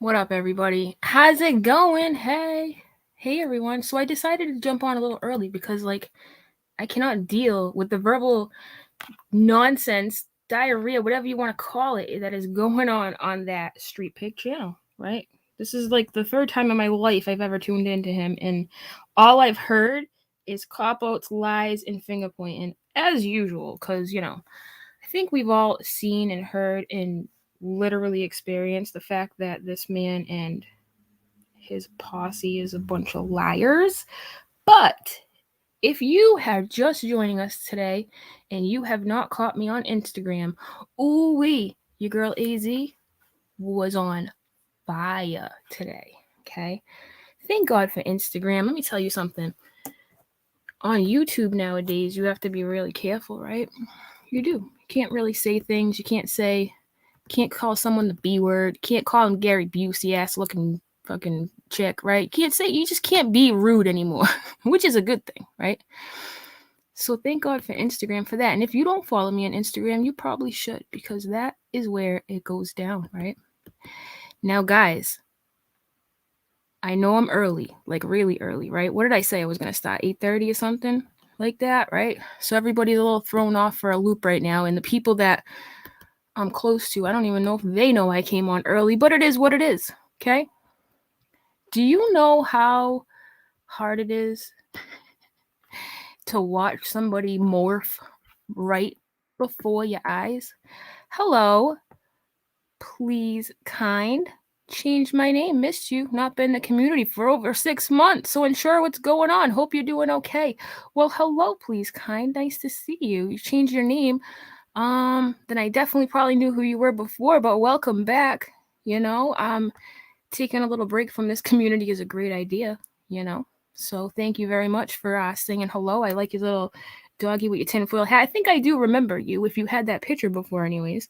What up, everybody? How's it going? Hey everyone. So I decided to jump on a little early because, I cannot deal with the verbal nonsense, diarrhea, whatever you want to call it, that is going on that Street Pig channel, right? This is the third time in my life I've ever tuned into him, and all I've heard is cop-outs, lies, and finger pointing, as usual, because, I think we've all seen and heard and literally experienced the fact that this man and his posse is a bunch of liars. But if you have just joining us today and you have not caught me on Instagram, ooh-wee, your girl AZ was on fire today, okay? Thank God for Instagram. Let me tell you something. On YouTube nowadays, you have to be really careful, right? You do. You can't really say things. You can't call someone the B word. Can't call him Gary Busey ass looking fucking chick, right? You just can't be rude anymore, which is a good thing, right? So thank God for Instagram for that. And if you don't follow me on Instagram, you probably should, because that is where it goes down, right? Now, guys, I know I'm early, really early, right? What did I say? I was going to start 8:30 or something like that, right? So everybody's a little thrown off for a loop right now. And the people that I'm close to, I don't even know if they know I came on early, but it is what it is, okay? Do you know how hard it is to watch somebody morph right before your eyes? Hello, please, kind. Changed my name, missed you, not been in the community for over 6 months, so unsure what's going on. Hope you're doing okay. Well, hello, please, kind. Nice to see you. You changed your name. Then I definitely probably knew who you were before, but welcome back. Taking a little break from this community is a great idea, So thank you very much for saying hello. I like your little doggy with your tinfoil hat. I think I do remember you if you had that picture before anyways.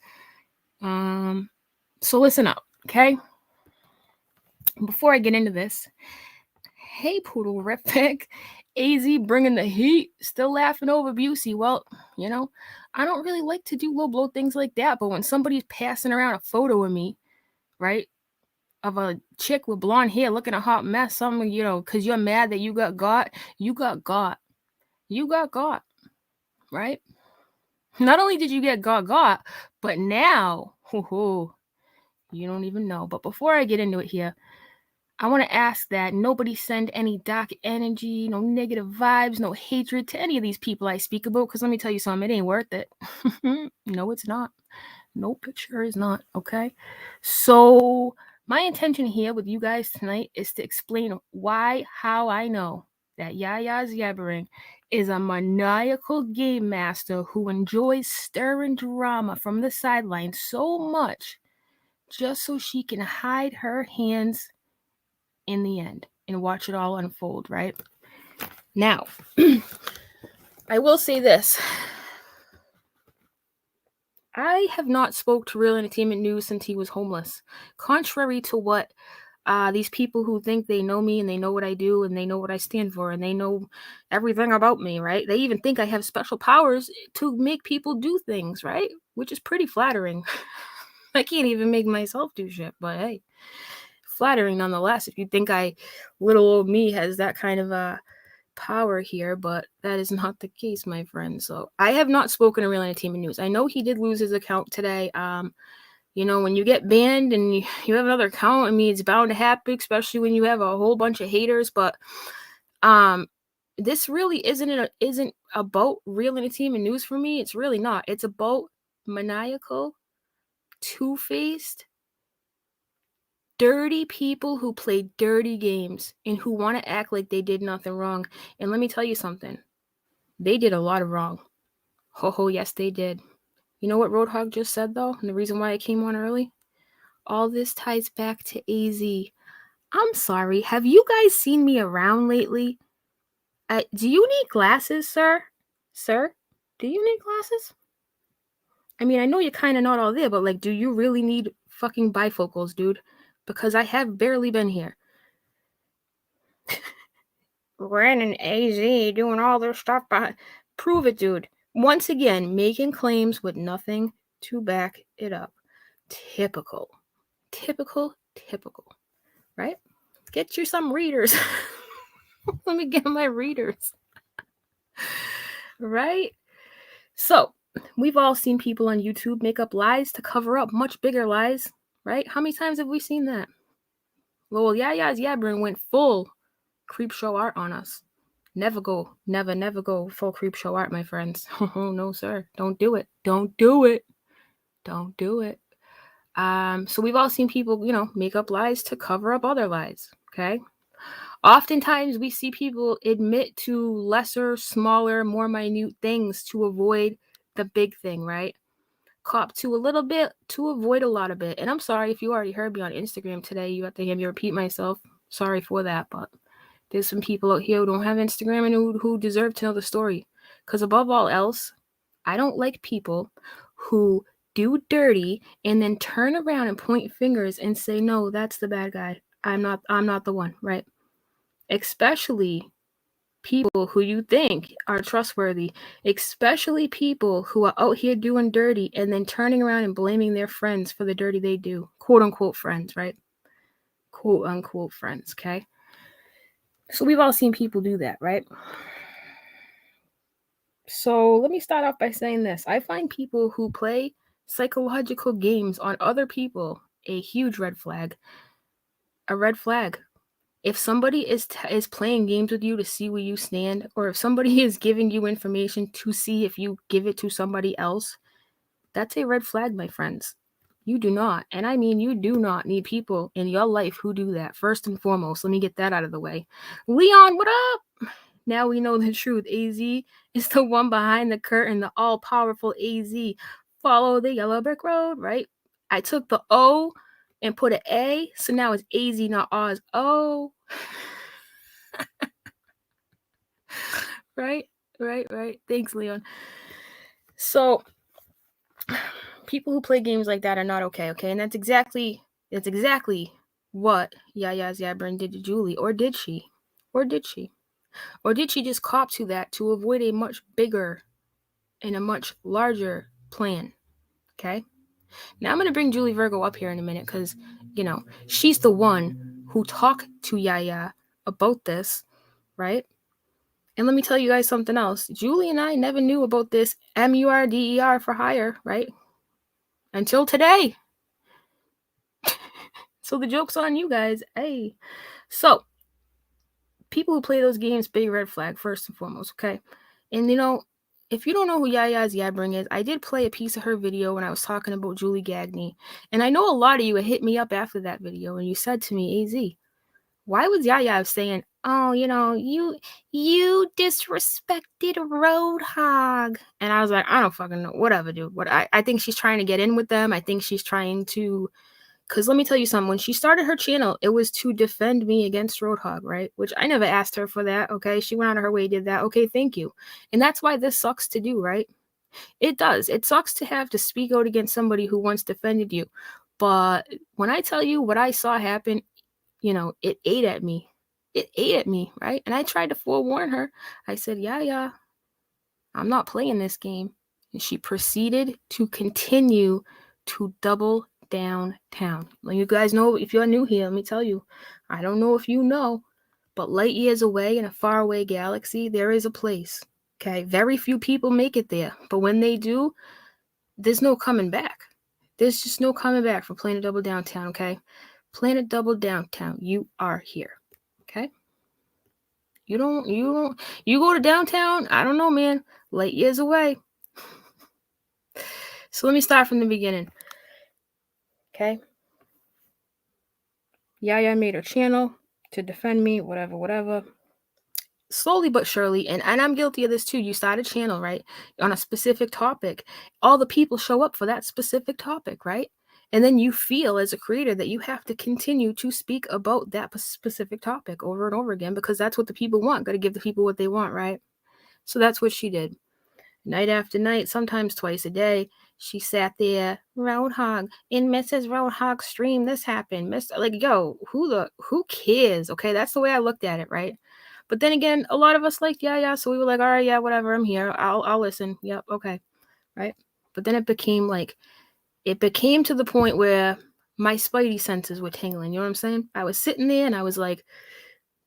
So listen up, okay? Before I get into this, hey, Poodle Ripic, AZ bringing the heat, still laughing over Busey. Well, I don't really like to do low blow things like that, but when somebody's passing around a photo of me, right, of a chick with blonde hair looking a hot mess, something, because you're mad that you got got, right? Not only did you get got, but now, you don't even know. But before I get into it here, I want to ask that nobody send any dark energy, no negative vibes, no hatred to any of these people I speak about, because let me tell you something, it ain't worth it. No, it's not. Nope, it sure is not, okay? So my intention here with you guys tonight is to explain how I know that Yaya's Yabbering is a maniacal game master who enjoys stirring drama from the sidelines so much just so she can hide her hands in the end and watch it all unfold, right? Now, I will say this. I have not spoke to Real Entertainment News since he was homeless. Contrary to what these people who think they know me and they know what I do and they know what I stand for and they know everything about me, right? They even think I have special powers to make people do things, right? Which is pretty flattering. I can't even make myself do shit, but hey, flattering nonetheless. If you think little old me has that kind of power here, but that is not the case, my friend. So I have not spoken to Real Entertainment News. I know he did lose his account today. When you get banned and you have another account, I mean, it's bound to happen, especially when you have a whole bunch of haters. But this really isn't about Real Entertainment News for me. It's really not. It's about maniacal, two-faced, dirty people who play dirty games and who want to act like they did nothing wrong. And let me tell you something. They did a lot of wrong. Ho, yes, they did. You know what Roadhog just said, though? And the reason why I came on early? All this ties back to AZ. I'm sorry. Have you guys seen me around lately? Do you need glasses, sir? Sir? Do you need glasses? I mean, I know you're kind of not all there, but, do you really need fucking bifocals, dude? Because I have barely been here. Ren and AZ doing all their stuff behind. Prove it, dude. Once again, making claims with nothing to back it up. Typical. Right? Get you some readers. Let me get my readers. Right? So, we've all seen people on YouTube make up lies to cover up much bigger lies, right? How many times have we seen that? Well, Yaya's Yabbering went full creep show art on us. Never go full creep show art, my friends. Oh, no, sir. Don't do it. So we've all seen people, make up lies to cover up other lies, okay? Oftentimes we see people admit to lesser, smaller, more minute things to avoid the big thing, right? Cop to a little bit to avoid a lot of it. And I'm sorry if you already heard me on Instagram today. You have to hear me repeat myself. Sorry for that, but there's some people out here who don't have Instagram and who deserve to know the story. Because above all else, I don't like people who do dirty and then turn around and point fingers and say, no, that's the bad guy. I'm not the one, right? Especially people who you think are trustworthy, especially people who are out here doing dirty and then turning around and blaming their friends for the dirty they do. Quote unquote friends, right? Quote unquote friends, okay? So we've all seen people do that, right? So let me start off by saying this. I find people who play psychological games on other people a huge red flag. A red flag. If somebody is playing games with you to see where you stand, or if somebody is giving you information to see if you give it to somebody else, that's a red flag, my friends. You do not, and I mean you do not need people in your life who do that. First and foremost, let me get that out of the way. Leon, what up? Now we know the truth. AZ is the one behind the curtain, the all-powerful AZ. Follow the yellow brick road, right? I took the O and put an A, so now it's AZ, not Oz. Oh. Right. Thanks, Leon. So, people who play games like that are not okay, and that's exactly what Yaya's Yabbering did to Julie, or did she? Or did she just cop to that to avoid a much bigger and a much larger plan, okay? Now I'm going to bring Julie Virgo up here in a minute because, she's the one who talked to Yaya about this, right? And let me tell you guys something else. Julie and I never knew about this MURDER for hire, right? Until today. So the joke's on you guys. Hey. So, people who play those games, big red flag, first and foremost, okay? And, if you don't know who Yaya's Yabbering is, I did play a piece of her video when I was talking about Julie Gagney. And I know a lot of you hit me up after that video, and you said to me, AZ, why was Yaya saying, oh, you disrespected Roadhog? And I was like, I don't fucking know. Whatever, dude. I think she's trying to get in with them. I think she's trying to... Because let me tell you something. When she started her channel, it was to defend me against Roadhog, right? Which I never asked her for that, okay? She went out of her way, did that. Okay, thank you. And that's why this sucks to do, right? It does. It sucks to have to speak out against somebody who once defended you. But when I tell you what I saw happen, it ate at me. It ate at me, right? And I tried to forewarn her. I said, yeah, I'm not playing this game. And she proceeded to continue to double downtown. Let you guys know, if you're new here, let me tell you, I don't know if you know, but light years away in a faraway galaxy, there is a place. Okay, very few people make it there, but when they do, there's no coming back. There's just no coming back from Planet Double Downtown, okay? Planet Double Downtown, you are here, okay? You go to downtown, I don't know, man, light years away. So let me start from the beginning, okay? Yaya made her channel to defend me, whatever. Slowly but surely, and I'm guilty of this too. You start a channel, right, on a specific topic. All the people show up for that specific topic, right? And then you feel as a creator that you have to continue to speak about that specific topic over and over again because that's what the people want. Got to give the people what they want, right? So that's what she did. Night after night, sometimes twice a day, she sat there, Roadhog, in Mrs. Roadhog's stream, this happened. Like, yo, who cares? Okay, that's the way I looked at it, right? But then again, a lot of us liked yeah, so we were like, all right, yeah, whatever, I'm here. I'll listen. Yep, okay. Right? But then it became to the point where my spidey senses were tingling. You know what I'm saying? I was sitting there and I was like,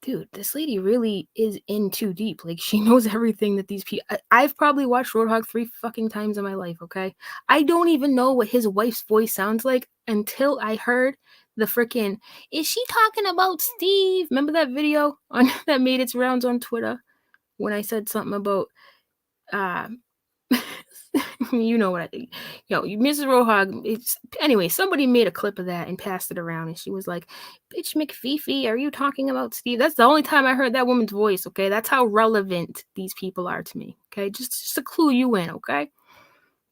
dude, this lady really is in too deep. Like, she knows everything that these people... I've probably watched Roadhog 3 fucking times in my life, okay? I don't even know what his wife's voice sounds like until I heard the freaking, is she talking about Steve? Remember that video that made its rounds on Twitter when I said something about you know what I think. Mrs. Roadhog, anyway, somebody made a clip of that and passed it around, and she was like, bitch McFeefy, are you talking about Steve? That's the only time I heard that woman's voice, okay? That's how relevant these people are to me, okay? Just to clue you in, okay?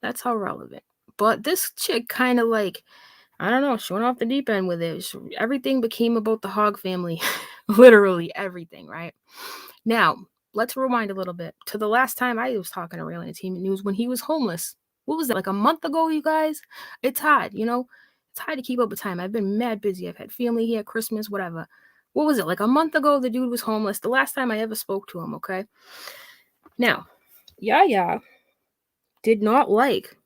That's how relevant. But this chick kind of like, I don't know, she went off the deep end with it. Everything became about the Hog family. Literally everything, right? Now, let's rewind a little bit to the last time I was talking to Real Entertainment News when he was homeless. What was it, like a month ago, you guys? It's hard, It's hard to keep up with time. I've been mad busy. I've had family here, Christmas, whatever. What was it, like a month ago the dude was homeless? The last time I ever spoke to him, okay? Now, Yaya did not like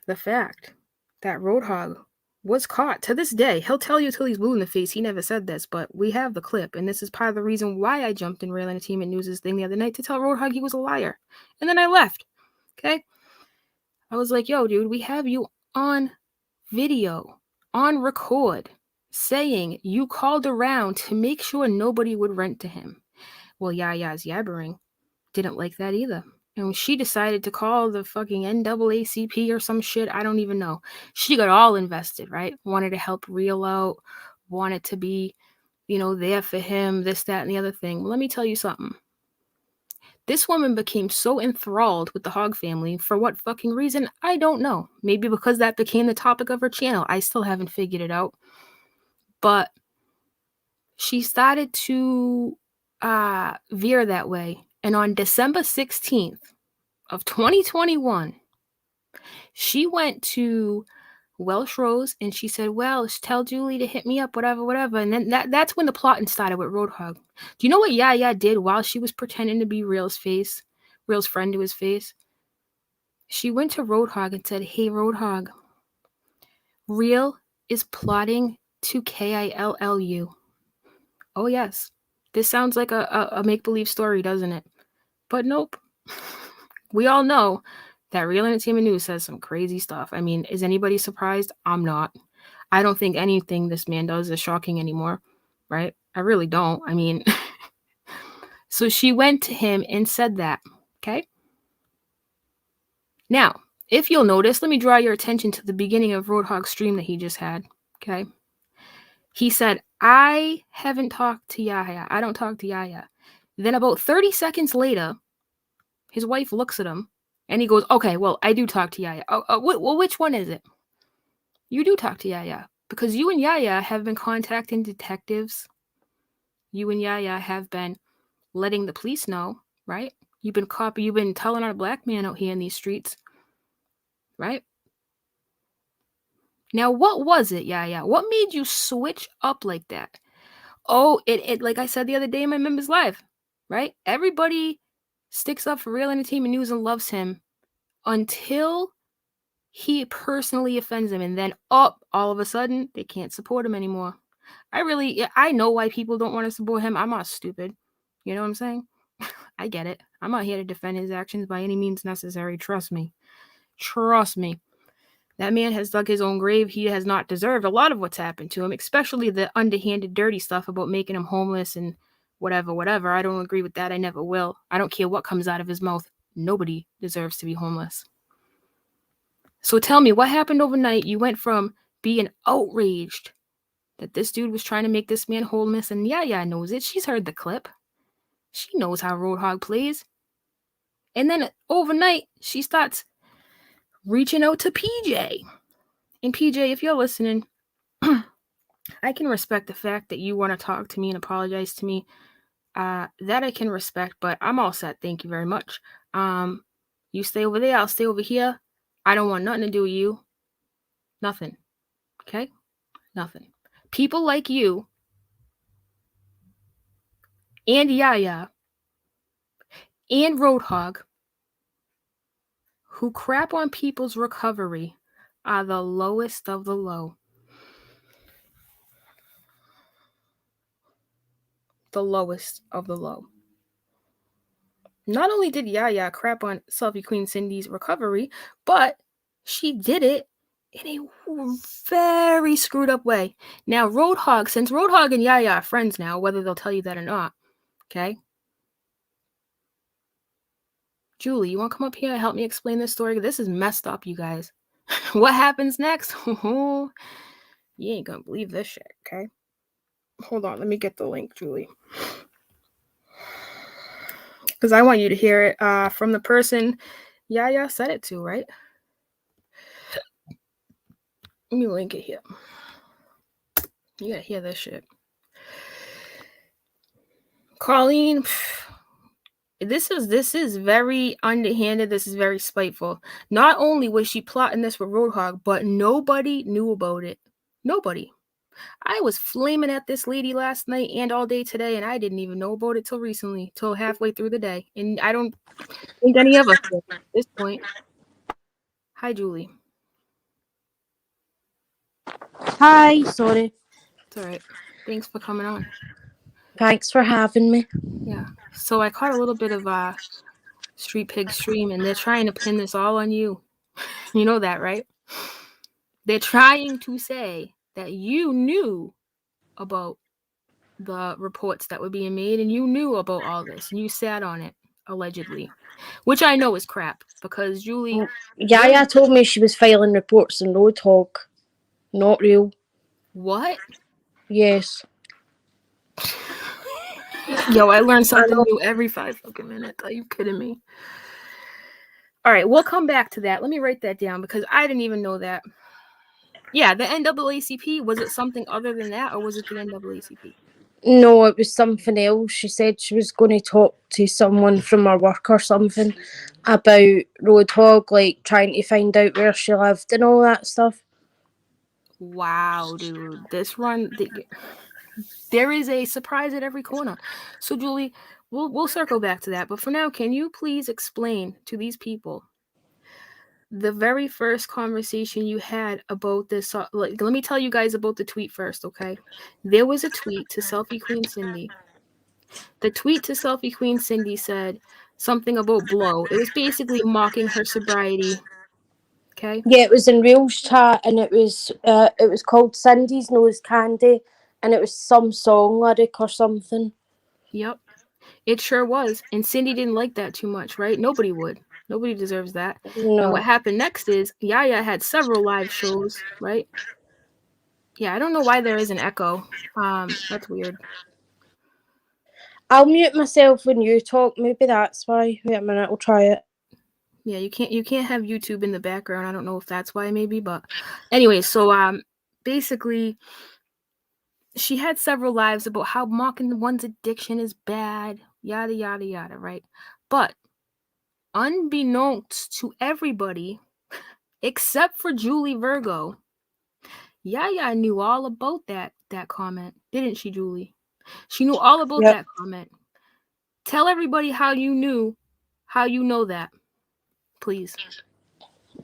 the fact that Roadhog was caught. To this day, he'll tell you till he's blue in the face. He never said this, but we have the clip, and this is part of the reason why I jumped in Real Entertainment News' thing the other night to tell Roadhog he was a liar. And then I left, okay? I was like, yo, dude, we have you on video, on record, saying you called around to make sure nobody would rent to him. Well, Yaya's Yabbering didn't like that either. And she decided to call the fucking NAACP or some shit. I don't even know. She got all invested, right? Wanted to help Real out. Wanted to be, there for him, this, that, and the other thing. Well, let me tell you something. This woman became so enthralled with the Hog family. For what fucking reason? I don't know. Maybe because that became the topic of her channel. I still haven't figured it out. But she started to veer that way. And on December 16th, of 2021, she went to Welsh Rose and she said, Welsh, tell Julie to hit me up, whatever. And then that's when the plotting started with Roadhog. Do you know what Yaya did while she was pretending to be Real's friend to his face? She went to Roadhog and said, hey, Roadhog, Real is plotting to kill you. Oh, yes. This sounds like a make-believe story, doesn't it? But nope. We all know that Real Entertainment News says some crazy stuff. I mean, is anybody surprised? I'm not. I don't think anything this man does is shocking anymore, right? I really don't. I mean, so she went to him and said that, okay? Now, if you'll notice, let me draw your attention to the beginning of Roadhog's stream that he just had, okay? He said, I haven't talked to Yaya. I don't talk to Yaya. Then about 30 seconds later, his wife looks at him and he goes, okay, well, I do talk to Yaya. Well, which one is it? You do talk to Yaya because you and Yaya have been contacting detectives. You and Yaya have been letting the police know, right? You've been telling our black man out here in these streets. right? Now, what was it, Yaya? What made you switch up like that? Oh, it like I said the other day in my members live, right? Everybody sticks up for Real Entertainment News and loves him until he personally offends them, and then all of a sudden they can't support him anymore. I know why people don't want to support him. I'm not stupid. You know what I'm saying? I get it. I'm not here to defend his actions by any means necessary. Trust me. Trust me. That man has dug his own grave. He has not deserved a lot of what's happened to him, especially the underhanded, dirty stuff about making him homeless and whatever. I don't agree with that. I never will. I don't care what comes out of his mouth. Nobody deserves to be homeless. So tell me, what happened overnight? You went from being outraged that this dude was trying to make this man homeless, and Yaya knows it. She's heard the clip. She knows how Roadhog plays. And then overnight, she starts reaching out to PJ. And PJ, if you're listening, I can respect the fact that you want to talk to me and apologize to me. That I can respect, but I'm all set. Thank you very much. You stay over there, I'll stay over here. I don't want nothing to do with you. Nothing. Okay? Nothing. People like you and Yaya and Roadhog who crap on people's recovery are the lowest of the low. The lowest of the low. Not only did Yaya crap on Selfie Queen Cindi's recovery, but she did it in a very screwed up way. Now, Roadhog, since Roadhog and Yaya are friends now, whether they'll tell you that or not, okay? Julie, you want to come up here and help me explain this story? This is messed up, you guys. What happens next? You ain't gonna believe this shit, okay? Hold on, let me get the link, Julie. Because I want you to hear it from the person Yaya said it to, right? Let me link it here. You gotta hear this shit. Colleen, this is very underhanded. This is very spiteful. Not only was she plotting this with Roadhog, but nobody knew about it. Nobody. I was flaming at this lady last night and all day today, and I didn't even know about it till recently, till halfway through the day. And I don't think any of us did at this point. Hi, Julie. Hi, sorry. It's all right. Thanks for coming on. Thanks for having me. Yeah. So I caught a little bit of Street Pig stream, and they're trying to pin this all on you. You know that, right? They're trying to say that you knew about the reports that were being made, and you knew about all this, and you sat on it, allegedly. Which I know is crap, because Julie... Yaya told me she was filing reports on Roadhog. Not real. What? Yes. Yo, I learn something new every 5 fucking minutes. Are you kidding me? All right, we'll come back to that. Let me write that down, because I didn't even know that. Yeah, the NAACP, was it something other than that, or was it the NAACP? No, it was something else. She said she was going to talk to someone from her work or something about Roadhog, like trying to find out where she lived and all that stuff. Wow, dude. This run... There is a surprise at every corner. So, Julie, we'll circle back to that. But for now, can you please explain to these people the very first conversation you had about this? Let me tell you guys about the tweet first, okay? There was a tweet to Selfie Queen Cindi. The tweet to Selfie Queen Cindi said something about blow. It was basically mocking her sobriety. Okay? Yeah, it was in Reels chat, and it was called Cindy's Nose Candy, and it was some song lyric or something. Yep. It sure was. And Cindy didn't like that too much, right? Nobody would. Nobody deserves that. No. And what happened next is Yaya had several live shows, right? Yeah, I don't know why there is an echo. That's weird. I'll mute myself when you talk. Maybe that's why. Wait a minute, I'll try it. Yeah, you can't have YouTube in the background. I don't know if that's why, maybe, but anyway, so basically she had several lives about how mocking one's addiction is bad, yada yada yada, right? But unbeknownst to everybody, except for Julie Virgo. Yaya knew all about that comment, didn't she, Julie? She knew all about Yep. that comment. Tell everybody how you know that, please.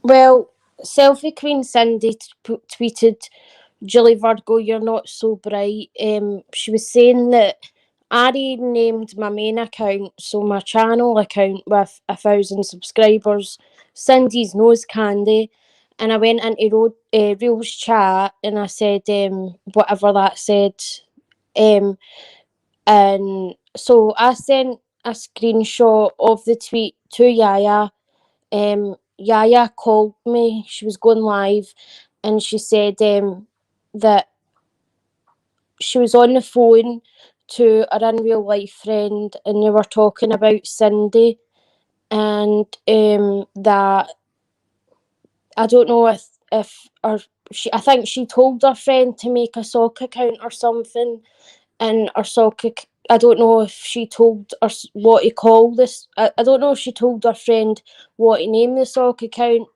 Well, Selfie Queen Cindi tweeted, Julie Virgo, you're not so bright. She was saying that Ari named my main account, so my channel account with 1,000 subscribers, Cindy's Nose Candy. And I went into Reels chat and I said, whatever that said. Um, and so I sent a screenshot of the tweet to Yaya. Yaya called me. She was going live, and she said that she was on the phone to her in real life friend, and they were talking about Cindy, and that I don't know if or she I think she told her friend to make a sock account or something, and her sock. I don't know if she told her what to call this. I don't know if she told her friend what to name the sock account,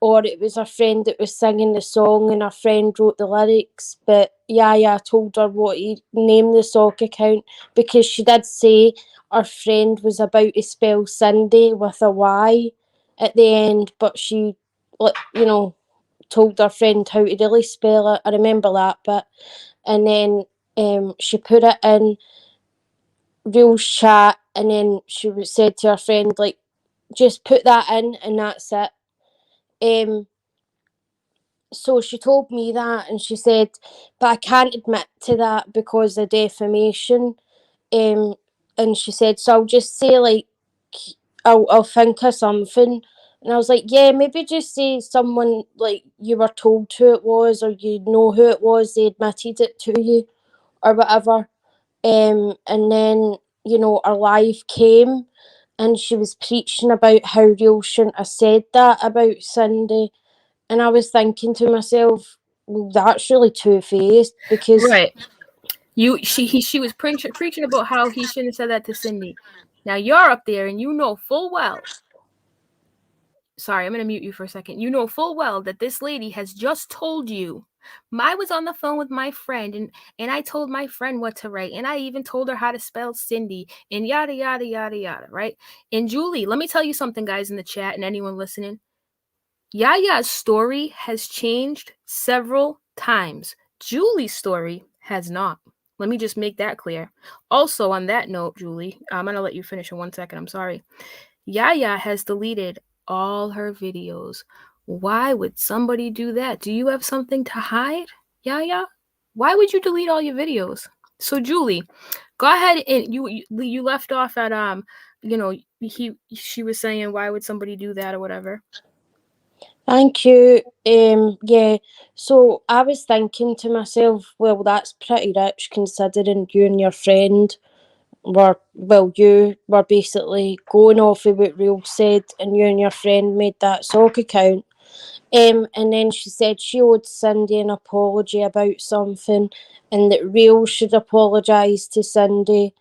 or it was her friend that was singing the song and her friend wrote the lyrics. But Yaya told her what to name the sock account because she did say her friend was about to spell Cindy with a Y at the end, but she, told her friend how to really spell it. I remember that bit. And then she put it in real chat, and then she said to her friend, like, just put that in and that's it. So she told me that, and she said, but I can't admit to that because of defamation. Um, and she said, so I'll just say, like, I'll think of something. And I was like, yeah, maybe just say someone, like, you were told who it was, or you know who it was, they admitted it to you, or whatever. And then, our live came, and she was preaching about how real shouldn't have said that about Cindy. And I was thinking to myself, well, that's really two-faced because, Right. She was preaching about how he shouldn't have said that to Cindy. Now you're up there and you know full well. Sorry, I'm going to mute you for a second. You know full well that this lady has just told you. I was on the phone with my friend and I told my friend what to write, and I even told her how to spell Cindy and yada yada yada yada, right? And Julie, let me tell you something, guys, in the chat and anyone listening. Yaya's story has changed several times. Julie's story has not. Let me just make that clear. Also, on that note, Julie, I'm going to let you finish in 1 second. I'm sorry. Yaya has deleted all her videos. Why would somebody do that? Do you have something to hide, Yaya? Why would you delete all your videos? So, Julie, go ahead, and you left off at she was saying, why would somebody do that or whatever. thank you. Yeah, so I was thinking to myself, well, that's pretty rich considering you and your friend you were basically going off of what Real said, and you and your friend made that sock account. And then she said she owed Cindy an apology about something, and that Real should apologise to Cindy.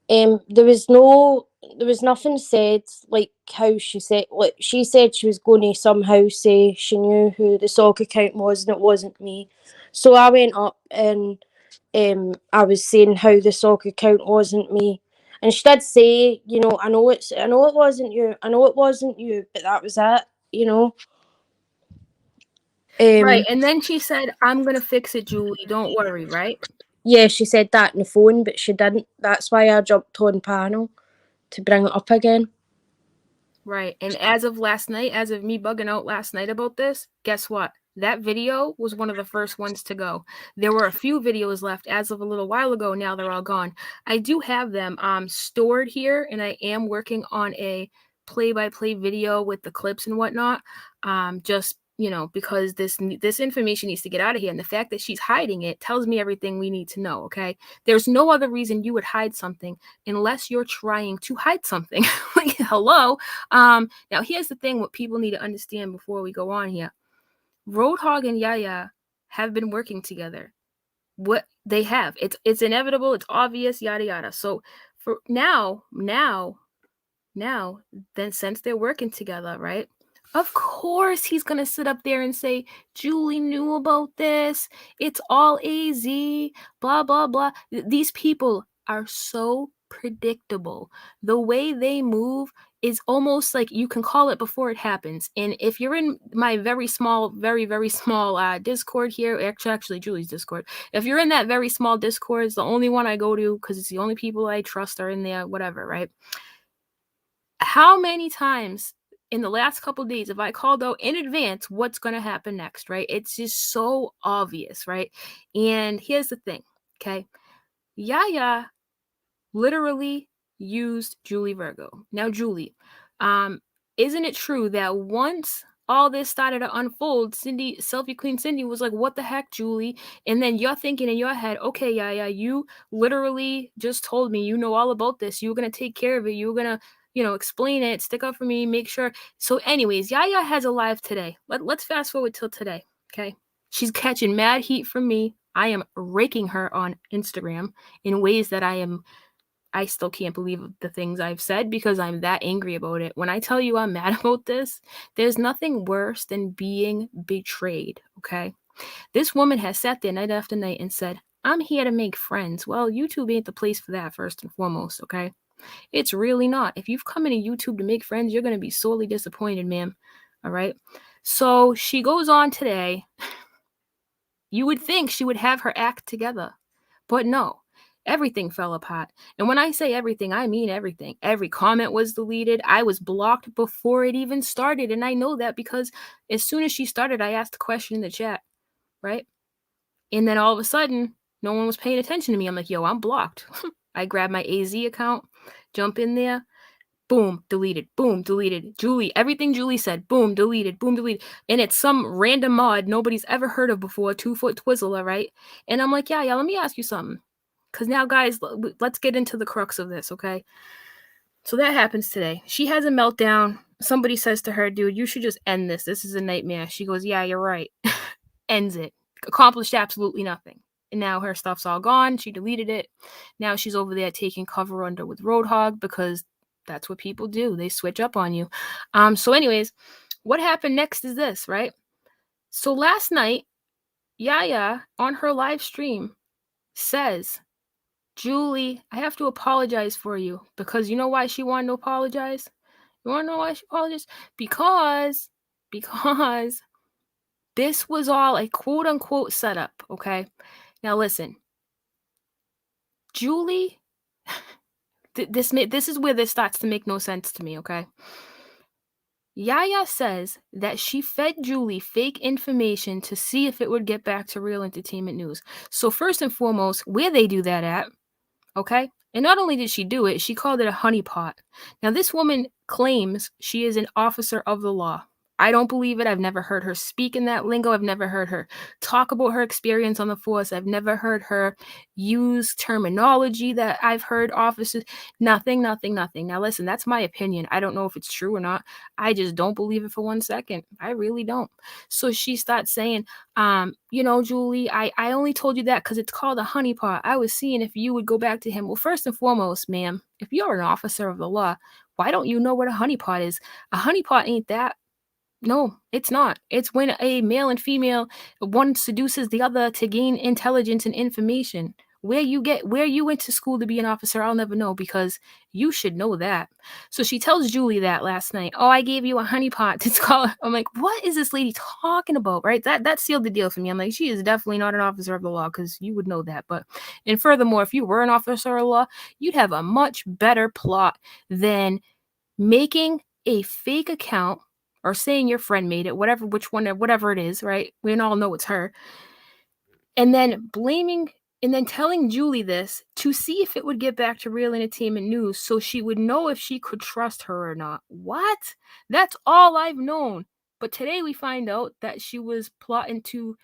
There was nothing said, like how she said, like she said she was going to somehow say she knew who the sock account was and it wasn't me. So I went up and I was saying how the sock account wasn't me. And she did say, I know it wasn't you. I know it wasn't you, but that was it, you know. Right, Um and then she said, I'm going to fix it, Julie. Don't worry, right? yeah, she said that on the phone, but she didn't. That's why I jumped on panel to bring it up again. Right, and as of last night, as of me bugging out last night about this, guess what? That video was one of the first ones to go. There were a few videos left as of a little while ago. Now they're all gone. I do have them stored here, and I am working on a play-by-play video with the clips and whatnot. Just because this information needs to get out of here, and the fact that she's hiding it tells me everything we need to know. Okay, there's no other reason you would hide something unless you're trying to hide something. Like, hello. Now here's the thing: what people need to understand before we go on here. Roadhog and Yaya have been working together. What they have, it's inevitable, it's obvious, yada yada. So for now, then since they're working together, right? Of course he's going to sit up there and say, Julie knew about this. It's all AZ, blah, blah, blah. These people are so predictable. The way they move is almost like you can call it before it happens. And if you're in my very small, very, very small Discord here, actually Julie's Discord, if you're in that very small Discord, it's the only one I go to because it's the only people I trust are in there, whatever, right? How many times in the last couple of days have I called out in advance what's going to happen next, right? It's just so obvious, right? And here's the thing, okay? Yaya literally used Julie Virgo. Now, Julie, isn't it true that once all this started to unfold, Selfie Queen Cindi was like, what the heck, Julie? And then you're thinking in your head, okay, Yaya, you literally just told me you know all about this. You were going to take care of it. You were going to, explain it, stick up for me, make sure. So anyways, Yaya has a live today. Let's fast forward till today, okay? She's catching mad heat from me. I am raking her on Instagram in ways that I still can't believe the things I've said because I'm that angry about it. When I tell you I'm mad about this, there's nothing worse than being betrayed, okay? This woman has sat there night after night and said, I'm here to make friends. Well, YouTube ain't the place for that, first and foremost, okay? It's really not. If you've come into YouTube to make friends, you're going to be sorely disappointed, ma'am, all right? So she goes on today. You would think she would have her act together, but no. Everything fell apart. And when I say everything, I mean everything. Every comment was deleted. I was blocked before it even started. And I know that because as soon as she started, I asked a question in the chat, right? And then all of a sudden, no one was paying attention to me. I'm like, yo, I'm blocked. I grab my AZ account, jump in there, boom, deleted, boom, deleted. Julie, everything Julie said, boom, deleted, boom, deleted. And it's some random mod nobody's ever heard of before, 2-foot Twizzler, right? And I'm like, yeah, let me ask you something. Because now, guys, let's get into the crux of this, okay? So that happens today. She has a meltdown. Somebody says to her, dude, you should just end this. This is a nightmare. She goes, yeah, you're right. Ends it. Accomplished absolutely nothing. And now her stuff's all gone. She deleted it. Now she's over there taking cover under with Roadhog because that's what people do. They switch up on you. So anyways, what happened next is this, right? So last night, Yaya on her live stream says, Julie, I have to apologize for you because you know why she wanted to apologize? You want to know why she apologized? Because this was all a quote unquote setup, okay? Now listen, Julie, this is where this starts to make no sense to me, okay? Yaya says that she fed Julie fake information to see if it would get back to Real Entertainment News. So first and foremost, where they do that at, okay? And not only did she do it, she called it a honeypot. Now, this woman claims she is an officer of the law. I don't believe it. I've never heard her speak in that lingo. I've never heard her talk about her experience on the force. I've never heard her use terminology that I've heard officers. Nothing. Now, listen, that's my opinion. I don't know if it's true or not. I just don't believe it for 1 second. I really don't. So she starts saying, Julie, I only told you that because it's called a honeypot. I was seeing if you would go back to him. Well, first and foremost, ma'am, if you're an officer of the law, why don't you know what a honeypot is? A honeypot ain't that. No, it's not. It's when a male and female, one seduces the other to gain intelligence and information. Where you went to school to be an officer, I'll never know because you should know that. So she tells Julie that last night. Oh, I gave you a honeypot to call. I'm like, what is this lady talking about? Right? That sealed the deal for me. I'm like, she is definitely not an officer of the law because you would know that. And furthermore, if you were an officer of the law, you'd have a much better plot than making a fake account or saying your friend made it, whatever it is, right? We all know it's her. And then telling Julie this to see if it would get back to Real Entertainment News so she would know if she could trust her or not. What? That's all I've known. But today we find out that she was plotting to,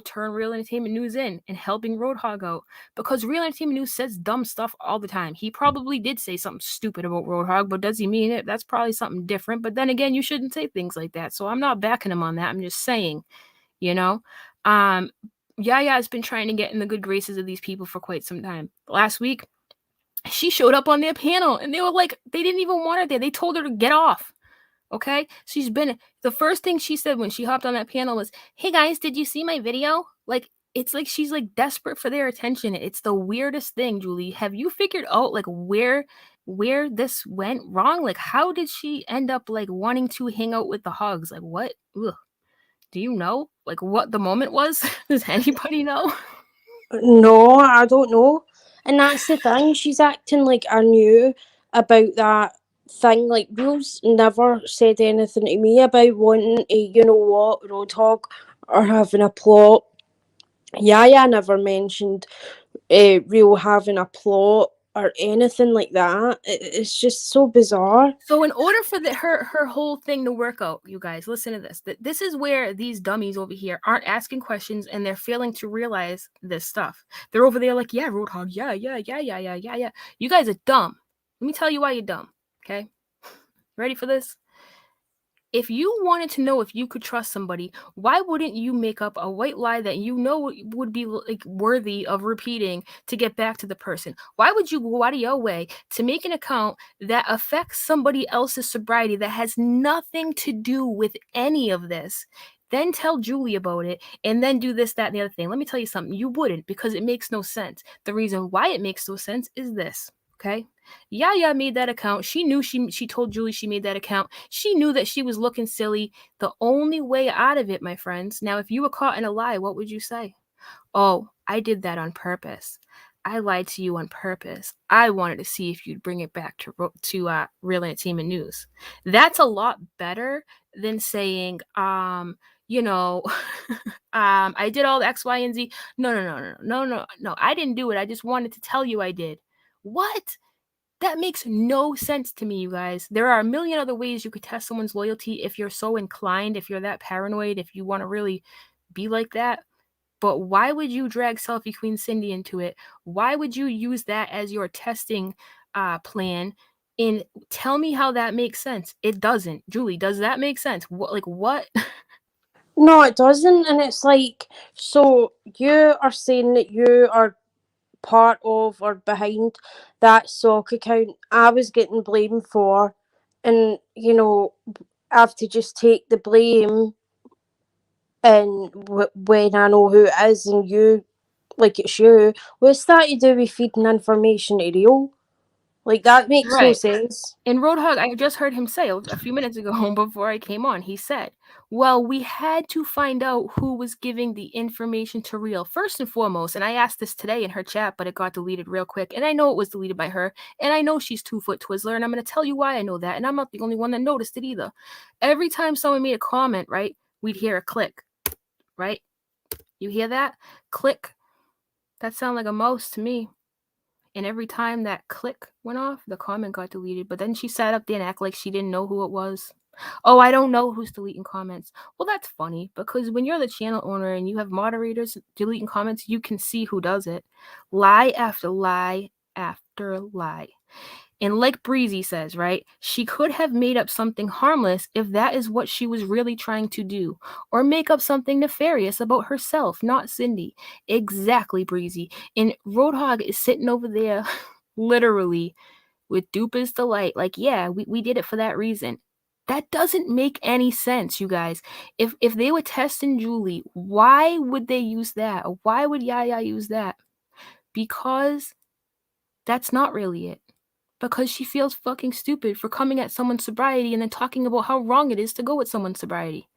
turn Real Entertainment News in and helping Roadhog out. Because Real Entertainment News says dumb stuff all the time. He probably did say something stupid about Roadhog, but does he mean it? That's probably something different. But then again, you shouldn't say things like that. So I'm not backing him on that. I'm just saying, you know? Yaya has been trying to get in the good graces of these people for quite some time. Last week, she showed up on their panel and they were like, they didn't even want her there. They told her to get off. Okay? She's been, the first thing she said when she hopped on that panel was, "Hey guys, did you see my video?" Like, it's like she's like desperate for their attention. It's the weirdest thing, Julie. Have you figured out like where this went wrong? Like, how did she end up like wanting to hang out with the Hogs? Like, what? Ugh. Do you know like what the moment was? Does anybody know? No, I don't know. And that's the thing, she's acting like I knew about that thing. Like, Will's never said anything to me about wanting a, you know what, roadhog or having a plot. Yaya never mentioned Real having a plot or anything like that. It's just so bizarre. So in order for her whole thing to work out, you guys, listen to this. This is where these dummies over here aren't asking questions and they're failing to realize this stuff. They're over there like, yeah, Roadhog, yeah, yeah, yeah, yeah, yeah, yeah, yeah. You guys are dumb. Let me tell you why you're dumb. Okay? Ready for this? If you wanted to know if you could trust somebody, why wouldn't you make up a white lie that you know would be like worthy of repeating to get back to the person? Why would you go out of your way to make an account that affects somebody else's sobriety that has nothing to do with any of this? Then tell Julie about it and then do this, that, and the other thing. Let me tell you something. You wouldn't, because it makes no sense. The reason why it makes no sense is this, okay? Yaya made that account. She knew she told Julie she made that account. She knew that she was looking silly. The only way out of it, my friends. Now, if you were caught in a lie, what would you say? "Oh, I did that on purpose. I lied to you on purpose. I wanted to see if you'd bring it back to Real Entertainment News." That's a lot better than saying, you know, I did all the X, Y, and Z. No, no, no, no, no, no, no. I didn't do it. I just wanted to tell you I did. What? That makes no sense to me, you guys. There are a million other ways you could test someone's loyalty if you're so inclined, if you're that paranoid, if you want to really be like that. But why would you drag Selfie Queen Cindi into it? Why would you use that as your testing plan? And tell me how that makes sense. It doesn't. Julie, does that make sense? What? No, it doesn't. And it's like, so you are saying that you are part of or behind that sock account I was getting blamed for, and I have to just take the blame, and when I know who it is, and you, like, it's you. What's that to do with feeding information to Rio? Like, that makes no Right. sense. In Roadhog, I just heard him say a few minutes ago before I came on, he said, "Well, we had to find out who was giving the information to Real first and foremost." And I asked this today in her chat, but it got deleted real quick. And I know it was deleted by her. And I know she's 2 foot Twizzler. And I'm going to tell you why I know that. And I'm not the only one that noticed it either. Every time someone made a comment, right, we'd hear a click, right? You hear that? Click. That sounded like a mouse to me. And every time that click went off, the comment got deleted. But then she sat up there and acted like she didn't know who it was. "Oh, I don't know who's deleting comments." Well, that's funny, because when you're the channel owner and you have moderators deleting comments, you can see who does it. Lie after lie after lie. And like Breezy says, right, she could have made up something harmless if that is what she was really trying to do, or make up something nefarious about herself, not Cindi. Exactly, Breezy. And Roadhog is sitting over there, literally, with duper's delight, like, yeah, we did it for that reason. That doesn't make any sense, you guys. If they were testing Julie, why would they use that? Why would Yaya use that? Because that's not really it. Because she feels fucking stupid for coming at someone's sobriety and then talking about how wrong it is to go with someone's sobriety.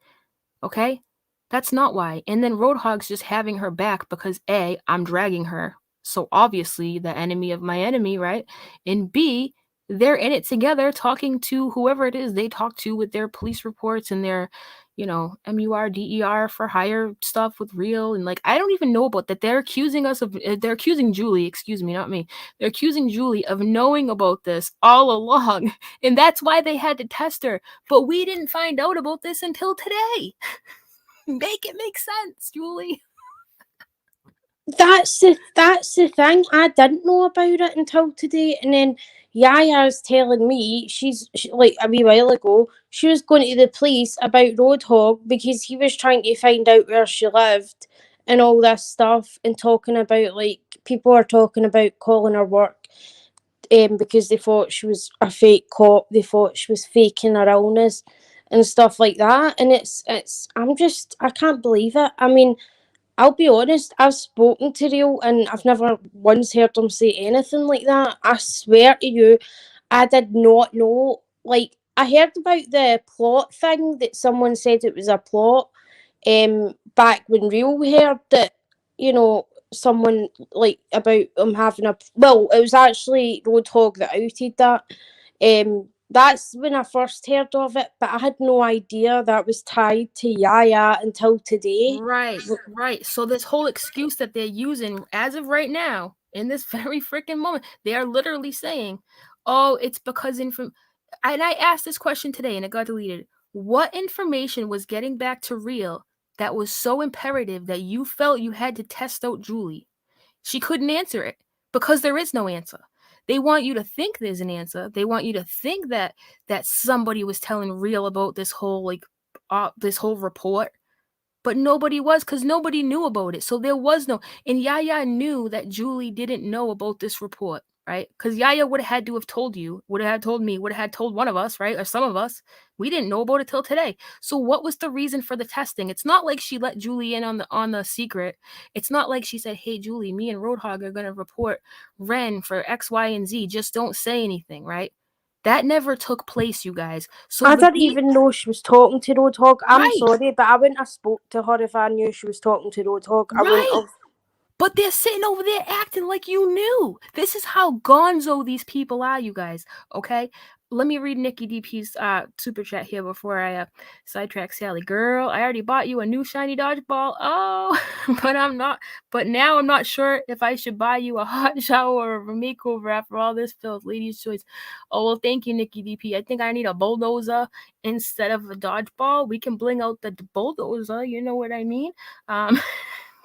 Okay? That's not why. And then Roadhog's just having her back because A, I'm dragging her. So obviously the enemy of my enemy, right? And B, they're in it together talking to whoever it is they talk to with their police reports and their, MURDER for hire stuff with Real. And like, I don't even know about that. They're accusing us of, they're accusing Julie, excuse me, not me. They're accusing Julie of knowing about this all along. And that's why they had to test her. But we didn't find out about this until today. Make it make sense, Julie. That's the thing. I didn't know about it until today, and then Yaya's telling me like a wee while ago she was going to the police about Roadhog because he was trying to find out where she lived and all this stuff, and talking about, like, people are talking about calling her work because they thought she was a fake cop. They thought she was faking her illness. and stuff like that. And I can't believe it. I mean, I'll be honest, I've spoken to Real and I've never once heard him say anything like that. I swear to you, I did not know. Like, I heard about the plot thing that someone said it was a plot. Back when Real heard that, someone like about him having a well, it was actually Roadhog that outed that. That's when I first heard of it, but I had no idea that was tied to Yaya until today. Right, right. So this whole excuse that they're using as of right now, in this very freaking moment, they are literally saying, "Oh, it's because and I asked this question today and it got deleted. What information was getting back to Real that was so imperative that you felt you had to test out Julie? She couldn't answer it because there is no answer. They want you to think there's an answer. They want you to think that somebody was telling Real about this whole report, but nobody was, because nobody knew about it. So there was no, and Yaya knew that Julie didn't know about this report, right? Because Yaya would have had to have told you, would have had told me, would have had told one of us, right? Or some of us. We didn't know about it till today. So what was the reason for the testing? It's not like she let Julie in on the secret. It's not like she said, "Hey Julie, me and Roadhog are gonna report Ren for X, Y, and Z. Just don't say anything," right? That never took place, you guys. So I the didn't even know she was talking to Roadhog. I'm right, sorry, but I wouldn't have spoke to her if I knew she was talking to Roadhog. I wouldn't right. have. But they're sitting over there acting like you knew. This is how gonzo these people are, you guys. Okay? Let me read Nikki DP's super chat here before I sidetrack Sally. Girl, I already bought you a new shiny dodgeball. Oh, but now I'm not sure if I should buy you a hot shower or a makeover after all this filth. Ladies' choice. Oh, well, thank you, Nikki DP. I think I need a bulldozer instead of a dodgeball. We can bling out the bulldozer. You know what I mean? Um,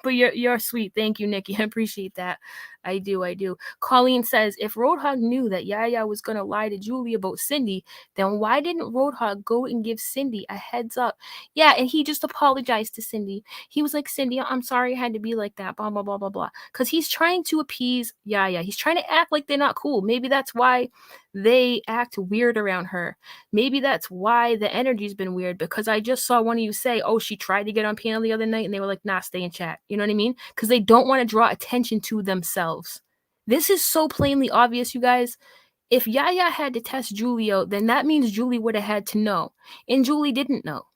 but you're sweet. Thank you, Nikki. I appreciate that. I do. Colleen says, if Roadhog knew that Yaya was gonna lie to Julie about Cindi, then why didn't Roadhog go and give Cindi a heads up? Yeah, and he just apologized to Cindi. He was like, "Cindi, I'm sorry I had to be like that, blah, blah, blah, blah, blah." Because he's trying to appease Yaya. He's trying to act like they're not cool. Maybe that's why they act weird around her. Maybe that's why the energy's been weird, because I just saw one of you say, "Oh, she tried to get on panel the other night," and they were like, "Nah, stay in chat." You know what I mean? Because they don't want to draw attention to themselves. This is so plainly obvious, you guys. If Yaya had to test Julie out, then that means Julie would have had to know. And Julie didn't know.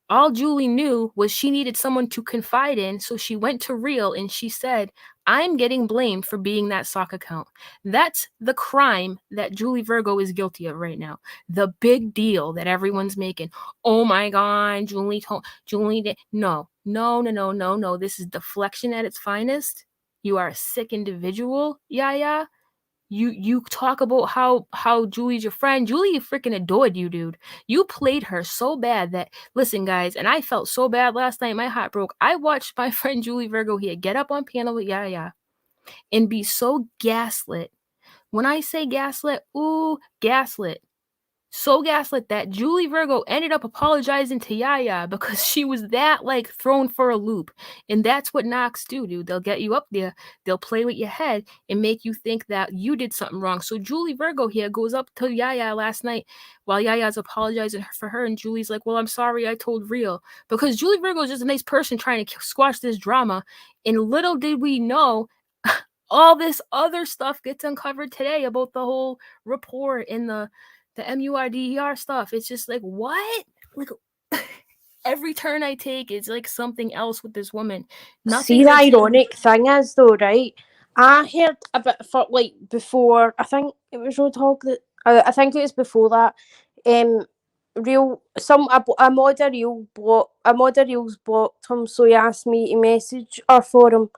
All Julie knew was she needed someone to confide in, so she went to Real and she said, "I'm getting blamed for being that sock account." That's the crime that Julie Virgo is guilty of right now. The big deal that everyone's making. Oh my God, Julie did. No, no, no, no, no, no. This is deflection at its finest. You are a sick individual, Yaya. You talk about how Julie's your friend. Julie freaking adored you, dude. You played her so bad that, listen, guys, and I felt so bad last night. My heart broke. I watched my friend Julie Virgo here get up on panel with Yaya and be so gaslit. When I say gaslit, ooh, gaslit. So gaslit that Julie Virgo ended up apologizing to Yaya because she was that like thrown for a loop. And that's what knocks do, dude. They'll get you up there, they'll play with your head and make you think that you did something wrong. So Julie Virgo here goes up to Yaya last night while Yaya's apologizing for her, and Julie's like, "Well, I'm sorry I told Real." Because Julie Virgo is just a nice person trying to squash this drama. And little did we know, all this other stuff gets uncovered today about the whole report and the MURDER stuff. It's just like, what? Like, every turn I take is like something else with this woman. See, Nothing the gets in. ironic thing is, though, right? I heard a bit for like before. I think it was Roadhog that. I think it was before that. Um, Real a mod of Real Real's blocked him, so he asked me to message her for him,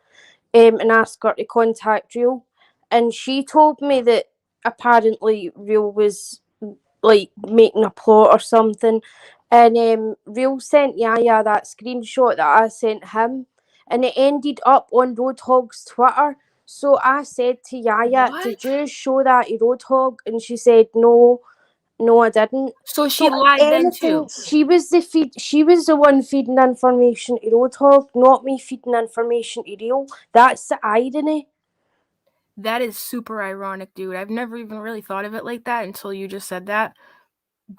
and ask her to contact Real, and she told me that apparently Real was like making a plot or something. And Real sent Yaya that screenshot that I sent him, and it ended up on Roadhog's Twitter. So I said to Yaya, What? "Did you show that to Roadhog?" And she said, "No, no, I didn't." So So she if lied then anything, too. she was the one feeding information to Roadhog, not me feeding information to Real. That's the irony. That is super ironic, dude. I've never even really thought of it like that until you just said that.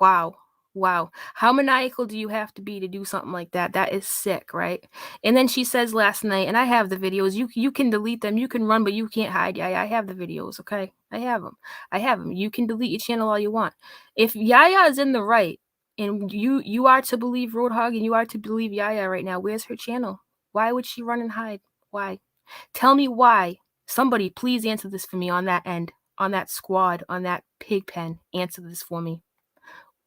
Wow. Wow. How maniacal do you have to be to do something like that? That is sick, right? And then she says last night, and I have the videos. You can delete them. You can run, but you can't hide. Yeah, I have the videos, okay? I have them. I have them. You can delete your channel all you want. If Yaya is in the right, and you are to believe Roadhog and you are to believe Yaya right now, where's her channel? Why would she run and hide? Why? Tell me why. Somebody please answer this for me on that end, on that squad, on that pig pen. Answer this for me.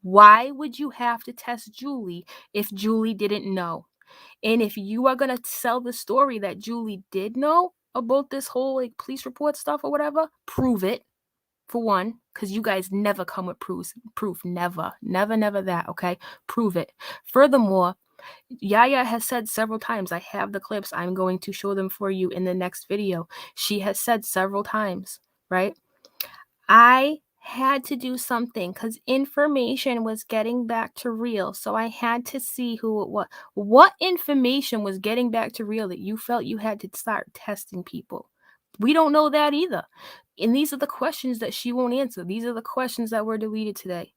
Why would you have to test Julie if Julie didn't know? And if you are going to sell the story that Julie did know about this whole like police report stuff or whatever, prove it for one, because you guys never come with proof. Never that, okay? Prove it. Furthermore, Yaya has said several times, I have the clips, I'm going to show them for you in the next video. She has said several times, right? I had to do something because information was getting back to real. So I had to see who it was. What information was getting back to real that you felt you had to start testing people? We don't know that either. And these are the questions that she won't answer. These are the questions that were deleted today.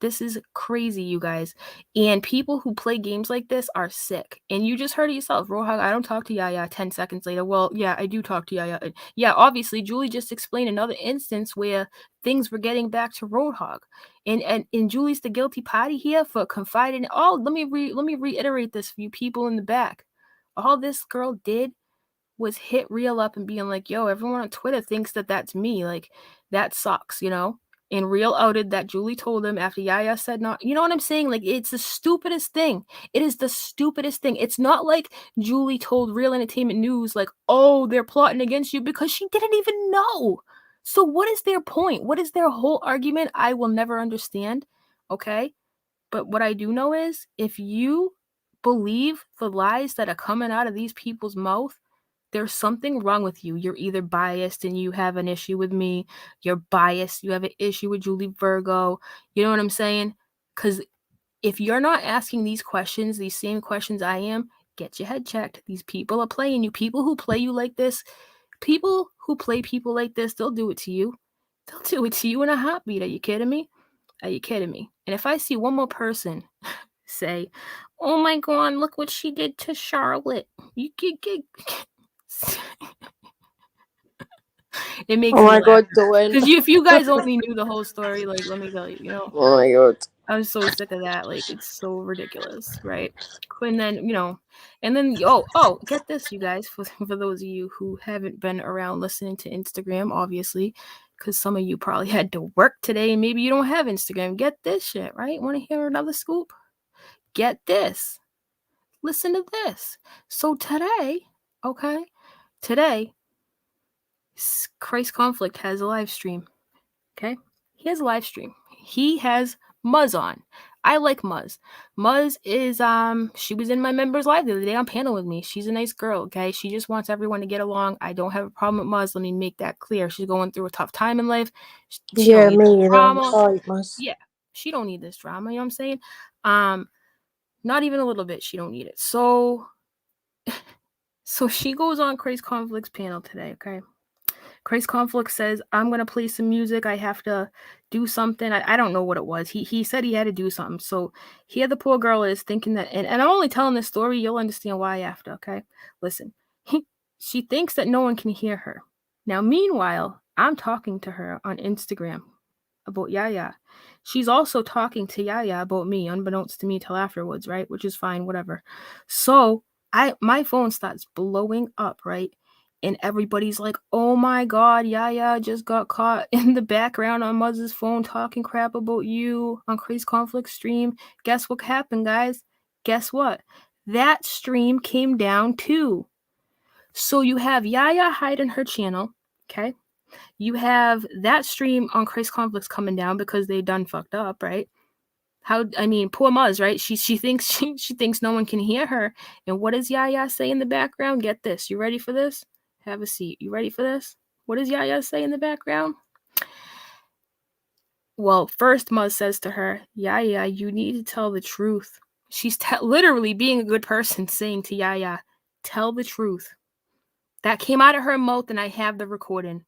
This is crazy, you guys. And people who play games like this are sick. And you just heard it yourself. Roadhog, I don't talk to Yaya 10 seconds later. Well, yeah, I do talk to Yaya. Yeah, obviously, Julie just explained another instance where things were getting back to Roadhog. And Julie's the guilty party here for confiding. Oh, let me reiterate this for you people in the back. All this girl did was hit Real up and being like, yo, everyone on Twitter thinks that that's me. Like, that sucks, you know? And Real outed that Julie told him after Yaya said not. You know what I'm saying? Like, it's the stupidest thing. It is the stupidest thing. It's not like Julie told Real Entertainment News, like, oh, they're plotting against you, because she didn't even know. So what is their point? What is their whole argument? I will never understand. Okay? But what I do know is if you believe the lies that are coming out of these people's mouth, there's something wrong with you. You're either biased and you have an issue with me. You're biased. You have an issue with Julie Virgo. You know what I'm saying? Because if you're not asking these questions, these same questions I am, get your head checked. These people are playing you. People who play you like this, people who play people like this, they'll do it to you. They'll do it to you in a heartbeat. Are you kidding me? Are you kidding me? And if I see one more person say, oh my God, look what she did to Charlotte. You get it makes Oh me my laugh. God, don't. Because if you guys only knew the whole story, like, let me tell you, you know, Oh my God. I'm so sick of that. Like, it's so ridiculous, right? And then, you know, and then, oh, get this, you guys, for those of you who haven't been around listening to Instagram, obviously, because some of you probably had to work today and maybe you don't have Instagram. Get this shit, right? Want to hear another scoop? Get this. Listen to this. So today, okay, today, Christ Conflict has a live stream. Okay, he has a live stream. He has Muzz on. I like Muzz. Muzz is she was in my members live the other day on panel with me. She's a nice girl. Okay, she just wants everyone to get along. I don't have a problem with Muzz. Let me make that clear. She's going through a tough time in life. She Yeah, don't need me either. drama. I like Muzz. Yeah, she don't need this drama. You know what I'm saying? Not even a little bit. She don't need it. So she goes on Crazy Conflict's panel today, okay? Crazy Conflict says, I'm going to play some music. I have to do something. I don't know what it was. He said he had to do something. So here the poor girl is thinking that, and I'm only telling this story. You'll understand why after, okay? Listen, she thinks that no one can hear her. Now, meanwhile, I'm talking to her on Instagram about Yaya. She's also talking to Yaya about me, unbeknownst to me till afterwards, right? Which is fine, whatever. So my phone starts blowing up, right? And everybody's like, oh my God, Yaya just got caught in the background on Muzz's phone talking crap about you on Crazy Conflict stream. Guess what happened, guys? Guess what? That stream came down too. So you have Yaya hiding her channel, okay? You have that stream on Crazy Conflicts coming down because they done fucked up, right? Poor Muzz, right? She thinks she thinks no one can hear her. And what does Yaya say in the background? Get this. You ready for this? Have a seat. You ready for this? What does Yaya say in the background? Well, first Muzz says to her, Yaya, you need to tell the truth. She's literally being a good person saying to Yaya, tell the truth. That came out of her mouth and I have the recording.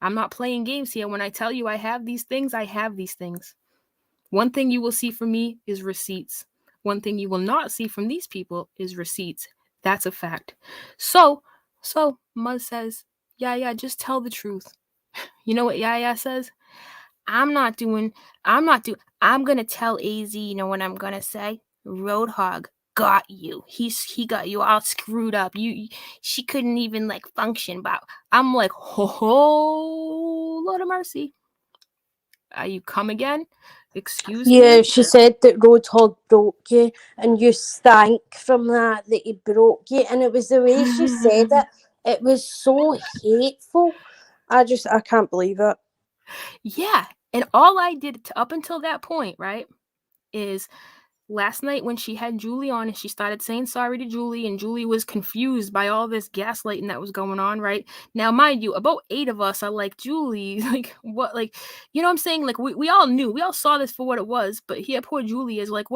I'm not playing games here. When I tell you I have these things, I have these things. One thing you will see from me is receipts. One thing you will not see from these people is receipts. That's a fact. So Muzz says, yeah, just tell the truth. You know what Yaya says? I'm not doing, I'm gonna tell AZ, you know what I'm gonna say? Roadhog got you. He got you all screwed up. She couldn't even like function. But I'm like, oh, Lord of mercy. You come again? Excuse Yeah, me? she said that Roadhog broke you, and you stank from that he broke you. And it was the way she said it. It was so hateful. I can't believe it. Yeah. And all I did up until that point, right, is last night when she had Julie on and she started saying sorry to Julie, and Julie was confused by all this gaslighting that was going on, right? Now, mind you, about 8 of us are like, Julie, like, what, like, you know what I'm saying? Like, we all knew, we all saw this for what it was, but here, poor Julie is like,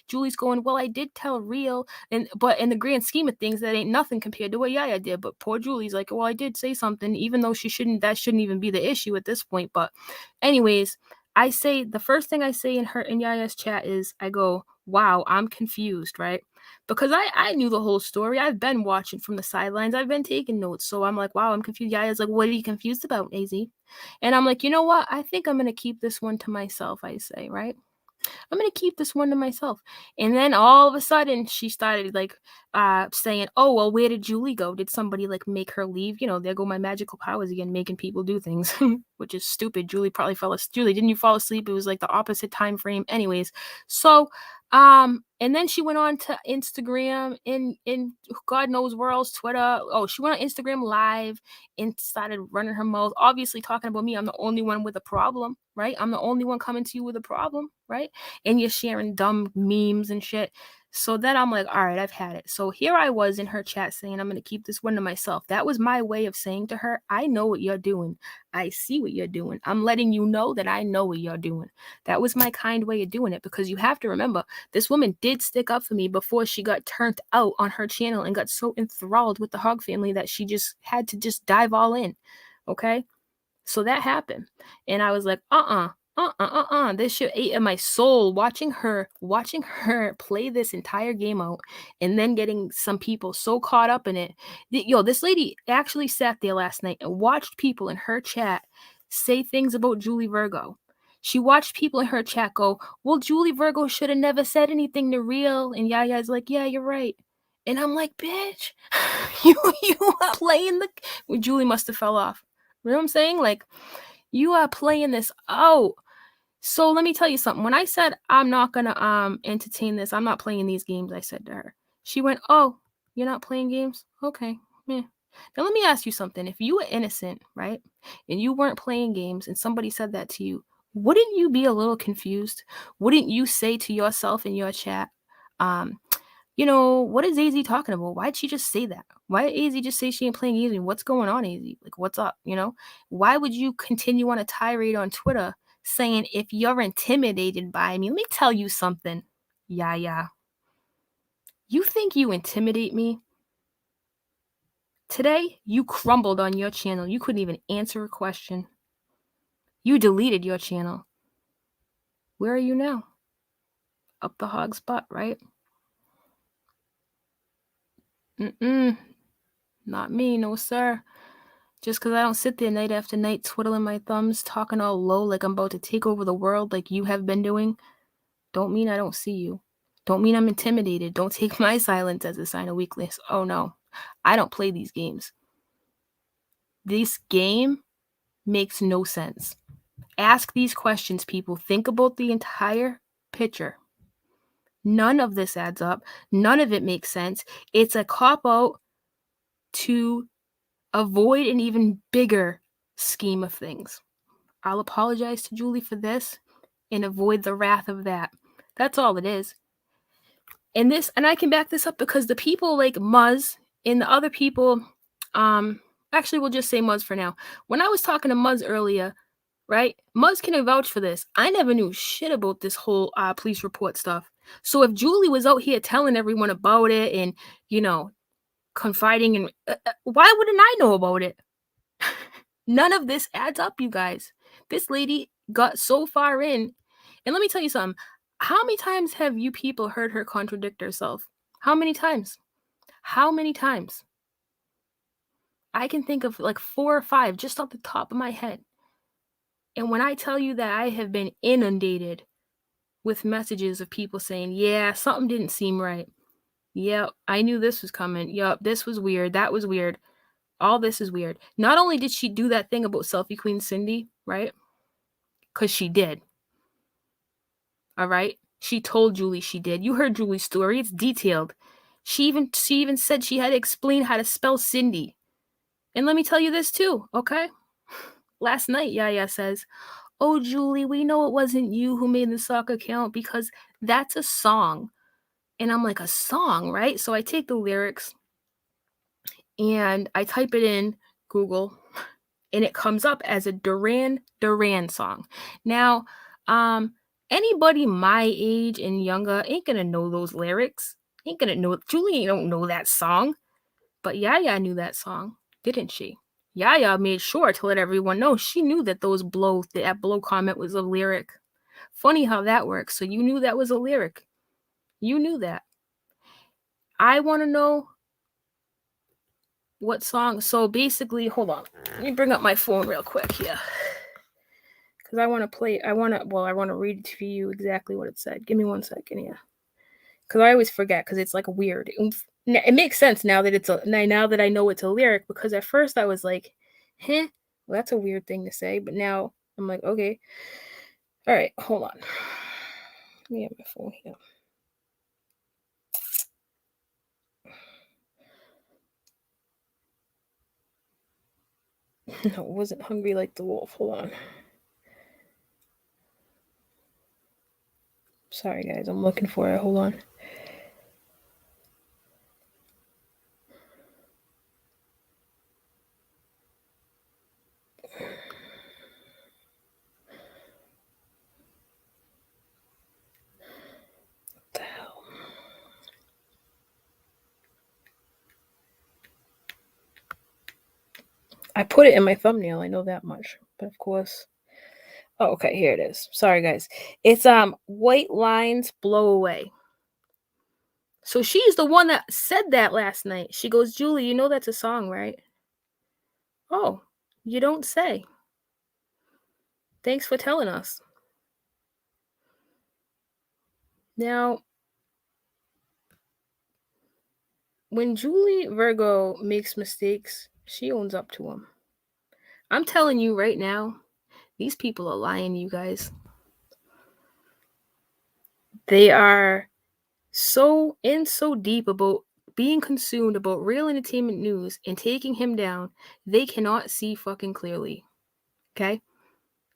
Julie's going, well, I did tell real, but in the grand scheme of things, that ain't nothing compared to what Yaya did, but poor Julie's like, well, I did say something, even though that shouldn't even be the issue at this point, but anyways, the first thing I say in Yaya's chat is, I go, wow, I'm confused, right? Because I knew the whole story. I've been watching from the sidelines. I've been taking notes. So I'm like, wow, I'm confused. Yaya's like, what are you confused about, AZ? And I'm like, you know what? I think I'm going to keep this one to myself, I say, right? I'm gonna keep this one to myself. And then all of a sudden she started like saying, oh well, where did Julie go? Did somebody like make her leave? You know, there go my magical powers again, making people do things. Which is stupid. Julie probably fell asleep. Julie, didn't you fall asleep? It was like the opposite time frame. Anyways, so and then she went on to Instagram in God knows where else, Twitter. Oh, she went on Instagram live and started running her mouth, obviously talking about me. I'm the only one with a problem, right? I'm the only one coming to you with a problem, right? And you're sharing dumb memes and shit. So then I'm like, all right, I've had it. So here I was in her chat saying, I'm going to keep this one to myself. That was my way of saying to her, I know what you're doing. I see what you're doing. I'm letting you know that I know what you're doing. That was my kind way of doing it, because you have to remember, this woman did stick up for me before she got turned out on her channel and got so enthralled with the Hog family that she just had to just dive all in. Okay? So that happened. And I was like, this shit ate at my soul, watching her play this entire game out, and then getting some people so caught up in it. This lady actually sat there last night and watched people in her chat say things about Julie Virgo. She watched people in her chat go, well, Julie Virgo should have never said anything to Real. And Yaya's like, yeah, you're right. And I'm like, bitch, you are playing Julie must have fell off. You know what I'm saying? Like, you are playing this out. So let me tell you something. When I said I'm not gonna entertain this, I'm not playing these games, I said to her. She went, oh, you're not playing games? Okay. Yeah. Now let me ask you something. If you were innocent, right, and you weren't playing games and somebody said that to you, wouldn't you be a little confused? Wouldn't you say to yourself in your chat, what is AZ talking about? Why'd she just say that? Why did AZ just say she ain't playing games? What's going on, AZ? Like, what's up? Why would you continue on a tirade on Twitter saying, if you're intimidated by me, let me tell you something. Yeah. You think you intimidate me? Today, you crumbled on your channel. You couldn't even answer a question. You deleted your channel. Where are you now? Up the Hog's butt, right? Not me, no sir. Just because I don't sit there night after night twiddling my thumbs, talking all low like I'm about to take over the world like you have been doing, don't mean I don't see you. Don't mean I'm intimidated. Don't take my silence as a sign of weakness. Oh no, I don't play these games. This game makes no sense. Ask these questions, people. Think about the entire picture. None of this adds up. None of it makes sense. It's a cop-out to avoid an even bigger scheme of things. I'll apologize to Julie for this and avoid the wrath of that. That's all it is. And I can back this up because the people like Muzz and the other people, actually we'll just say Muzz for now. When I was talking to Muzz earlier, right, Muzz can vouch for this. I never knew shit about this whole police report stuff. So if Julie was out here telling everyone about it and, confiding in, why wouldn't I know about it? None of this adds up, you guys. This lady got so far in And let me tell you something. How many times have you people heard her contradict herself? How many times? How many times? I can think of like 4 or 5 just off the top of my head. And when I tell you that I have been inundated with messages of people saying, yeah, something didn't seem right. Yep, I knew this was coming. Yep, this was weird. That was weird. All this is weird. Not only did she do that thing about Selfie Queen Cindi, right? Because she did. All right? She told Julie she did. You heard Julie's story. It's detailed. She even said she had to explain how to spell Cindy. And let me tell you this too, okay? Last night, Yaya says, oh, Julie, we know it wasn't you who made the sock account because that's a song. And I'm like, a song, right? So I take the lyrics and I type it in Google and it comes up as a Duran Duran song. Now, anybody my age and younger ain't gonna know those lyrics. Ain't gonna know. Julie don't know that song. But Yaya knew that song, didn't she? Yaya made sure to let everyone know she knew that that blow comment was a lyric. Funny how that works. So you knew that was a lyric. You knew that. I want to know what song. So basically, hold on. Let me bring up my phone real quick here. Because I want to play. I want to read to you exactly what it said. Give me 1 second here. Because I always forget because it's like weird. It makes sense now that I know it's a lyric, because at first I was like, well, that's a weird thing to say, but now I'm like, okay. All right, hold on. Let me have my phone here. No, it wasn't hungry like the wolf. Hold on. Sorry, guys. I'm looking for it. Hold on. What the hell? I put it in my thumbnail. I know that much. But of course... Oh, okay. Here it is. Sorry, guys. It's White Lines Blow Away. So she's the one that said that last night. She goes, Julie, you know that's a song, right? Oh, you don't say. Thanks for telling us. Now, when Julie Virgo makes mistakes, she owns up to them. I'm telling you right now, these people are lying to you guys. They are so deep about being consumed about real entertainment news and taking him down, they cannot see fucking clearly. Okay?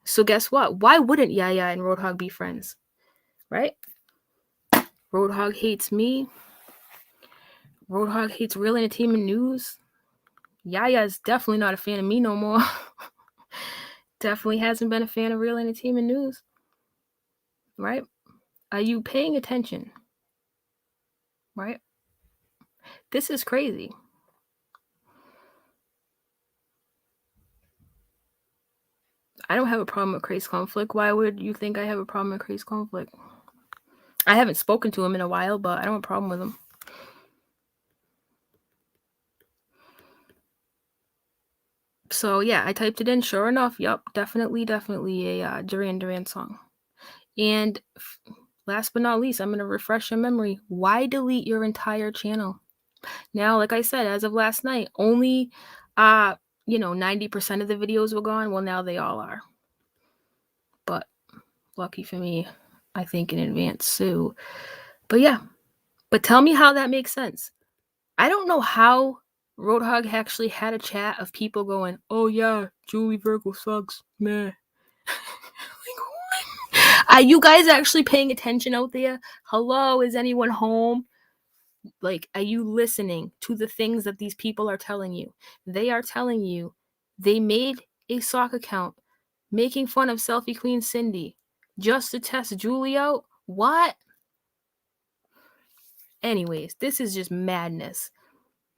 So guess what? Why wouldn't Yaya and Roadhog be friends? Right? Roadhog hates me. Roadhog hates real entertainment news. Yaya is definitely not a fan of me no more. Definitely hasn't been a fan of real entertainment news. Right? Are you paying attention? Right? This is crazy. I don't have a problem with Craze Conflict. Why would you think I have a problem with Craze Conflict? I haven't spoken to him in a while, but I don't have a problem with him. So yeah, I typed it in. Sure enough, yup, definitely a Duran Duran song. And last but not least, I'm going to refresh your memory. Why delete your entire channel? Now, like I said, as of last night, only 90% of the videos were gone. Well, now they all are. But lucky for me, I think in advance, Sue. But yeah, but tell me how that makes sense. I don't know how Roadhog actually had a chat of people going, oh yeah, Julie Virgo sucks, meh. Are you guys actually paying attention out there? Hello, is anyone home? Like, are you listening to the things that these people are telling you? They are telling you they made a sock account making fun of Selfie Queen Cindi just to test Julie out? What? Anyways, this is just madness.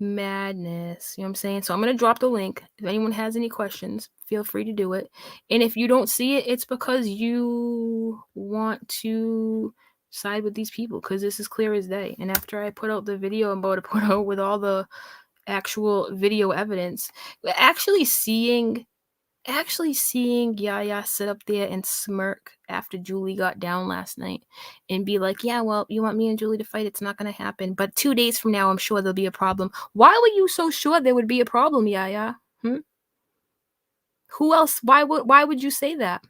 Madness. You know what I'm saying? So I'm going to drop the link. If anyone has any questions, feel free to do it. And if you don't see it, it's because you want to side with these people, because this is clear as day. And after I put out the video I'm about to put out with all the actual video evidence, actually seeing Yaya sit up there and smirk after Julie got down last night and be like, yeah, well, you want me and Julie to fight? It's not going to happen. But 2 days from now, I'm sure there'll be a problem. Why were you so sure there would be a problem, Yaya? Who else? Why would you say that?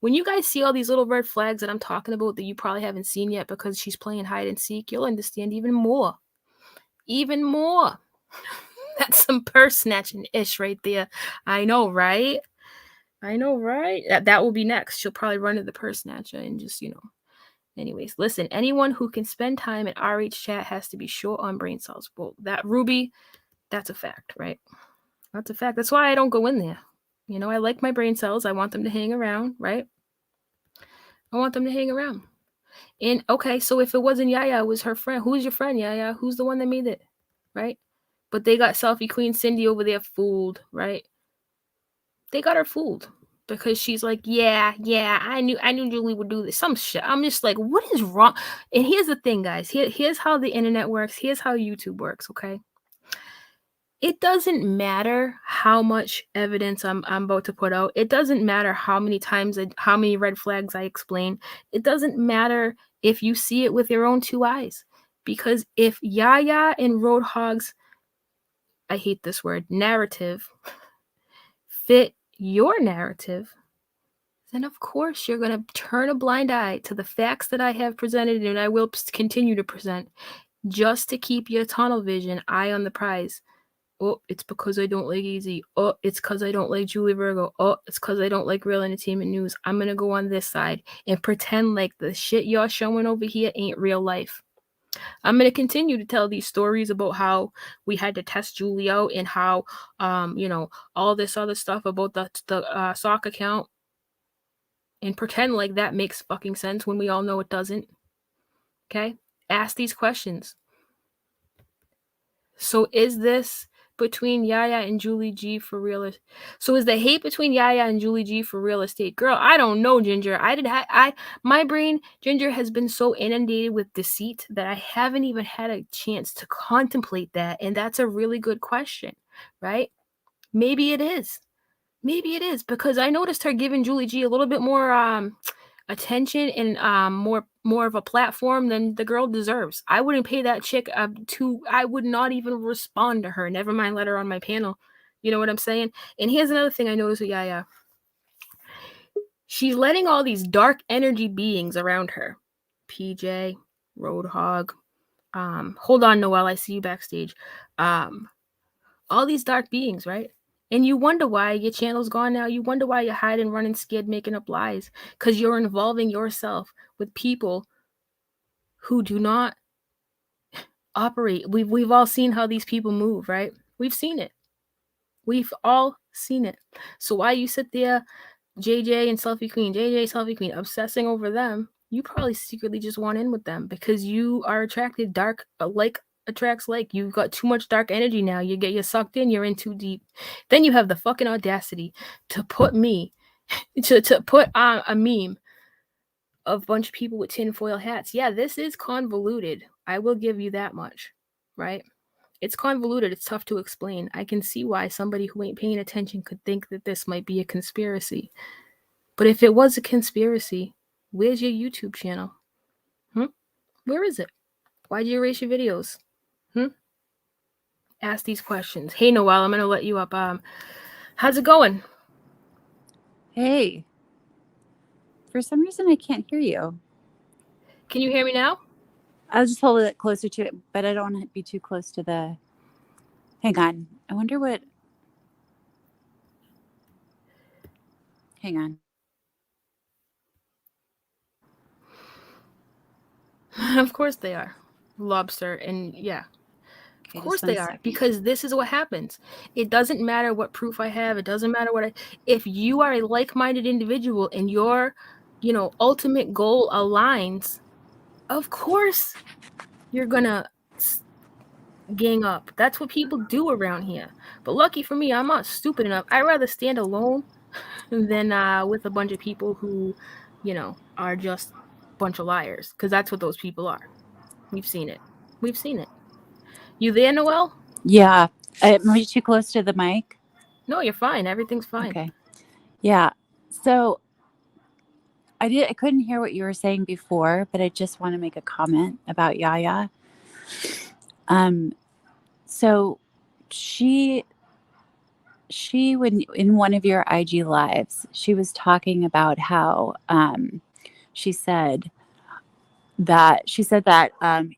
When you guys see all these little red flags that I'm talking about that you probably haven't seen yet because she's playing hide and seek, you'll understand even more. Even more. That's some purse snatching ish right there. I know, right? That will be next. She'll probably run to the purse snatcher and just, Anyways, listen, anyone who can spend time in RH chat has to be short on brain cells. Well, that Ruby, that's a fact, right? That's a fact. That's why I don't go in there. I like my brain cells. I want them to hang around, right? I want them to hang around. And okay, so if it wasn't Yaya, it was her friend. Who's your friend, Yaya? Who's the one that made it, right? But they got Selfie Queen Cindi over there fooled, right? They got her fooled because she's like, yeah, I knew Julie would do this. Some shit. I'm just like, what is wrong? And here's the thing, guys. Here's how the internet works. Here's how YouTube works, okay? It doesn't matter how much evidence I'm about to put out. It doesn't matter how many times, how many red flags I explain. It doesn't matter if you see it with your own two eyes. Because if Yaya and roadhogs, I hate this word, narrative, fit your narrative, then of course you're going to turn a blind eye to the facts that I have presented and I will continue to present just to keep your tunnel vision eye on the prize. Oh, it's because I don't like Easy. Oh, it's because I don't like Julie Virgo. Oh, it's because I don't like Real Entertainment News. I'm going to go on this side and pretend like the shit y'all showing over here ain't real life. I'm going to continue to tell these stories about how we had to test Julie out and how, all this other stuff about the sock account and pretend like that makes fucking sense when we all know it doesn't. Okay? Ask these questions. So is this between Yaya and Julie G for real? So is the hate between Yaya and Julie G for real estate? Girl, I don't know, Ginger. My brain, Ginger, has been so inundated with deceit that I haven't even had a chance to contemplate that. And that's a really good question, right? Maybe it is. Maybe it is, because I noticed her giving Julie G a little bit more attention and more of a platform than the girl deserves. I wouldn't pay that chick I would not even respond to her. Never mind let her on my panel. You know what I'm saying? And here's another thing I noticed with Yaya. She's letting all these dark energy beings around her. PJ, Roadhog. Hold on, Noelle, I see you backstage. All these dark beings, right? And you wonder why your channel's gone now. You wonder why you're hiding, running, scared, making up lies. Because you're involving yourself with people who do not operate. We've all seen how these people move, right? We've seen it. We've all seen it. So why you sit there, JJ and Selfie Queen, obsessing over them, you probably secretly just want in with them because you are attracted dark, like attracts like. You've got too much dark energy now. You sucked in, you're in too deep. Then you have the fucking audacity to put me, to put on a meme of a bunch of people with tinfoil hats. Yeah, this is convoluted. I will give you that much, right? It's convoluted. It's tough to explain. I can see why somebody who ain't paying attention could think that this might be a conspiracy. But if it was a conspiracy, where's your YouTube channel? Where is it? Why'd you erase your videos? Ask these questions. Hey, Noelle, I'm going to let you up. How's it going? Hey. For some reason, I can't hear you. Can you hear me now? I'll just hold it closer to it, but I don't want to be too close to the... Hang on. I wonder what... Hang on. Of course they are. Lobster, and yeah. Okay, of course they are, because this is what happens. It doesn't matter what proof I have. It doesn't matter if you are a like-minded individual and your, ultimate goal aligns, of course you're gonna gang up. That's what people do around here. But lucky for me, I'm not stupid enough. I'd rather stand alone than with a bunch of people who, are just a bunch of liars. Because that's what those people are. We've seen it. We've seen it. You there, Noelle? Yeah. Am I too close to the mic? No, you're fine. Everything's fine. Okay. Yeah. So I couldn't hear what you were saying before, but I just want to make a comment about Yaya. So she when in one of your IG lives, she was talking about how she said that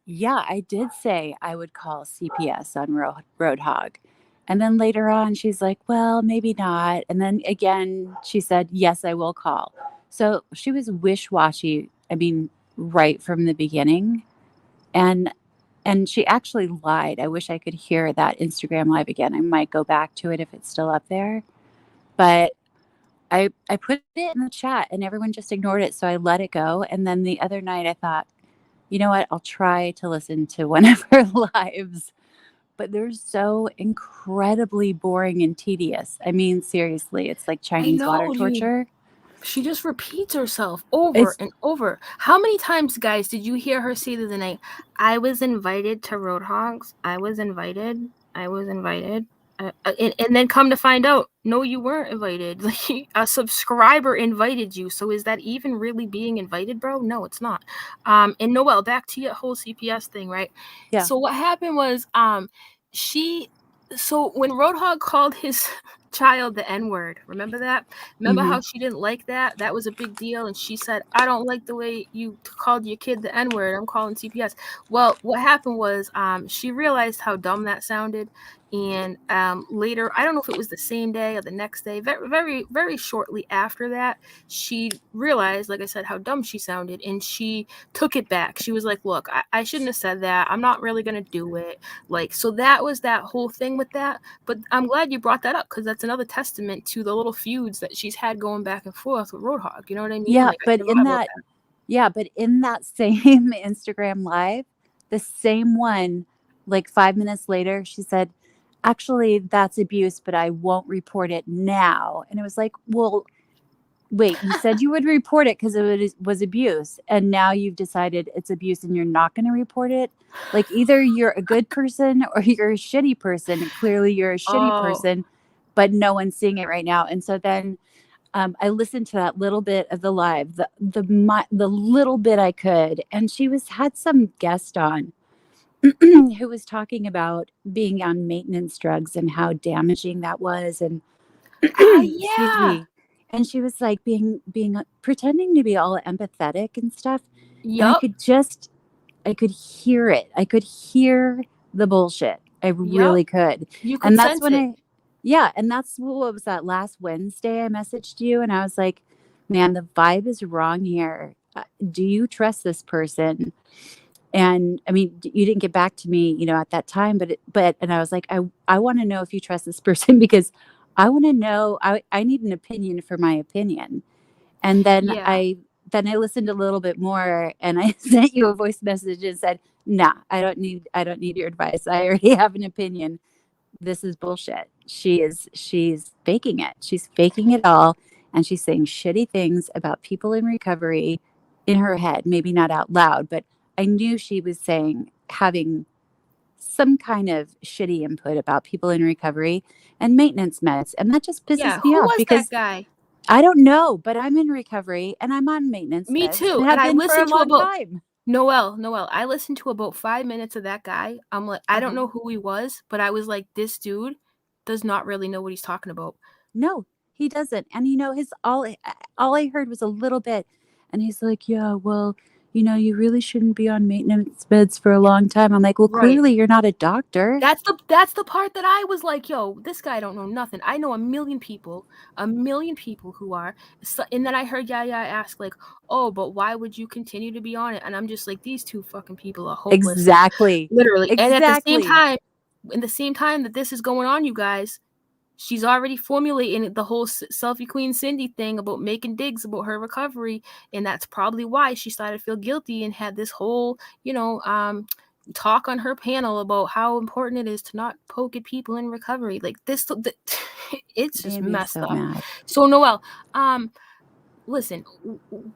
yeah, I did say I would call CPS on roadhog. And then later on she's like, well, maybe not. And then again she said, yes, I will call. So she was wish-washy, I mean, right from the beginning. And she actually lied. I wish I could hear that Instagram live again. I might go back to it if it's still up there. But I put it in the chat and everyone just ignored it. So I let it go. And then the other night I thought, you know what? I'll try to listen to one of her lives. But they're so incredibly boring and tedious. I mean, seriously, it's like Chinese water torture. She just repeats herself over It's and over. How many times, guys, did you hear her say the other night, I was invited to Roadhogs. I was invited. I was invited. And then come to find out, no, you weren't invited. Like, a subscriber invited you. So is that even really being invited, bro? No, it's not. And Noelle, back to your whole CPS thing, right? yeah. So what happened was, so when Roadhog called his child the N-word, remember that? Remember Mm-hmm. how she didn't like that? That was a big deal. And she said, I don't like the way you called your kid the N-word. I'm calling CPS. Well, what happened was she realized how dumb that sounded. And later, I don't know if it was the same day or the next day, very, very, very shortly after that, she realized, like I said, how dumb she sounded. And she took it back. She was like, look, I shouldn't have said that. I'm not really going to do it. Like, so that was that whole thing with that. But I'm glad you brought that up because that's another testament to the little feuds that she's had going back and forth with Roadhog. You know what I mean? Yeah, Like, but in that, but in that same Instagram live, the same one, like 5 minutes later, she said, actually, that's abuse, but I won't report it now. And it was like, well, wait, you said you would report it because it was abuse. And now you've decided it's abuse and you're not going to report it. Like either you're a good person or you're a shitty person. And clearly you're a shitty person, but no one's seeing it right now. And so then I listened to that little bit of the live, the little bit I could, and she had some guest on who was talking about being on maintenance drugs and how damaging that was, and excuse yeah. me, and she was like pretending to be all empathetic and stuff, and Yup. I could hear it. I could hear the bullshit. I really could, You could and that's sense when it. yeah, and that's what was that last Wednesday I messaged you and I was like, man, the vibe is wrong here. Do you trust this person? And I mean, you didn't get back to me, at that time, and I was like, I want to know if you trust this person because I want to know, I need an opinion for my opinion. And then Yeah. I listened a little bit more and I sent you a voice message and said, nah, I don't need your advice. I already have an opinion. This is bullshit. She's faking it. She's faking it all. And she's saying shitty things about people in recovery in her head, maybe not out loud, but I knew she was having some kind of shitty input about people in recovery and maintenance meds. And that just Yeah. pisses me Who off was that because guy? I don't know, but I'm in recovery and I'm on maintenance Me meds too. and And have I been for a listened to long about time. Noelle, I listened to about 5 minutes of that guy. I'm like, I don't Uh-huh. know who he was, but I was like, this dude does not really know what he's talking about. No, he doesn't. And his all I heard was a little bit. And he's like, yeah, well, you really shouldn't be on maintenance meds for a long time. I'm like, well, Right. clearly you're not a doctor. That's the part that I was like, yo, this guy don't know nothing. I know a million people who are. So, and then I heard Yaya ask like, oh, but why would you continue to be on it? And I'm just like, these two fucking people are hopeless, Exactly. literally. And at the same Exactly. time, in the same time that this is going on, you guys, she's already formulating the whole Selfie Queen Cindi thing about making digs about her recovery, and that's probably why she started to feel guilty and had this whole, talk on her panel about how important it is to not poke at people in recovery. Like this, it's just Made me messed so up. mad. So Noelle, listen,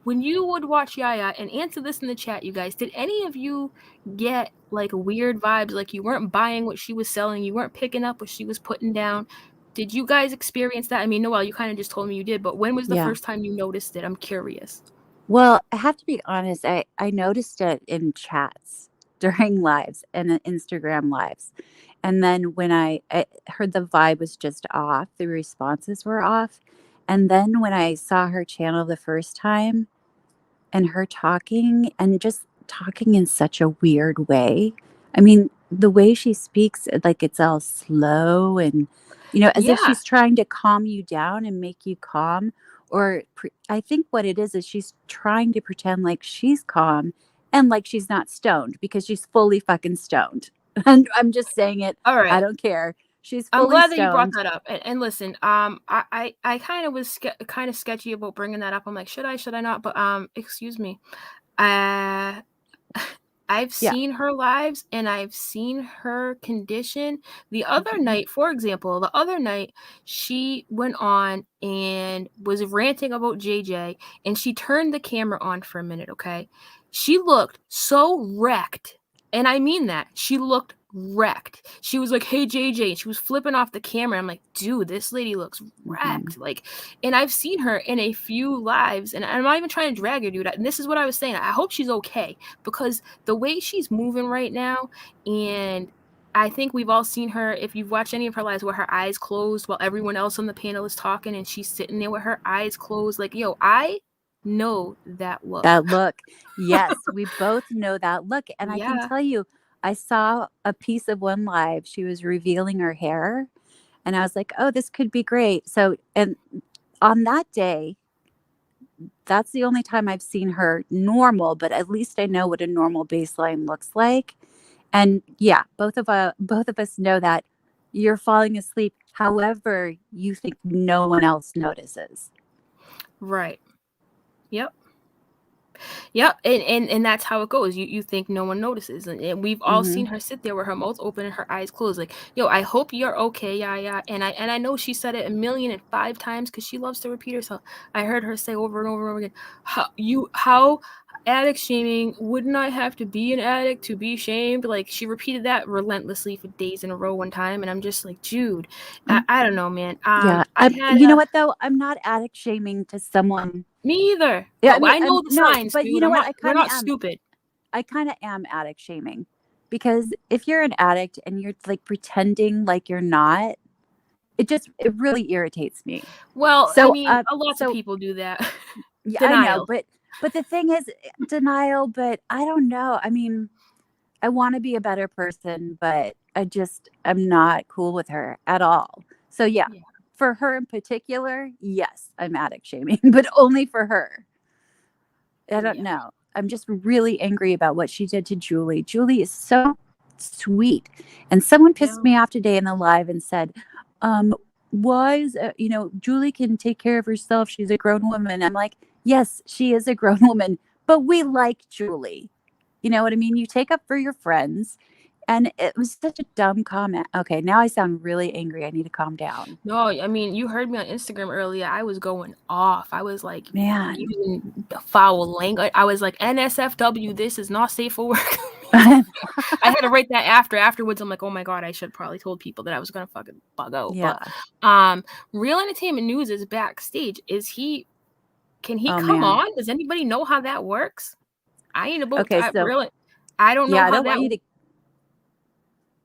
when you would watch Yaya, and answer this in the chat, you guys, did any of you get like weird vibes, like you weren't buying what she was selling, you weren't picking up what she was putting down? Did you guys experience that? I mean, Noelle, you kind of just told me you did, but when was the first time you noticed it? I'm curious. Well, I have to be honest, I noticed it in chats during lives and Instagram lives. And then when I heard the vibe was just off, the responses were off. And then when I saw her channel the first time and her talking and just talking in such a weird way. I mean, the way she speaks, like it's all slow and, as if Yeah. she's trying to calm you down and make you calm. Or I think what it is she's trying to pretend like she's calm and like she's not stoned because she's fully fucking stoned. And I'm just saying it. All right. I don't care. She's I'm fully glad that you brought stoned. that up. And listen, I kind of was kind of sketchy about bringing that up. I'm like, should I not? But excuse me. I've Yeah. seen her lives and I've seen her condition. The other night, for example, she went on and was ranting about JJ, and she turned the camera on for a minute, okay? She looked so wrecked. And I mean that. She looked wrecked. She was like, "Hey JJ," and she was flipping off the camera. I'm like, dude, this lady looks wrecked. Like, and I've seen her in a few lives, and I'm not even trying to drag her, dude. And this is what I was saying. I hope she's okay, because the way she's moving right now, and I think we've all seen her, if you've watched any of her lives, where her eyes closed while everyone else on the panel is talking, and she's sitting there with her eyes closed. Like, yo, I know that look. That look. Yes, we both know that look. And I can Yeah. tell you, I saw a piece of one live. She was revealing her hair. And I was like, oh, this could be great. So, and on that day, that's the only time I've seen her normal, but at least I know what a normal baseline looks like. And yeah, both of us know that you're falling asleep. However, you think no one else notices. Right. Yep. Yep. And that's how it goes. You think no one notices. And we've all seen her sit there with her mouth open and her eyes closed. Like, yo, I hope you're okay, Yaya. And I know she said it 1,000,005 times because she loves to repeat herself. I heard her say over and over and over again, how addict shaming, wouldn't I have to be an addict to be shamed? Like, she repeated that relentlessly for days in a row one time, and I'm just like, dude, I don't know, man. Yeah, you know what though? I'm not addict shaming to someone. Me either. Yeah, But I know the signs, but dude. you know what? We're not stupid. I kind of am addict shaming, because if you're an addict and you're like pretending like you're not, it really irritates me. Well, So, I mean, lots of people do that. Yeah, Denial. I know, but the thing is, denial. But I don't know. I mean, I want to be a better person, but I'm not cool with her at all. So yeah. For her in particular, yes, I'm addict shaming, but only for her. I don't know. I'm just really angry about what she did to Julie. Julie is so sweet. And someone pissed me off today in the live and said, why is, Julie can take care of herself. She's a grown woman. I'm like, yes, she is a grown woman, but we like Julie. You know what I mean? You take up for your friends. And it was such a dumb comment. Okay, now I sound really angry. I need to calm down. No, I mean, you heard me on Instagram earlier. I was going off. I was like, man, using the foul language. I was like, NSFW, this is not safe for work. I had to write that afterwards. I'm like, oh my God, I should probably told people that I was gonna fucking bug out. Yeah. But Real Entertainment News is backstage. Can he come on? Does anybody know how that works? I ain't about okay, so really. I don't know how that. Want you to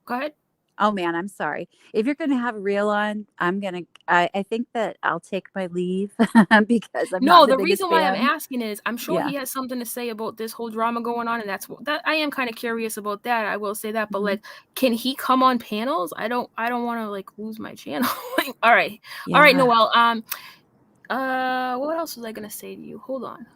go ahead. Oh man, I'm sorry. If you're gonna have Real on, I think that I'll take my leave because I'm not the biggest reason why fan. I'm asking is I'm sure he has something to say about this whole drama going on, and that I am kind of curious about that. I will say that, but like, can he come on panels? I don't want to like lose my channel. All right, Noelle. What else was I gonna say to you? Hold on.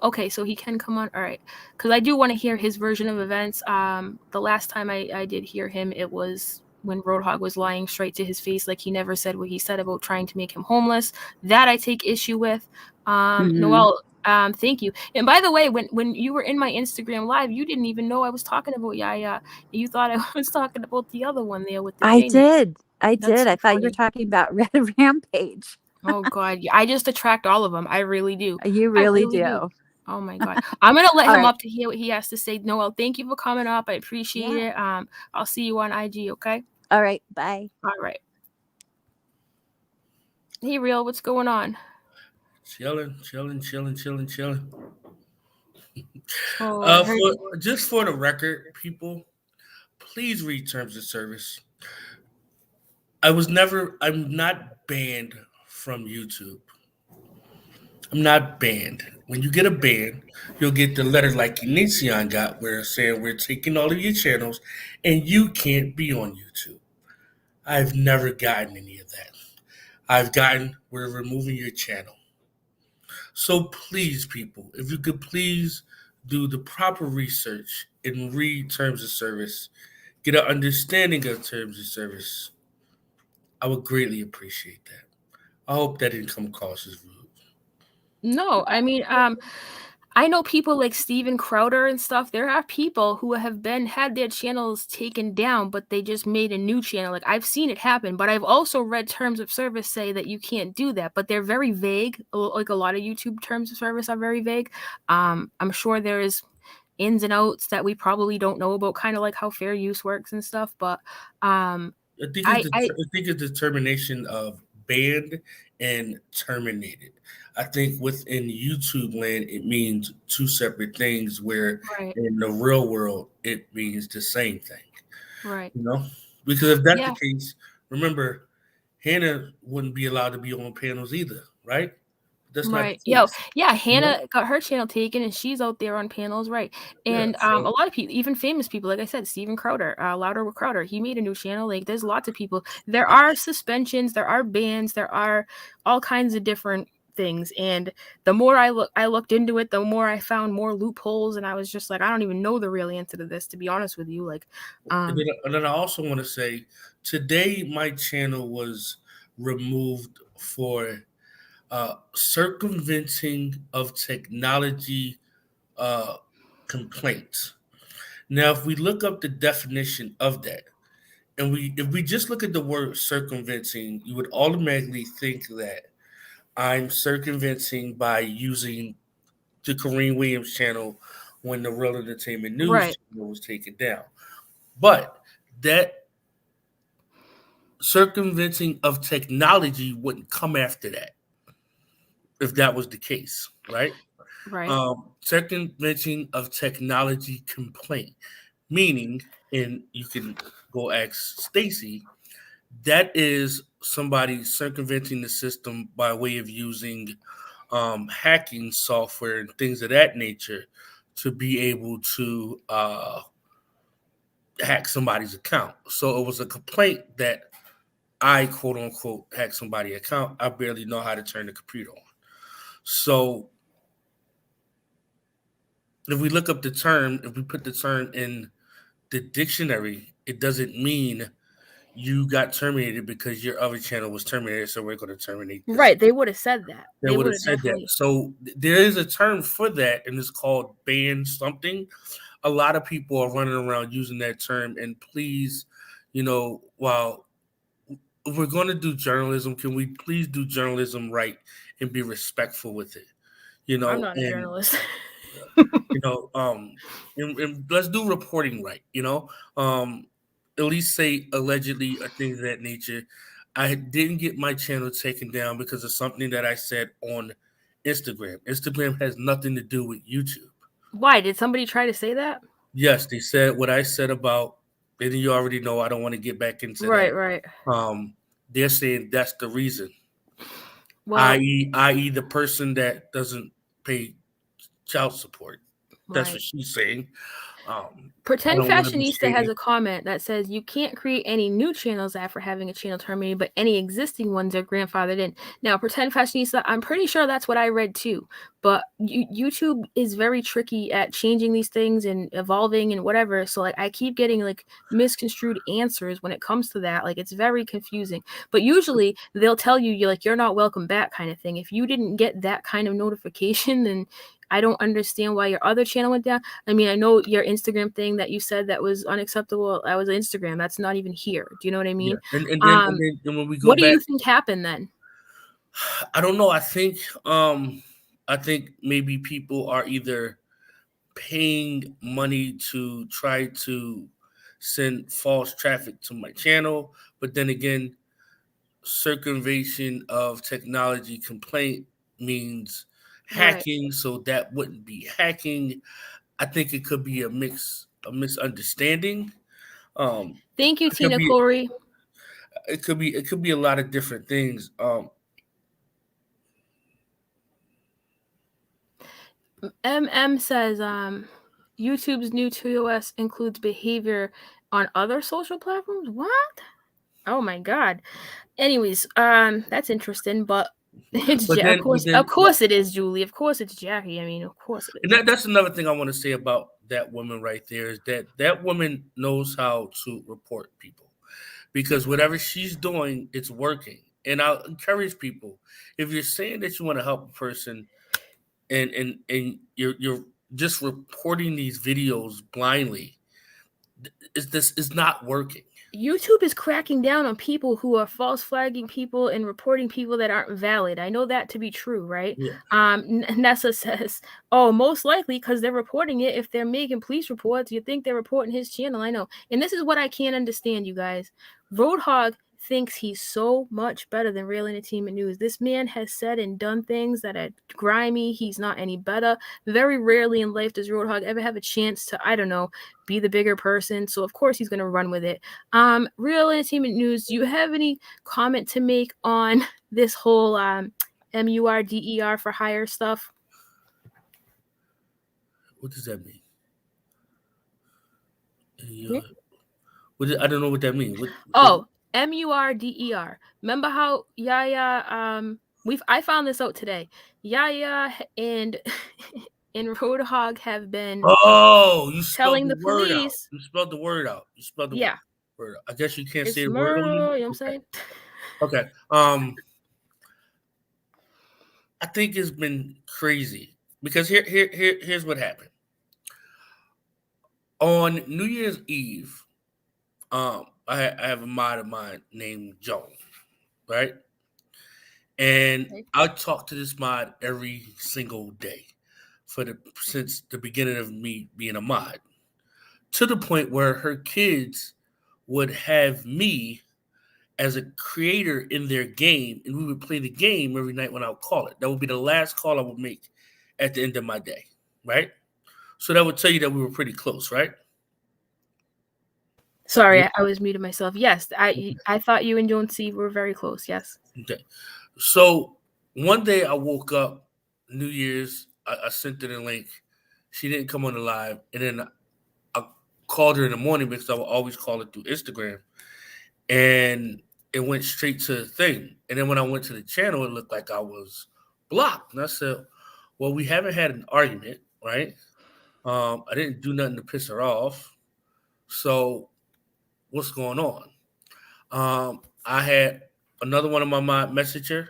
Okay, so he can come on. All right, because I do want to hear his version of events. The last time I did hear him, it was when Roadhog was lying straight to his face, like he never said what he said about trying to make him homeless. That I take issue with. Noelle, Thank you. And by the way, when you were in my Instagram live, you didn't even know I was talking about Yaya. You thought I was talking about the other one there with the I chain. did. I That's did. so I thought you were funny. talking about Red Rampage. Oh God, yeah, I just attract all of them. I really do. You I really really do. do. Oh my God, I'm gonna let All him right. up to hear what he has to say. Noelle, thank you for coming up. I appreciate Yeah. it. I'll see you on IG. Okay. All right. Bye. All right. Hey, real, what's going on? Chilling, chilling, chilling, chilling, chilling. So I heard. For the record, people, please read terms of service. I'm not banned from YouTube. I'm not banned. When you get a ban, you'll get the letter like Inition got, where it's saying we're taking all of your channels and you can't be on YouTube. I've never gotten any of that. I've gotten we're removing your channel. So please, people, if you could please do the proper research and read terms of service, get an understanding of terms of service, I would greatly appreciate that. I hope that didn't come across as rude. No, I mean, I know people like Steven Crowder and stuff. There are people who have been had their channels taken down, but they just made a new channel. Like I've seen it happen, but I've also read terms of service say that you can't do that. But they're very vague. Like a lot of YouTube terms of service are very vague. I'm sure there is ins and outs that we probably don't know about, kind of like how fair use works and stuff. But um, I I think it's determination of banned and terminated. I think within YouTube land it means two separate things, where right, in the real world it means the same thing. right, You know, because if that's the yeah. case, remember Hannah wouldn't be allowed to be on panels either, right? That's not Right. the Yo, case. yeah, You know? Hannah got her channel taken and she's out there on panels, right? Yeah. And a So lot of people, even famous people, like I said, Steven Crowder, Louder with Crowder, he made a new channel. Like there's lots of people. There are suspensions, there are bans, there are all kinds of different things. And the more I looked into it, the more I found more loopholes and I was just like, I don't even know the real answer to this, to be honest with you. Like and then I also want to say today my channel was removed for circumventing of technology uh, complaints. Now, if we look up the definition of that, and if we just look at the word circumventing, you would automatically think that I'm circumventing by using the Kareem Williams channel when the Real Entertainment News right, channel was taken down. But that circumventing of technology wouldn't come after that if that was the case, right? right, Circumventing of technology complaint, meaning, and you can go ask Stacy, that is somebody circumventing the system by way of using hacking software and things of that nature to be able to hack somebody's account. So it was a complaint that I quote unquote hacked somebody's account. I barely know how to turn the computer on. So if we look up the term, if we put the term in the dictionary, it doesn't mean you got terminated because your other channel was terminated, so we're going to terminate this. right. They would have said that. They They would would have have said that. definitely. So there is a term for that, and it's called ban something. A lot of people are running around using that term, and please, while we're going to do journalism, can we please do journalism right and be respectful with it? I'm not a And journalist. you know, um, and let's do reporting right. At least say allegedly or things of that nature. I didn't get my channel taken down because of something that I said on Instagram. Instagram has nothing to do with YouTube. Why did somebody try to say that? Yes, they said what I said about, and you already know I don't want to get back into that. Right, right. Um, they're saying that's the reason, Well, i.e., the person that doesn't pay child support. That's right. what she's saying. Pretend don't want to be Fashionista has stating. a comment that says you can't create any new channels after having a channel terminated, but any existing ones are grandfathered in. Now, Pretend Fashionista, I'm pretty sure that's what I read too. But YouTube is very tricky at changing these things and evolving and whatever. So like I keep getting like misconstrued answers when it comes to that. Like it's very confusing. But usually they'll tell you you're not welcome back kind of thing. If you didn't get that kind of notification, then I don't understand why your other channel went down. I mean, I know your Instagram thing that you said that was unacceptable. That was Instagram. That's not even here. Do you know what I mean? Yeah, and then when we go What do back, you think happened then? I don't know. I think maybe people are either paying money to try to send false traffic to my channel, but then again, circumvention of technology complaint means hacking, so that wouldn't be hacking. I think it could be a misunderstanding. Thank you, It could Tina be, Corey. it could be a lot of different things. MM says YouTube's new TOS includes behavior on other social platforms. What? Oh my god. Anyways, that's interesting, but it's of course it is, Julie. Of course it's Jackie. I mean, of course it is. And that's another thing I want to say about that woman right there is that woman knows how to report people, because whatever she's doing, it's working. And I'll encourage people, if you're saying that you want to help a person and you're just reporting these videos blindly, this is not working. YouTube is cracking down on people who are false flagging people and reporting people that aren't valid. I know that to be true, right? Yeah. Nessa says, oh, most likely because they're reporting it. If they're making police reports, you think they're reporting his channel. I know. And this is what I can't understand, you guys. Roadhog thinks he's so much better than Real Entertainment News. This man has said and done things that are grimy. He's not any better. Very rarely in life does Roadhog ever have a chance to, I don't know, be the bigger person. So of course he's going to run with it. Real Entertainment News, do you have any comment to make on this whole MURDER for hire stuff? What does that mean? I don't know what that means. MURDER. Remember how Yaya I found this out today. Yaya and Roadhog have been telling the police. You spelled the word out. Word out. I guess you can't say the word. You know what I'm saying? Okay. I think it's been crazy because here's what happened. On New Year's Eve, I have a mod of mine named Joan, right? And I talk to this mod every single day since the beginning of me being a mod, to the point where her kids would have me as a creator in their game, and we would play the game every night when I would call it. That would be the last call I would make at the end of my day, right? So that would tell you that we were pretty close, right? Sorry, I was muted myself. Yes, I thought you and Joan C were very close. Yes. Okay. So one day I woke up, New Year's, I sent her the link. She didn't come on the live, and then I called her in the morning because I would always call her through Instagram, and it went straight to the thing. And then when I went to the channel, it looked like I was blocked. And I said, well, we haven't had an argument, right? I didn't do nothing to piss her off. So what's going on? I had another one of my mom message her,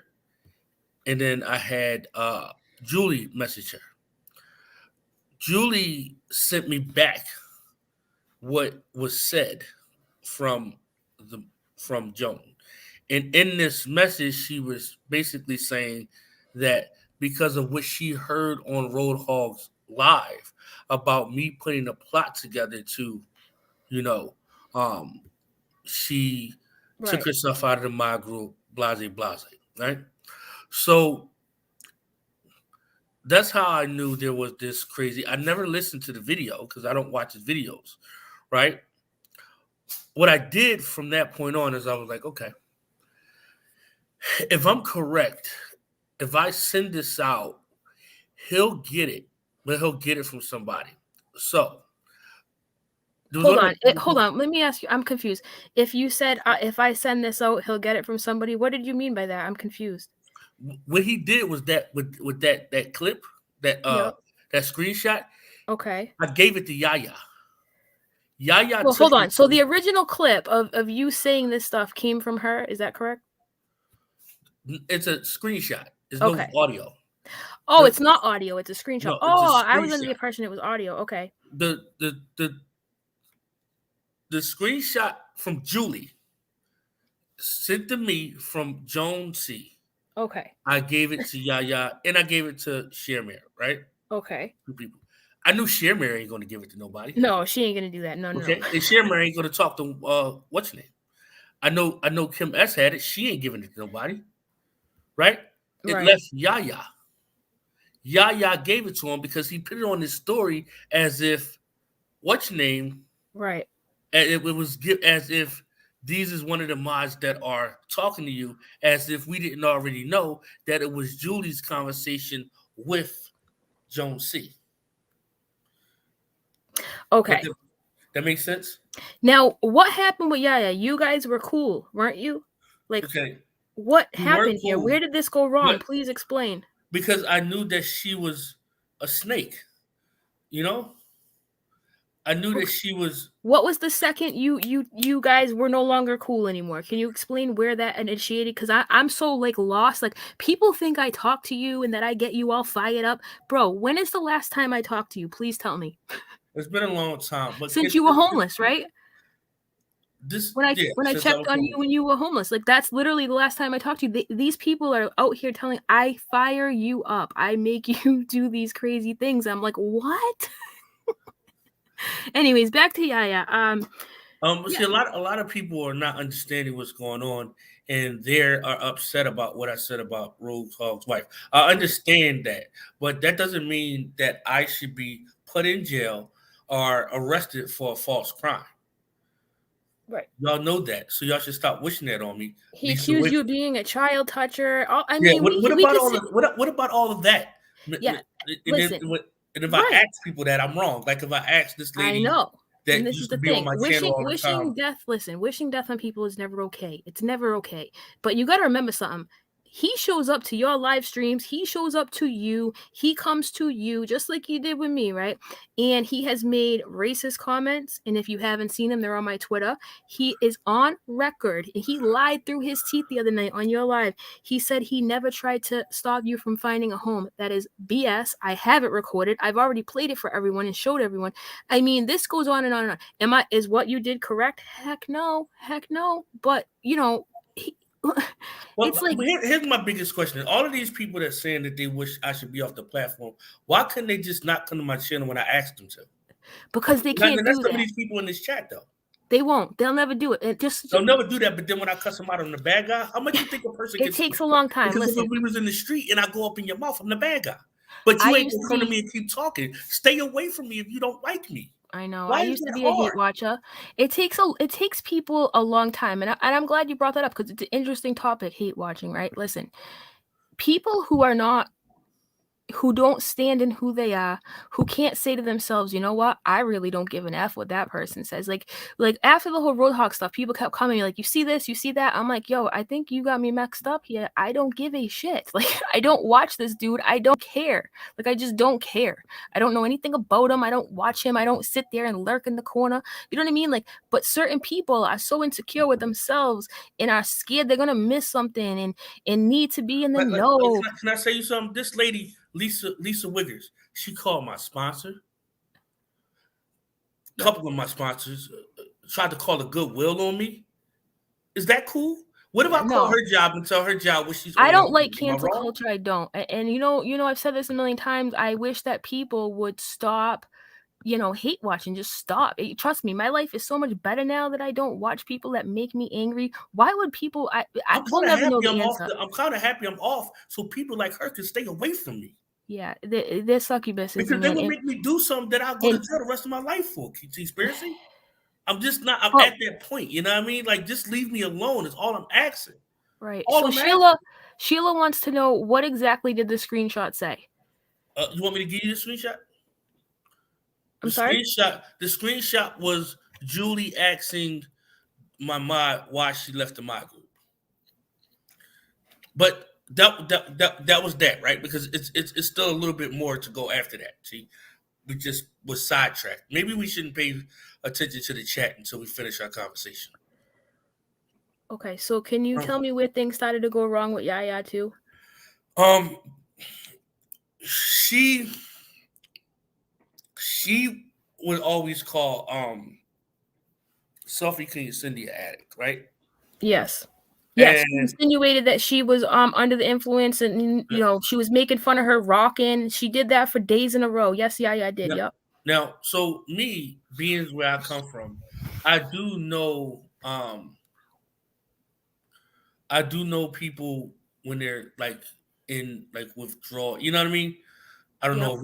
and then I had Julie message her. Julie sent me back what was said from Joan. And in this message, she was basically saying that because of what she heard on Roadhog's live about me putting a plot together to, she took herself out of the my group, blase, right? So that's how I knew there was this crazy. I never listened to the video because I don't watch his videos, right? What I did from that point on is I was like, okay, if I'm correct, if I send this out, he'll get it, but he'll get it from somebody. So Hold on. Let me ask you. I'm confused. If you said if I send this out, he'll get it from somebody. What did you mean by that? I'm confused. What he did was that with that clip, that Yep. that screenshot, Okay. I gave it to Yaya. Yaya Well, took hold on. it. So the original clip of you saying this stuff came from her. Is that correct? It's a screenshot. There's no Okay. audio. Oh, it's not audio. It's a screenshot. No, it's a Oh, I was under the screenshot. impression it was audio. Okay. The screenshot from Julie sent to me from Joan C. Okay. I gave it to Yaya and I gave it to Shermare, right? Okay. Two people. I knew Shermare ain't going to give it to nobody. No, she ain't gonna do that. No, Okay, no. and Shermare ain't going to talk to what's her name? I know Kim S had it. She ain't giving it to nobody, right? It Right. left Yaya. Yaya gave it to him because he put it on his story as if what's your name? Right. And it was as if these is one of the mods that are talking to you, as if we didn't already know that it was Julie's conversation with Joan C. Okay. That makes sense? Now, what happened with Yaya? You guys were cool, weren't you? Like, okay. What We happened cool, here? Where did this go wrong? but Please explain. Because I knew that she was a snake, you know? I knew that she was. What was the second you guys were no longer cool anymore? Can you explain where that initiated? Because I'm so like lost. Like people think I talk to you and that I get you all fired up, bro. When is the last time I talked to you? Please tell me. It's been a long time, but since you were homeless, right? When I checked on you when you were homeless, like that's literally the last time I talked to you. These people are out here telling I fire you up, I make you do these crazy things. I'm like, what? Anyways, back to Yaya. See, a lot of people are not understanding what's going on, and they are upset about what I said about Roadhog's wife. I understand that, but that doesn't mean that I should be put in jail or arrested for a false crime. Right. Y'all know that, so y'all should stop wishing that on me. He accused you of being a child toucher. I mean, what about all of that? Yeah, listen. And if I ask people that, I'm wrong. Like if I ask this lady, I know. That and this used is the to be thing. on my channel all the time. Wishing death on people is never okay. It's never okay. But you got to remember something. He shows up to your live streams. He shows up to you. He comes to you just like you did with me, right? And he has made racist comments. And if you haven't seen him, they're on my Twitter. He is on record. And he lied through his teeth the other night on your live. He said he never tried to stop you from finding a home. That is BS. I have it recorded. I've already played it for everyone and showed everyone. I mean, this goes on and on and on. Is what you did correct? Heck no. But, you know, it's like here's my biggest question: all of these people that saying that they wish I should be off the platform, why couldn't they just not come to my channel when I asked them to? Because they can't do that. Some of these people in this chat though. They won't. They'll never do it. They'll never do that. But then when I cuss them out, I'm the bad guy. How much you think a person? It takes a long time. Because if we was in the street and I go up in your mouth, I'm the bad guy. But you ain't gonna come to me and keep talking. Stay away from me if you don't like me. I know. I used to be a hate watcher. It takes people a long time, and I'm glad you brought that up because it's an interesting topic. Hate watching, right? Listen, people who don't stand in who they are, who can't say to themselves, you know what, I really don't give an F what that person says. Like after the whole roadhog stuff, people kept coming like, you see this, you see that. I'm like, yo, I think you got me mixed up here. I don't give a shit. Like, I don't watch this dude. I don't care. Like, I just don't care. I don't know anything about him. I don't watch him. I don't sit there and lurk in the corner. You know what I mean? Like, but certain people are so insecure with themselves and are scared they're gonna miss something and need to be in the know. Can I say you something? This lady, Lisa Wiggers, she called my sponsor. A couple of my sponsors tried to call a goodwill on me. Is that cool? What if I call her job and tell her job what she's? I don't like cancel culture. I don't. And you know, I've said this a million times. I wish that people would stop, hate watching. Just stop. Trust me, my life is so much better now that I don't watch people that make me angry. Why would people? I will never know the answer. I'm kind of happy I'm off, so people like her can stay away from me. Yeah, they're succubuses. Because they would make me do something that I'll go to jail the rest of my life for. Conspiracy. I'm just not. I'm at that point. You know what I mean? Like, just leave me alone. Is all I'm asking. Right. So Sheila wants to know what exactly did the screenshot say? You want me to give you the screenshot? I'm sorry. The screenshot was Julie asking my mod why she left the mod group. But that was that, right? Because it's still a little bit more to go after that. See, we just was sidetracked. Maybe we shouldn't pay attention to the chat until we finish our conversation. Okay, so can you tell me where things started to go wrong with Yaya too? She would always call Selfie Queen Cindi an addict, right? Yes. Yes, she And insinuated that she was under the influence, and she was making fun of her rocking. She did that for days in a row. Yes, I did. Yep. Now, so me being where I come from, I do know people when they're like in like withdrawal. You know what I mean? I don't know.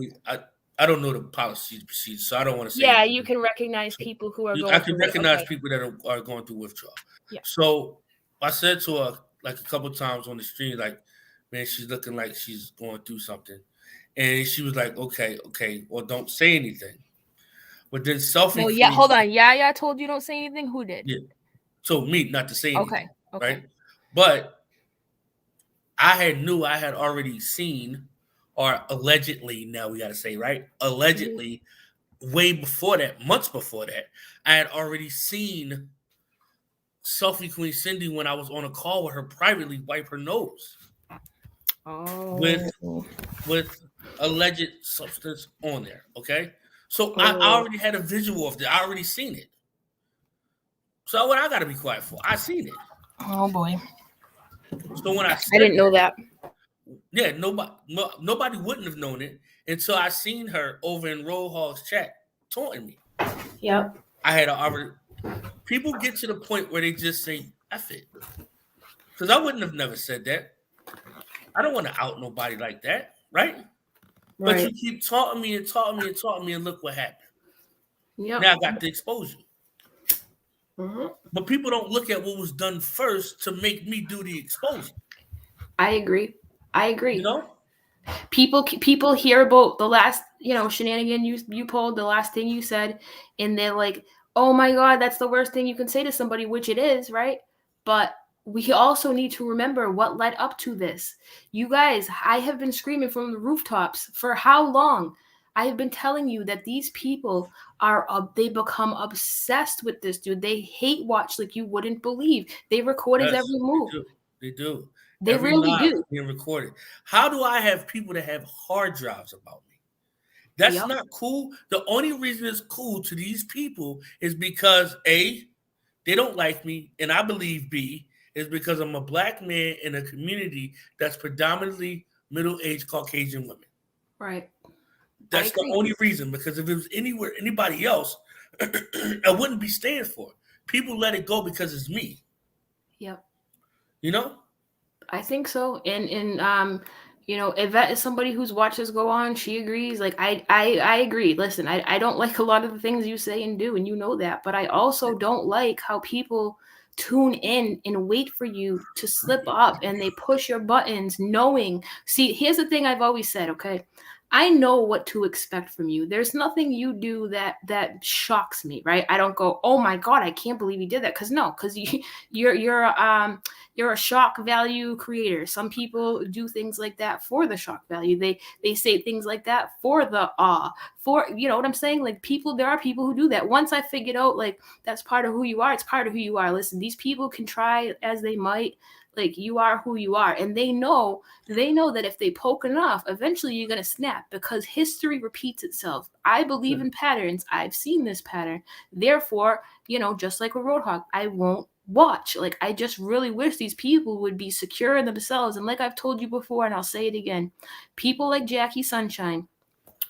I don't know the policies and procedures, so I don't want to say. Yeah, you can recognize people who are going. I can recognize people that are going through withdrawal. Yeah. So I said to her like a couple times on the stream, like, man, she's looking like she's going through something, and she was like, okay, well, don't say anything. But then Selfie. Well, yeah, hold on. Yaya told you don't say anything. Who did? Yeah. So me not to say anything. Okay. Right. But I had already seen, or allegedly, now we got to say, right? Allegedly, way before that, months before that, I had already seen Selfie Queen Cindi when I was on a call with her privately wipe her nose. With alleged substance on there. Okay. So I already had a visual of that. I already seen it. So what I got to be quiet for? I seen it. Oh boy. So when I didn't know that. Yeah, nobody wouldn't have known it until I seen her over in Roadhog's chat taunting me. Yep. I had already. People get to the point where they just say F it, because I wouldn't have never said that. I don't want to out nobody like that, right? But you keep taunting me and look what happened. Yep. Now I got the exposure. Mm-hmm. But people don't look at what was done first to make me do the exposure. I agree. You know? People hear about the last, shenanigan you pulled, the last thing you said, and they're like, oh my God, that's the worst thing you can say to somebody, which it is, right? But we also need to remember what led up to this. You guys, I have been screaming from the rooftops for how long? I have been telling you that these people they become obsessed with this dude. They hate watch like you wouldn't believe. They record his every move. They do. They every really do. Being recorded. How do I have people that have hard drives about me? That's not cool. The only reason it's cool to these people is because A, they don't like me, and I believe B, is because I'm a black man in a community that's predominantly middle-aged Caucasian women. Right. That's the only reason, because if it was anybody else, I wouldn't be staying for it. People let it go because it's me. Yep. You know? I think so. And Yvette is somebody who's watched this go on. She agrees. Like, I agree. Listen, I don't like a lot of the things you say and do, and you know that. But I also don't like how people tune in and wait for you to slip up, and they push your buttons knowing. See, here's the thing I've always said, okay? I know what to expect from you. There's nothing you do that shocks me, right? I don't go, oh my God, I can't believe you did that. Because you're a shock value creator. Some people do things like that for the shock value. They say things like that for the awe, for, you know what I'm saying? Like, there are people who do that. Once I figured out, like, that's part of who you are, it's part of who you are. Listen, these people can try as they might. Like, you are who you are. And they know that if they poke enough, eventually you're going to snap, because history repeats itself. I believe in patterns. I've seen this pattern. Therefore, just like a roadhog, I won't watch. Like, I just really wish these people would be secure in themselves. And like I've told you before, and I'll say it again, people like Jackie Sunshine,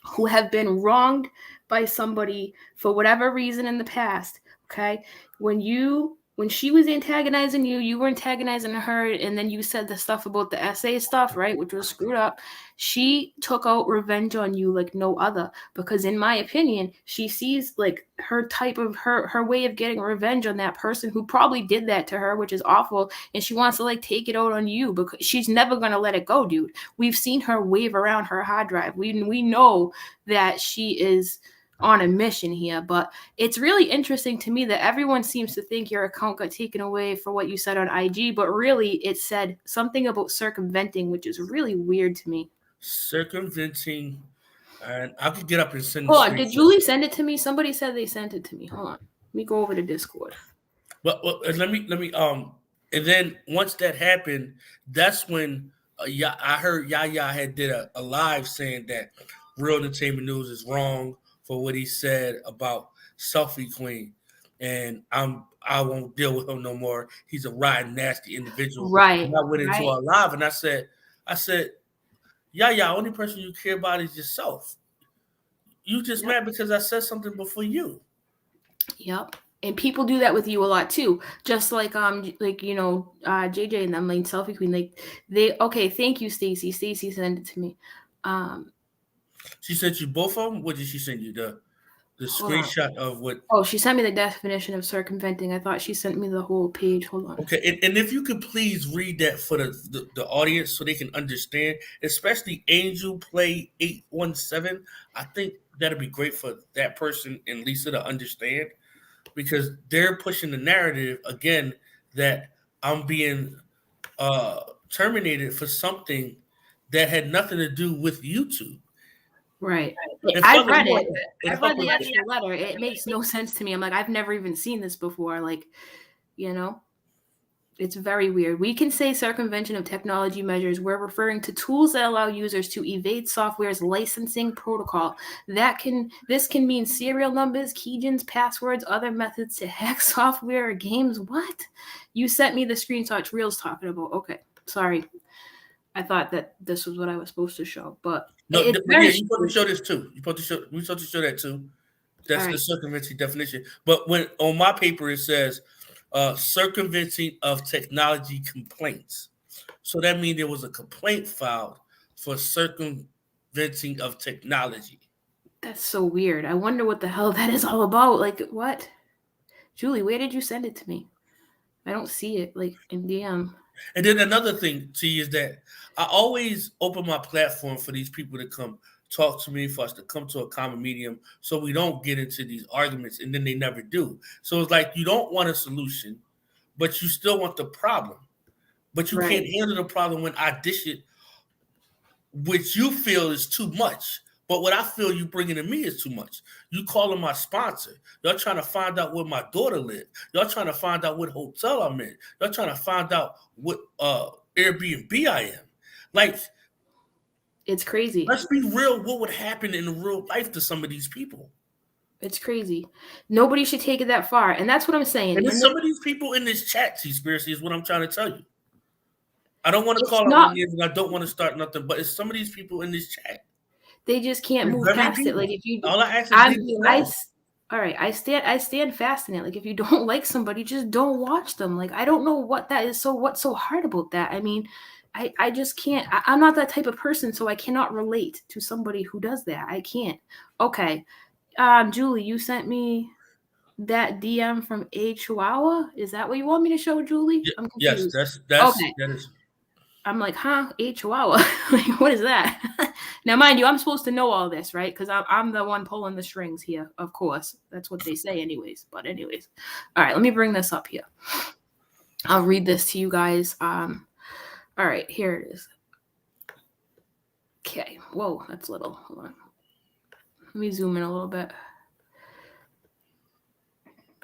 who have been wronged by somebody for whatever reason in the past, okay? When she was antagonizing you, you were antagonizing her, and then you said the stuff about the essay stuff, right, which was screwed up. She took out revenge on you like no other, because in my opinion, she sees like her type of her way of getting revenge on that person who probably did that to her, which is awful, and she wants to like take it out on you, because she's never going to let it go, dude. We've seen her wave around her hard drive. We know that she is on a mission here, but it's really interesting to me that everyone seems to think your account got taken away for what you said on IG, but really it said something about circumventing, which is really weird to me. Circumventing, and I could get up and send the Hold on, did screenshots. Julie send it to me? Somebody said they sent it to me. Hold on. Let me go over to Discord. But let me and then once that happened, that's when I heard Yaya had did a live saying that Real Entertainment News is wrong for what he said about Selfie Queen, and I won't deal with him no more. He's a rotten, nasty individual. Right. And I went into Right. our live and I said, Yaya, only person you care about is yourself. You just mad because I said something before you. Yep. And people do that with you a lot too. Just like you know, JJ and them, like Selfie Queen, like they okay, thank you, Stacy. Stacy sent it to me. She sent you both of them. What did she send you? The screenshot of what? Oh, she sent me the definition of circumventing. I thought she sent me the whole page. Hold on. Okay, and if you could please read that for the audience so they can understand, especially Angel Play 817. I think that'd be great for that person and Lisa to understand, because they're pushing the narrative again that I'm being terminated for something that had nothing to do with YouTube. Right. And I've read it. and I've read the actual letter. It makes no sense to me. I'm like, I've never even seen this before. Like, you know, it's very weird. We can say circumvention of technology measures. We're referring to tools that allow users to evade software's licensing protocol. This can mean serial numbers, keygens, passwords, other methods to hack software or games. What? You sent me the screenshots Real's talking about. Okay. Sorry. I thought that this was what I was supposed to show, but no, it's yeah, very you're supposed to show this too. We're supposed to show that too. That's the circumventing definition. But when on my paper it says circumventing of technology complaints. So that means there was a complaint filed for circumventing of technology. That's so weird. I wonder what the hell that is all about. Like, what? Julie, where did you send it to me? I don't see it, like, in DM. And then another thing, T, is that I always open my platform for these people to come talk to me, for us to come to a common medium so we don't get into these arguments, and then they never do. So it's like you don't want a solution, but you still want the problem. But you can't handle the problem when I dish it, which you feel is too much. But what I feel you bringing to me is too much. You calling my sponsor. Y'all trying to find out where my daughter lives. Y'all trying to find out what hotel I'm in. Y'all trying to find out what Airbnb I am. Like, it's crazy. Let's be real. What would happen in real life to some of these people? It's crazy. Nobody should take it that far. And that's what I'm saying. And some of these people in this chat, conspiracy, is what I'm trying to tell you. I don't want to call out names and I don't want to start nothing, but it's some of these people in this chat. They just can't move past it. Like, if you all I ask is all right, I stand fast in it. Like, if you don't like somebody, just don't watch them. Like, I don't know what that is. So what's so hard about that? I mean, I just can't. I'm not that type of person, so I cannot relate to somebody who does that. I can't. Okay. Julie, you sent me that DM from A Chihuahua. Is that what you want me to show, Julie? I'm confused. Yes, that's okay. That is. I'm like, huh? A Chihuahua? Like, what is that? Now, mind you, I'm supposed to know all this, right? Because I'm the one pulling the strings here, of course. That's what they say anyways. But anyways. All right, let me bring this up here. I'll read this to you guys. All right, here it is. Okay. Whoa, that's little. Hold on. Let me zoom in a little bit.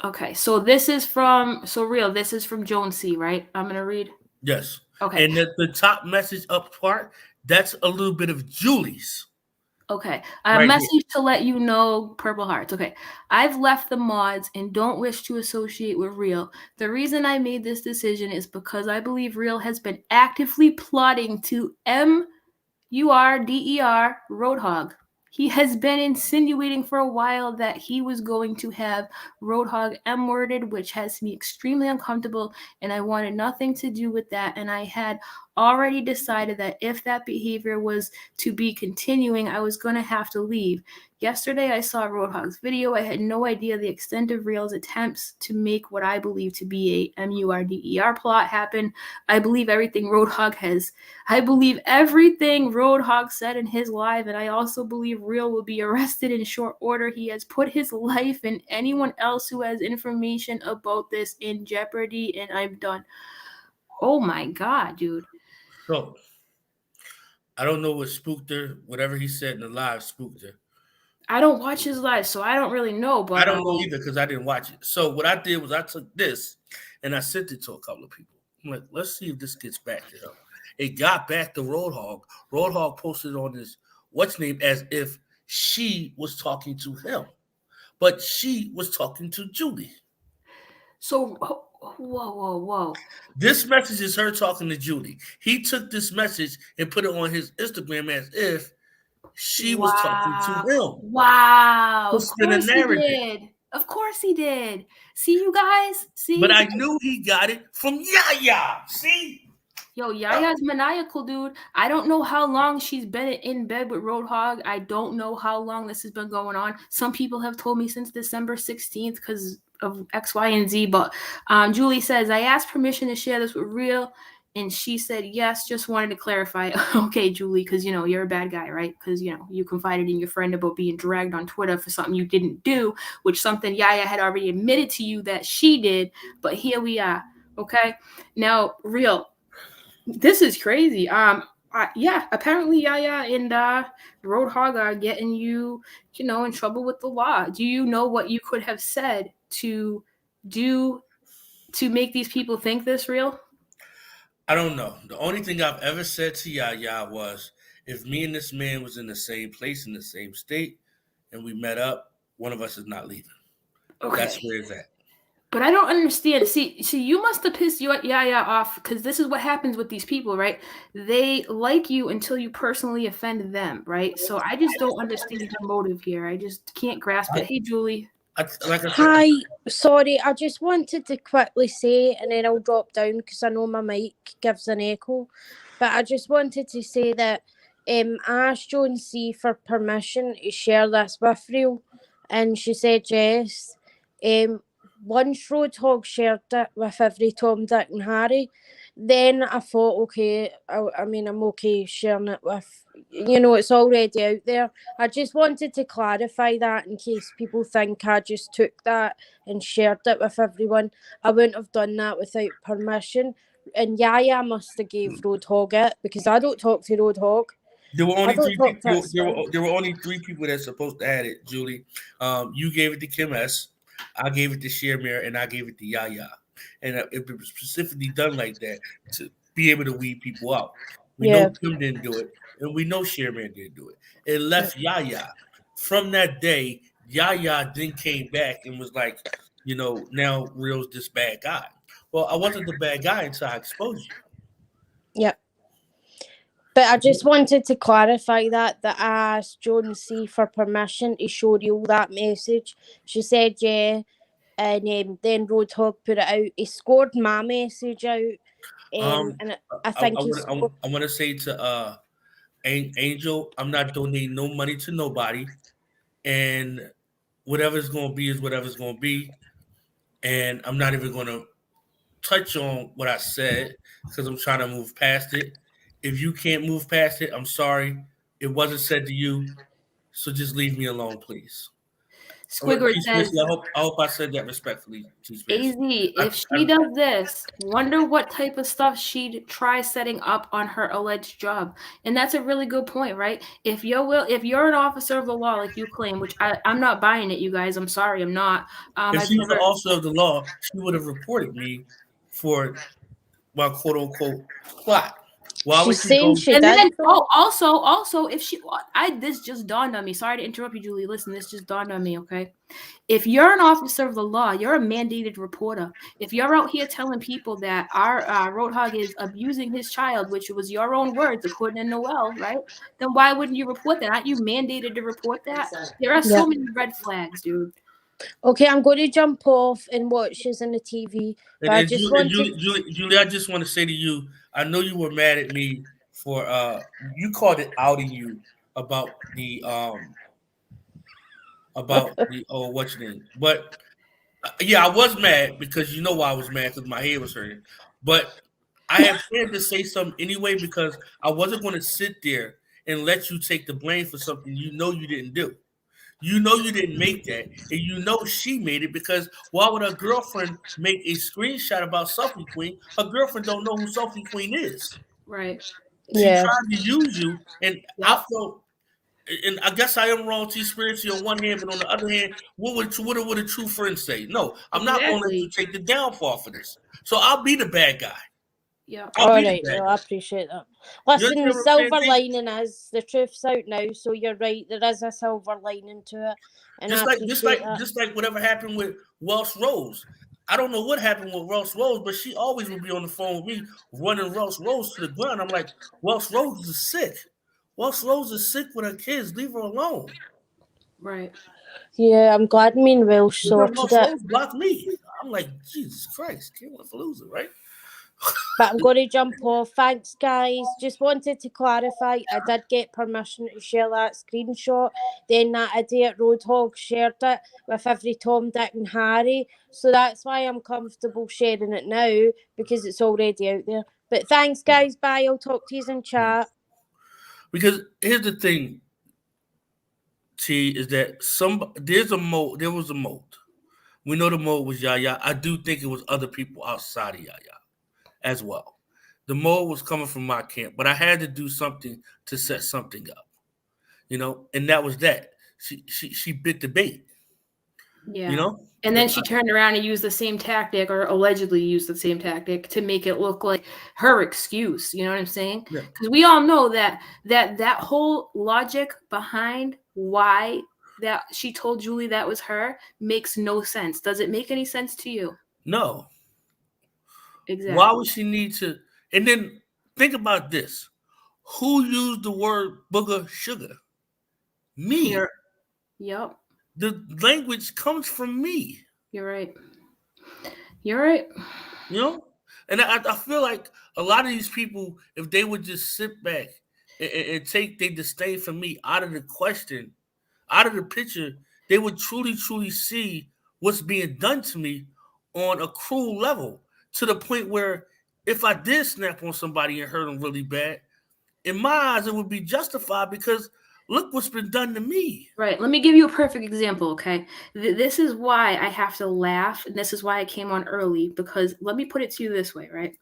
Okay, so this is from this is from Joan C, right? I'm going to read. Yes. Okay. And the top message up part, that's a little bit of Julie's. Okay. A message to let you know, Purple Hearts. Okay. I've left the mods and don't wish to associate with Real. The reason I made this decision is because I believe Real has been actively plotting to MURDER Roadhog. He has been insinuating for a while that he was going to have Roadhog M-worded, which has me extremely uncomfortable, and I wanted nothing to do with that. And I had already decided that if that behavior was to be continuing, I was going to have to leave. Yesterday, I saw Roadhog's video. I had no idea the extent of Real's attempts to make what I believe to be a MURDER plot happen. I believe everything Roadhog said in his live, and I also believe Real will be arrested in short order. He has put his life and anyone else who has information about this in jeopardy, and I'm done. Oh my God, dude. So, I don't know what spooked her. Whatever he said in the live spooked her. I don't watch his live, so I don't really know. But I don't know either because I didn't watch it. So what I did was I took this and I sent it to a couple of people. I'm like, let's see if this gets back to him. It got back to Roadhog. Roadhog posted on his what's name as if she was talking to him, but she was talking to Julie. So whoa. This message is her talking to Julie. He took this message and put it on his Instagram as if she was talking to him. Wow. To spin a narrative. Of course he did. See, you guys? See? But I knew he got it from Yaya. See? Yo, Yaya's maniacal, dude. I don't know how long she's been in bed with Roadhog. I don't know how long this has been going on. Some people have told me since December 16th because of X, Y, and Z. But Julie says, I asked permission to share this with Real, and she said yes, just wanted to clarify. Okay, Julie, because, you're a bad guy, right? Because, you confided in your friend about being dragged on Twitter for something you didn't do, which something Yaya had already admitted to you that she did. But here we are, okay? Now, Real, this is crazy. Apparently Yaya and Roadhog are getting you, in trouble with the law. Do you know what you could have said to make these people think this, Real? I don't know. The only thing I've ever said to Yaya was, if me and this man was in the same place, in the same state, and we met up, one of us is not leaving. Okay. That's where it's at. But I don't understand. See, you must have pissed Yaya off because this is what happens with these people, right? They like you until you personally offend them, right? So I just don't understand your motive here. I just can't grasp it. Hey, Julie. Hi, sorry, I just wanted to quickly say, and then I'll drop down because I know my mic gives an echo, but I just wanted to say that I asked Joan C for permission to share this with Real, and she said yes. Once Roadhog shared it with every Tom, Dick and Harry, then I thought, okay, I'm okay sharing it with, it's already out there. I just wanted to clarify that in case people think I just took that and shared it with everyone. I wouldn't have done that without permission. And Yaya must have gave Roadhog it because I don't talk to Roadhog. There were only three people. There were only 3 people that's supposed to have it, Julie. You gave it to Kim S. I gave it to Shermere, and I gave it to Yaya. And it was specifically done like that to be able to weed people out. We know Kim didn't do it, and we know Shermere didn't do it. It left Yaya. From that day, Yaya then came back and was like, now Real's this bad guy. Well, I wasn't the bad guy until I exposed you. Yep. But I just wanted to clarify that I asked Joan C for permission to show you that message. She said yeah, and then Roadhog put it out. He scored my message out, and I think I want to say to Angel, I'm not donating no money to nobody, and whatever's going to be is whatever's going to be, and I'm not even going to touch on what I said because I'm trying to move past it. If you can't move past it, I'm sorry. It wasn't said to you, so just leave me alone, please. Squidward says, I hope I said that respectfully. AZ, if she does this, wonder what type of stuff she'd try setting up on her alleged job. And that's a really good point, right? If you're an officer of the law, like you claim, which I'm not buying it, you guys. I'm sorry, I'm not. If she was an officer of the law, she would have reported me for my quote unquote plot. She's saying she did. Also, if this just dawned on me. Sorry to interrupt you, Julie. Listen, this just dawned on me, okay? If you're an officer of the law, you're a mandated reporter. If you're out here telling people that our Roadhog is abusing his child, which was your own words, according to Noelle, right? Then why wouldn't you report that? Aren't you mandated to report that? There are so many red flags, dude. Okay, I'm going to jump off and watch this on the TV. But I And just Julie, wanted. Julie, I just want to say to you, I know you were mad at me for you called it outing you about the oh what's your name, but yeah, I was mad because you know why I was mad because my head was hurting, but I had planned to say something anyway because I wasn't going to sit there and let you take the blame for something you know you didn't do. You know you didn't make that, and you know she made it because why would her girlfriend make a screenshot about Selfie Queen? Her girlfriend don't know who Selfie Queen is. Right. She Yeah. tried to use you, and I Yep. felt, and I guess I am wrong, T-Spiritually on one hand, but on the other hand, what would a true friend say? No, I'm not going to let you Exactly. take the downfall for this. So I'll be the bad guy. Yep. I'll All be the right, bad well, I guy. appreciate that. You Listen, the understand what I'm silver saying, T? lining is the truth's out now, so you're right. There is a silver lining to it, and I Just like just appreciate like that. just like whatever happened with Welsh Rose. I don't know what happened with Welsh Rose, but she always would be on the phone with me, running Welsh Rose to the ground. I'm like, Welsh Rose is sick. Welsh Rose is sick with her kids. Leave her alone. Right. Yeah, I'm glad me and Welsh But then sorted Welsh it. Rose blocked me. I'm like, Jesus Christ, can't wait for loser, right? But I'm going to jump off. Thanks, guys. Just wanted to clarify, I did get permission to share that screenshot. Then that idiot roadhog shared it with every Tom, Dick, and Harry. So that's why I'm comfortable sharing it now because it's already out there. But thanks, guys. Bye. I'll talk to you in chat. Because here's the thing, T, is that there was a mold. We know the mold was Yaya. I do think it was other people outside of Yaya as well. The mold was coming from my camp, but I had to do something to set something up, and that was that. She bit the bait, you Yeah. know. And then she turned around and used the same tactic, or allegedly used the same tactic, to make it look like her excuse. You know what I'm saying? Yeah. Because we all know that whole logic behind why that she told Julie that was her makes no sense. Does it make any sense to you? No. Why Exactly. would she need to? And then think about this: who used the word booger sugar? Me. You're, yep. The language comes from me. You're right. You're right. You know, and I feel like a lot of these people, if they would just sit back and take their disdain for me out of the question, out of the picture, they would truly see what's being done to me on a cruel level, to the point where if I did snap on somebody and hurt them really bad, in my eyes, it would be justified because look what's been done to me. Right. Let me give you a perfect example, okay? This is why I have to laugh, and this is why I came on early, because let me put it to you this way, right?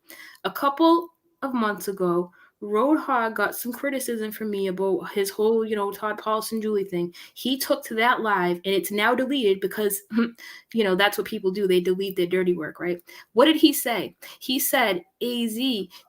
A couple of months ago, Roadhog got some criticism from me about his whole, Todd Paulson Julie thing. He took to that live, and it's now deleted because, that's what people do. They delete their dirty work, right? What did he say? He said, AZ,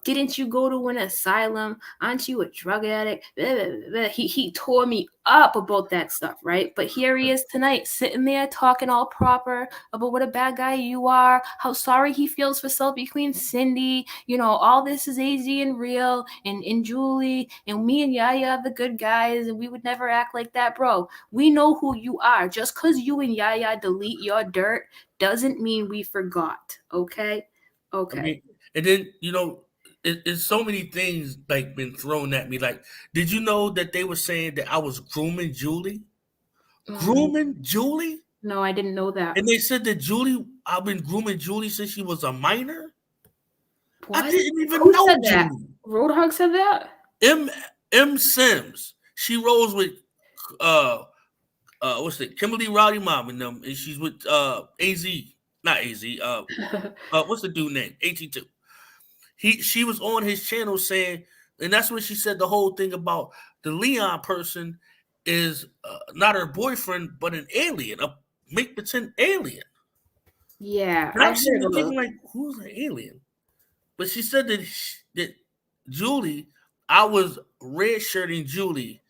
didn't you go to an asylum? Aren't you a drug addict? Blah, blah, blah, blah. He tore me up about that stuff, right? But here he is tonight, sitting there talking all proper about what a bad guy you are, how sorry he feels for Selfie Queen Cindi. All this is AZ and real, and Julie, and me and Yaya are the good guys, and we would never act like that, bro. We know who you are. Just because you and Yaya delete your dirt doesn't mean we forgot, okay? I Okay. mean, and then it's so many things like been thrown at me. Like, did you know that they were saying that I was grooming Julie? Grooming Julie? No, I didn't know that. And they said that I've been grooming Julie since she was a minor. What? I didn't even Who know said that? Julie. Roadhog said that? M Sims. She rolls with what's it? Kimberly Rowdy Mom and them, and she's with AZ, not AZ. What's the dude name? 82. She was on his channel saying, and that's when she said the whole thing about the Leon person is not her boyfriend, but an alien, a make pretend alien. Yeah, And I I'm sitting heard there a thinking little. like, who's an alien? But she said that Julie, I was red shirting Julie.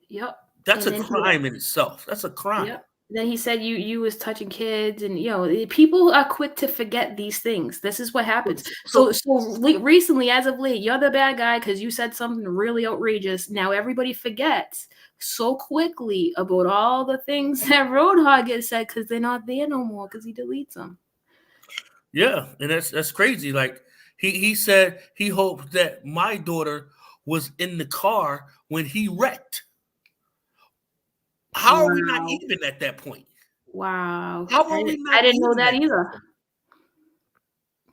Yep. That's And a then crime in itself. That's a crime. yep. Then he said you was touching kids, and people are quick to forget these things. This is what happens. So recently, as of late, you're the bad guy because you said something really outrageous. Now everybody forgets so quickly about all the things that Roadhog has said because they're not there no more because he deletes them. Yeah, and that's crazy. Like he said he hoped that my daughter was in the car when he wrecked. How are we not even at that point? Wow. How are we not I didn't know even that at either.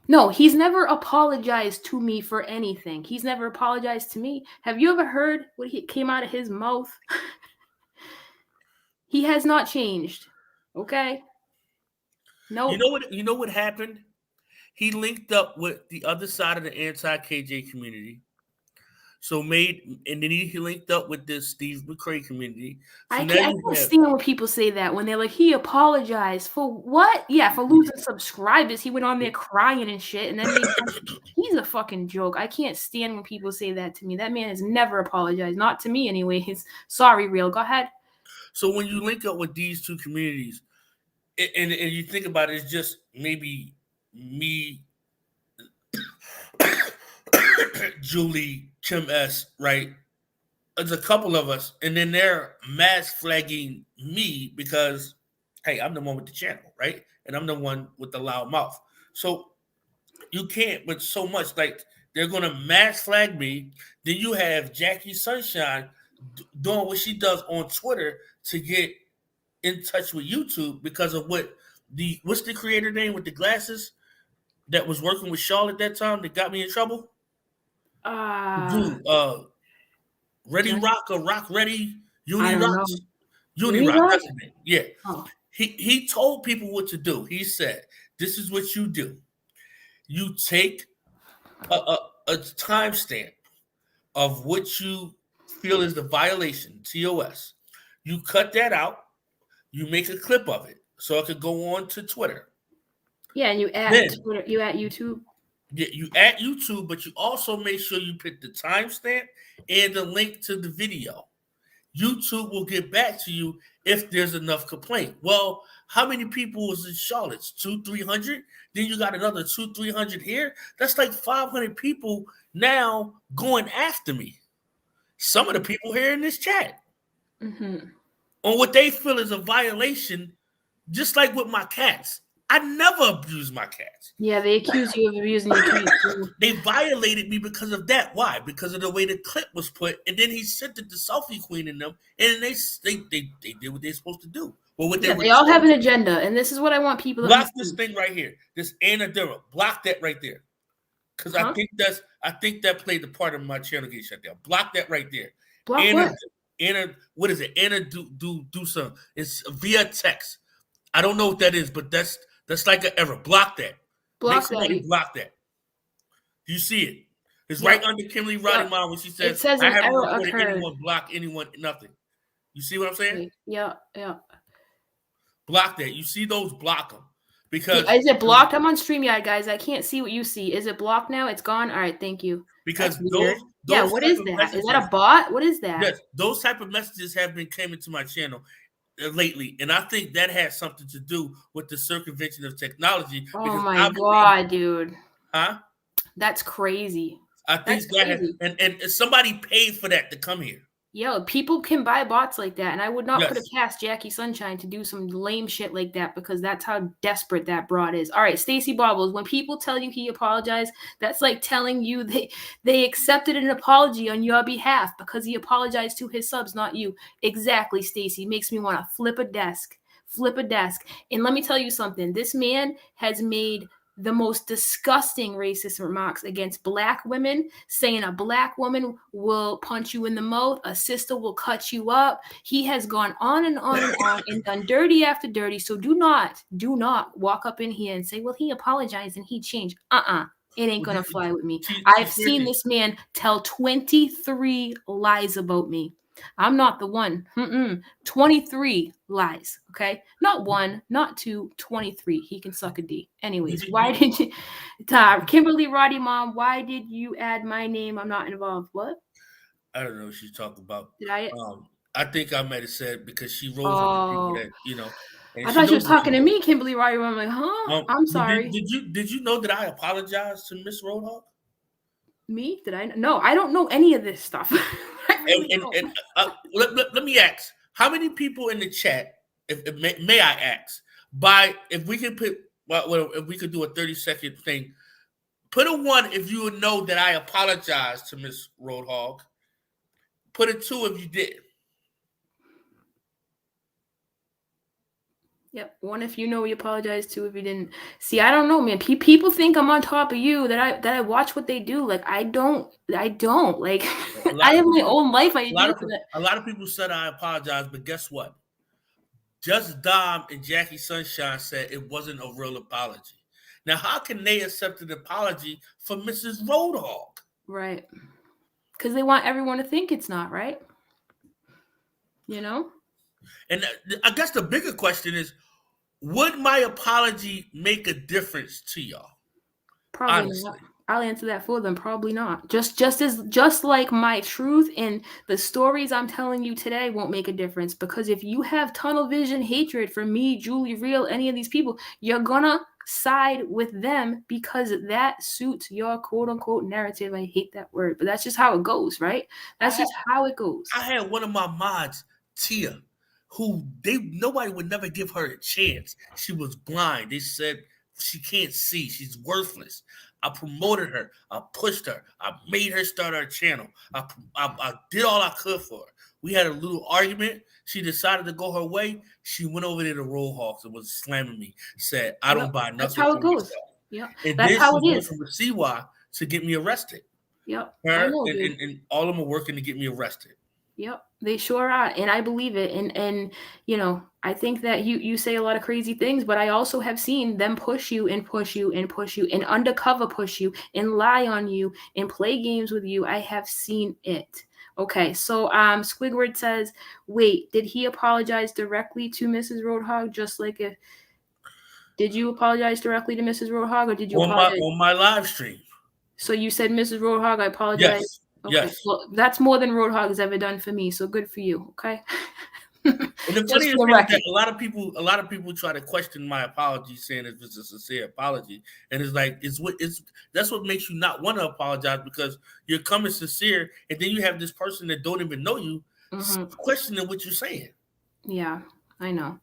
No, he's never apologized to me for anything. He's never apologized to me. Have you ever heard what came out of his mouth? He has not changed. Okay? No. You know what happened? He linked up with the other side of the anti-KJ community. And then he linked up with this Steve McCrae community. So I can't stand when people say that, when they're like, he apologized for what? Yeah, for losing subscribers. He went on there crying and shit, and then he's a fucking joke. I can't stand when people say that to me. That man has never apologized. Not to me, anyways. Sorry, Real. Go ahead. So when you link up with these two communities, and you think about it, it's just maybe me, Julie, Kim S, right? There's a couple of us, and then they're mass flagging me because, hey, I'm the one with the channel, right? And I'm the one with the loud mouth. So you can't, but so much, like, they're going to mass flag me. Then you have Jackie Sunshine doing what she does on Twitter to get in touch with YouTube because of what's the creator name with the glasses that was working with Charlotte that time that got me in trouble? Ready Rock or Rock Ready? Uni Rock? Uni Rock, that's his name. Yeah. Oh. He told people what to do. He said, this is what you do. You take a timestamp of what you feel is the violation, TOS. You cut that out. You make a clip of it so it could go on to Twitter. Yeah, and you add Twitter. You add YouTube. Yeah, you add YouTube, but you also make sure you put the timestamp and the link to the video. YouTube will get back to you if there's enough complaint. Well, how many people was in Charlotte? 200-300? Then you got another 200-300 here. That's like 500 people now going after me. Some of the people here in this chat on what they feel is a violation, just like with my cats. I never abused my cats. Yeah, they accuse you of abusing your cats. They violated me because of that. Why? Because of the way the clip was put, and then he sent it to Selfie Queen and them, and they did what they're supposed to do. Well, they all have an agenda, and this is what I want people to block this thing right here. This Anna Dura. Block that right there. Because I think that played the part of my channel getting shut down. Block that right there. Block what? Anna, what is it? Anna do some. It's via text. I don't know what that is, but that's like an error. Block that. Make somebody block that. Do you see it? It's right under Kimberly Roddy Mom when she says, it says I haven't reported anyone, block anyone, nothing. You see what I'm saying? Yeah. Block that. You see those, block them. Because is it blocked? I'm on StreamYard, guys. I can't see what you see. Is it blocked now? It's gone? All right, thank you. Because those what is that? Is that a bot? What is that? Yes, those type of messages have been coming to my channel lately, and I think that has something to do with the circumvention of technology. Oh my god, dude! Huh? That's crazy. I think and somebody paid for that to come here. Yo, people can buy bots like that, and I would not put it past Jackie Sunshine to do some lame shit like that because that's how desperate that broad is. All right, Stacey Bobbles, when people tell you he apologized, that's like telling you they accepted an apology on your behalf because he apologized to his subs, not you. Exactly, Stacey. Makes me want to flip a desk. And let me tell you something. This man has made the most disgusting racist remarks against Black women, saying a Black woman will punch you in the mouth, a sister will cut you up. He has gone on and on and on and done dirty after dirty. So do not walk up in here and say, well, he apologized and he changed. It ain't going to fly with me. I've seen this man tell 23 lies about me. I'm not the one. 23 lies, okay? Not one, not two, 23. He can suck a D. Anyways, why did you... Kimberly Roddy Mom, why did you add my name? I'm not involved. What? I don't know what she's talking about. Did I... I think I might have said because she rolls with the people Oh, that and I she thought you knows was what talking she's to doing. me, Kimberly Ryder. I'm like, huh? I'm But sorry. did you know that I apologized to Miss Roadhog? Me? Did I? No, I don't know any of this stuff. I really And, don't. and let me ask, how many people in the chat, if may I ask, if we could put, well, if we could do a 30-second thing, put a 1 if you would know that I apologized to Miss Roadhog. Put a 2 if you did. Yep. 1 if you know we apologize, 2 if you didn't. See, I don't know, man. People think I'm on top of you, that I watch what they do. Like I don't. Like A I lot of have my people, own life. I a lot deal of with it. a lot of people said I apologize, but guess what? Just Dom and Jackie Sunshine said it wasn't a real apology. Now, how can they accept an apology for Mrs. Roadhog? Right. Because they want everyone to think it's not right. You know. And I guess the bigger question is, would my apology make a difference to y'all? Probably not. Honestly. I'll answer that for them. Probably not. Just like my truth and the stories I'm telling you today won't make a difference, because if you have tunnel vision hatred for me, Julie Real, any of these people, you're gonna side with them because that suits your quote unquote narrative. I hate that word, but that's just how it goes, right? That's just how it goes. I had one of my mods, Tia, who nobody would never give her a chance. She was blind. They said she can't see. She's worthless. I promoted her. I pushed her. I made her start her channel. I did all I could for her. We had a little argument. She decided to go her way. She went over there to Roadhogs and was slamming me. Said, I don't Yep. buy That's nothing how it from goes. yourself. Yep. And That's then how she it went is. from the CY to get me arrested. Yep. I Her know, dude. and all of them are working to get me arrested. Yep, they sure are, and I believe it. And I think that you say a lot of crazy things, but I also have seen them push you and push you and push you and undercover push you and lie on you and play games with you. I have seen it. Okay, so Squidward says, wait, did he apologize directly to Mrs. Roadhog? Just like if did you apologize directly to Mrs. Roadhog, or did you apologize? On my live stream. So you said, Mrs. Roadhog, I apologize. Yes. Okay, Yes. well, that's more than Roadhog has ever done for me. So good for you. Okay. And the Just funniest for the thing is record. that a lot of people try to question my apology, saying it's a sincere apology, and it's like that's what makes you not want to apologize, because you're coming sincere, and then you have this person that don't even know you questioning what you're saying. Yeah, I know.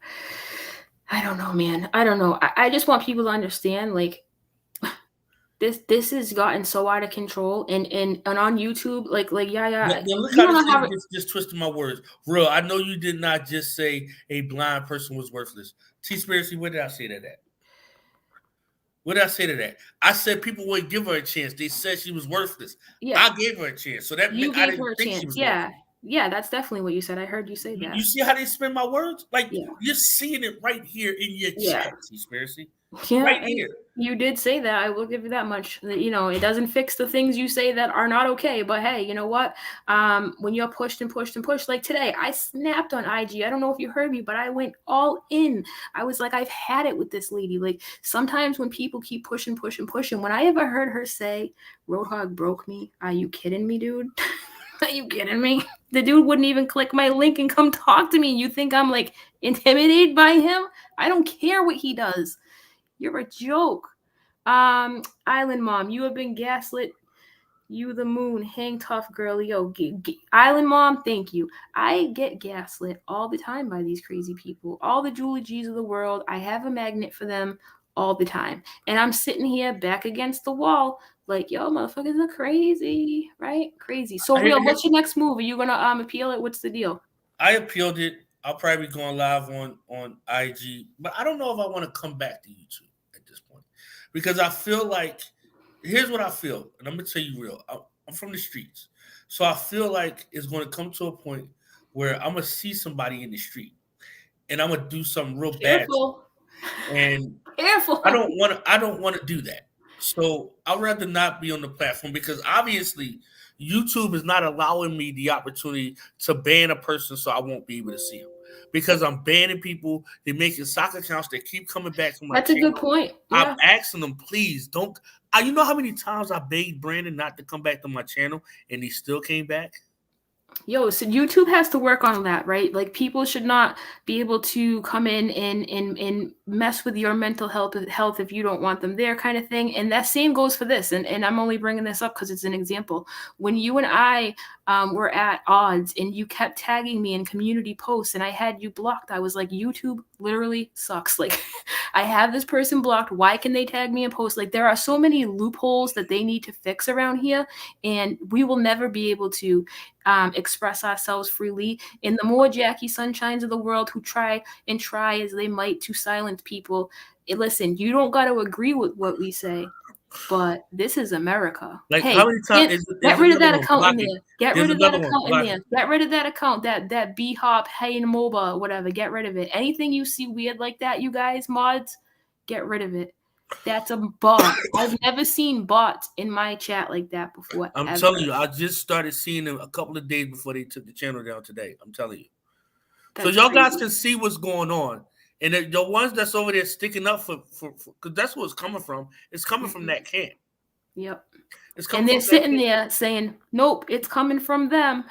I don't know, man. I don't know. I just want people to understand, like, this has gotten so out of control, and on YouTube, like Now, Yaya, look you how don't know how. just twisted my words. Real, I know you did not just say a blind person was worthless. T-Spiracy, where did I say that at? What did I say to that? I said people wouldn't give her a chance. They said she was worthless. Yeah, I gave her a chance. So that you meant I gave didn't her a think she chance. was Yeah, worthless. yeah, that's definitely what you said. I heard you say that. You see how they spin my words? Like, Yeah, you're seeing it right here in your yeah. chat, Conspiracy. Yeah, Right here. you did say that. I will give you that much. It doesn't fix the things you say that are not okay. But hey, you know what? When you're pushed and pushed and pushed, like today, I snapped on IG. I don't know if you heard me, but I went all in. I was like, I've had it with this lady. Like sometimes when people keep pushing, when I ever heard her say, "Roadhog broke me," are you kidding me, dude? Are you kidding me? The dude wouldn't even click my link and come talk to me. You think I'm like intimidated by him? I don't care what he does. You're a joke. Island Mom, you have been gaslit. You the moon, hang tough, girl. Yo, Island Mom, thank you. I get gaslit all the time by these crazy people. All the Julie G's of the world. I have a magnet for them all the time. And I'm sitting here back against the wall like, yo, motherfuckers are crazy, right? Crazy. So, Real, what's your next move? Are you going to appeal it? What's the deal? I appealed it. I'll probably be going live on IG, but I don't know if I want to come back to YouTube at this point, because I feel like, here's what I feel, and I'm gonna tell you real. I'm from the streets, so I feel like it's going to come to a point where I'm gonna see somebody in the street, and I'm gonna do something real bad, and Careful. I don't want to do that. So I'd rather not be on the platform, because obviously YouTube is not allowing me the opportunity to ban a person, so I won't be able to see them, because I'm banning people. They're making soccer accounts that keep coming back to my That's channel. a good point. Yeah. I'm asking them, please don't. You know how many times I begged Brandon not to come back to my channel, and he still came back? So YouTube has to work on that, right? Like, people should not be able to come in and mess with your mental health if you don't want them there, kind of thing. And that same goes for this. And I'm only bringing this up because it's an example. When you and I were at odds and you kept tagging me in community posts and I had you blocked, I was like, YouTube literally sucks. Like, I have this person blocked. Why can they tag me in posts? Like, there are so many loopholes that they need to fix around here, and we will never be able to express ourselves freely. And the more Jackie Sunshines of the world who try as they might to silence people, listen, you don't got to agree with what we say, but this is America. Like, Hey, how many times get is rid of another that one? account Block in it. there. Get There's rid of that another one. account in Block there. it. Get rid of that account, that B-Hop, Hey and MOBA, whatever. Get rid of it. Anything you see weird like that, you guys, mods, get rid of it. That's a bot. I've never seen bots in my chat like that before. I'm Ever. telling you, I just started seeing them a couple of days before they took the channel down today. I'm telling you. So That's y'all guys crazy. can see what's going on. And the ones that's over there sticking up for because that's where it's coming from. It's coming from that camp. Yep. It's And coming they're from that sitting camp. there saying, nope, it's coming from them.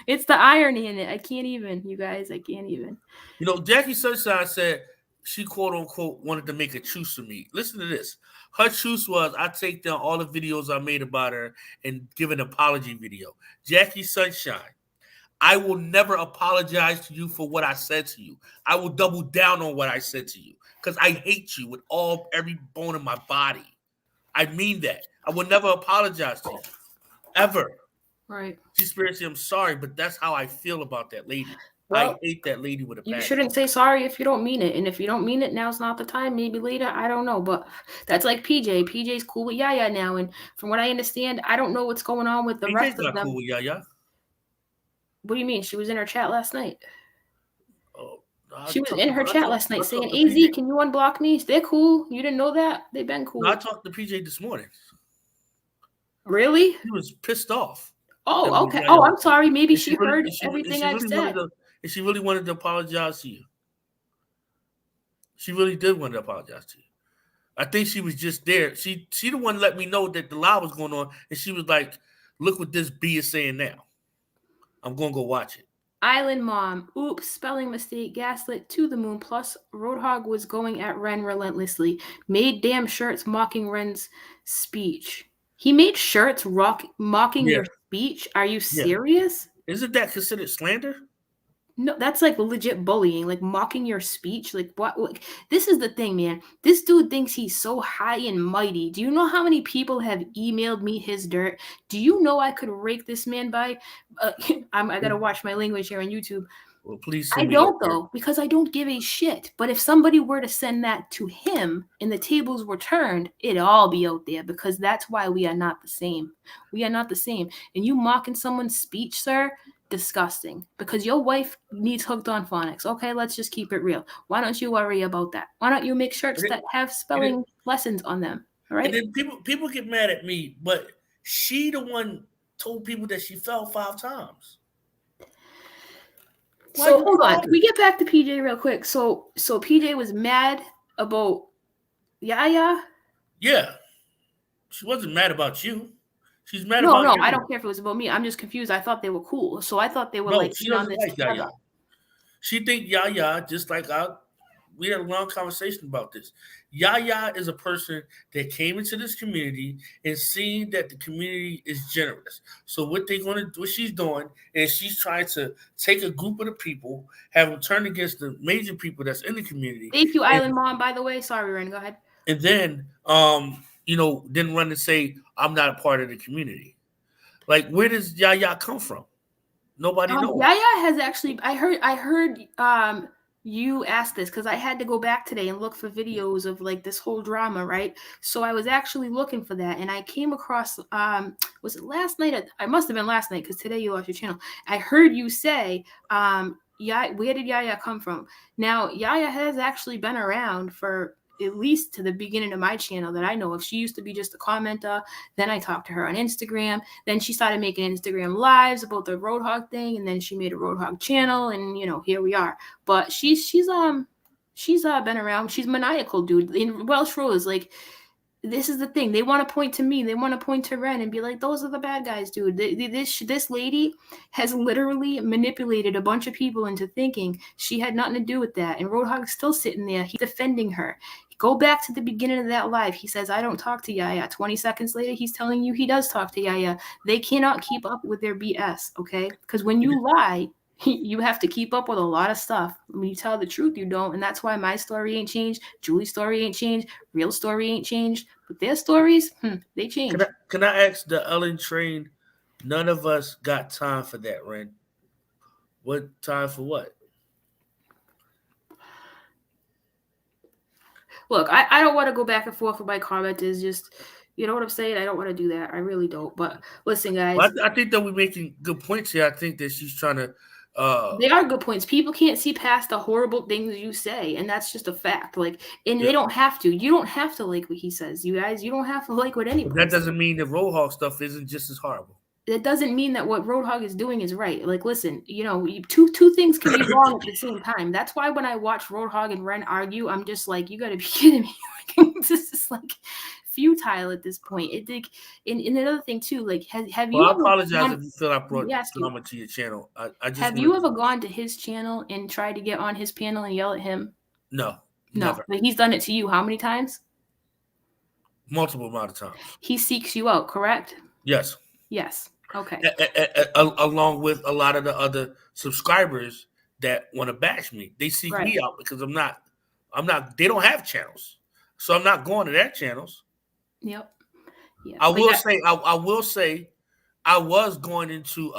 It's the irony in it. I can't even, you guys. I can't even. You know, Jackie Sunshine said she quote unquote wanted to make a truce with me. Listen to this. Her truce was I take down all the videos I made about her and give an apology video. Jackie Sunshine, I will never apologize to you for what I said to you. I will double down on what I said to you because I hate you with every bone in my body. I mean that. I will never apologize to you. Ever. Right. Conspiracy, I'm sorry, but that's how I feel about that lady. Well, I hate that lady with a you passion. shouldn't say sorry if you don't mean it. And if you don't mean it, now's not the time. Maybe later. I don't know. But that's like PJ. PJ's cool with Yaya now. And from what I understand, I don't know what's going on with the PJ's rest of not them. cool with Yaya. What do you mean? She was in her chat last night. Oh, She was in her chat last night saying, to AZ, PJ. can you unblock me? They're cool. You didn't know that? They've been cool. No, I talked to PJ this morning. Really? He was pissed off. Oh, okay. Oh, I'm sorry. Maybe she heard everything I've said. And she really wanted to apologize to you. She really did want to apologize to you. I think she was just there. She the one let me know that the live was going on, and she was like, "Look what this B is saying now. I'm gonna go watch it." Island Mom. Oops, spelling mistake. Gaslit to the moon. Plus, Roadhog was going at Ren relentlessly. Made damn shirts mocking Ren's speech. He made shirts mocking your speech? Are you serious? Isn't that considered slander? No, that's like legit bullying, like mocking your speech. Like, what? Like, this is the thing, man. This dude thinks he's so high and mighty. Do you know how many people have emailed me his dirt? Do you know I could rake this man by? I gotta watch my language here on YouTube. Well, please I don't though, because I don't give a shit. But if somebody were to send that to him and the tables were turned, it'd all be out there, because that's why we are not the same. We are not the same. And you mocking someone's speech, sir, disgusting. Because your wife needs hooked on phonics. Okay, let's just keep it real. Why don't you worry about that? Why don't you make shirts that have spelling lessons on them? All right. And then people get mad at me, but she the one told people that she fell 5 times. So hold on, can we get back to PJ real quick? So PJ was mad about Yaya? Yeah. She wasn't mad about you. She's mad No, about no, you. I don't care if it was about me. I'm just confused. I thought they were cool. So I thought they were like she doesn't like Yaya. She think Yaya, just like we had a long conversation about this. Yaya is a person that came into this community and seen that the community is generous. So what she's doing is she's trying to take a group of the people, have them turn against the major people that's in the community. Thank you, Island Mom, by the way. Sorry, Ren, go ahead. And then, then run and say, I'm not a part of the community. Like, where does Yaya come from? Nobody knows. Yaya has actually, I heard you asked this because I had to go back today and look for videos of like this whole drama, right? So I was actually looking for that, and I came across was it last night? I must have been last night, because today you lost your channel. I heard you say, where did Yaya come from? Now, Yaya has actually been around for at least to the beginning of my channel that I know of. She used to be just a commenter. Then I talked to her on Instagram. Then she started making Instagram lives about the roadhog thing, and then she made a roadhog channel, and here we are. But she's been around. She's maniacal, dude. In Welsh Rose, like, this is the thing. They want to point to me. They want to point to Ren and be like, those are the bad guys, dude. This lady has literally manipulated a bunch of people into thinking she had nothing to do with that. And Roadhog's still sitting there. He's defending her. Go back to the beginning of that live. He says, I don't talk to Yaya. 20 seconds later, he's telling you he does talk to Yaya. They cannot keep up with their BS, okay? Because when you lie, you have to keep up with a lot of stuff. When you tell the truth, you don't. And that's why my story ain't changed. Julie's story ain't changed. Real story ain't changed. But their stories, they change. Can I ask the Ellen train? None of us got time for that, Ren. What time for what? Look, I don't want to go back and forth with my comment. Is just, you know what I'm saying? I don't want to do that. I really don't. But listen, guys. Well, I think that we're making good points here. I think that she's trying to. They are good points. People can't see past the horrible things you say, and that's just a fact. Like, and they don't have to. You don't have to like what he says, you guys. You don't have to like what anybody. But that doesn't mean the roadhog stuff isn't just as horrible. That doesn't mean that what Roadhog is doing is right. Like, listen, you know, two things can be wrong at the same time. That's why when I watch Roadhog and Ren argue, I'm just like, you got to be kidding me. Like, this is like futile at this point. It like, and another thing too, like, have you? Well, I apologize if you feel I brought drama to your channel. I just have you ever gone to his channel and tried to get on his panel and yell at him? No, never. But he's done it to you how many times? Multiple amount of times. He seeks you out, correct? Yes. Yes. Okay. Along with a lot of the other subscribers that want to bash me, they seek me out because I'm not. They don't have channels, so I'm not going to their channels. Yep. Yeah. I will say, I was going into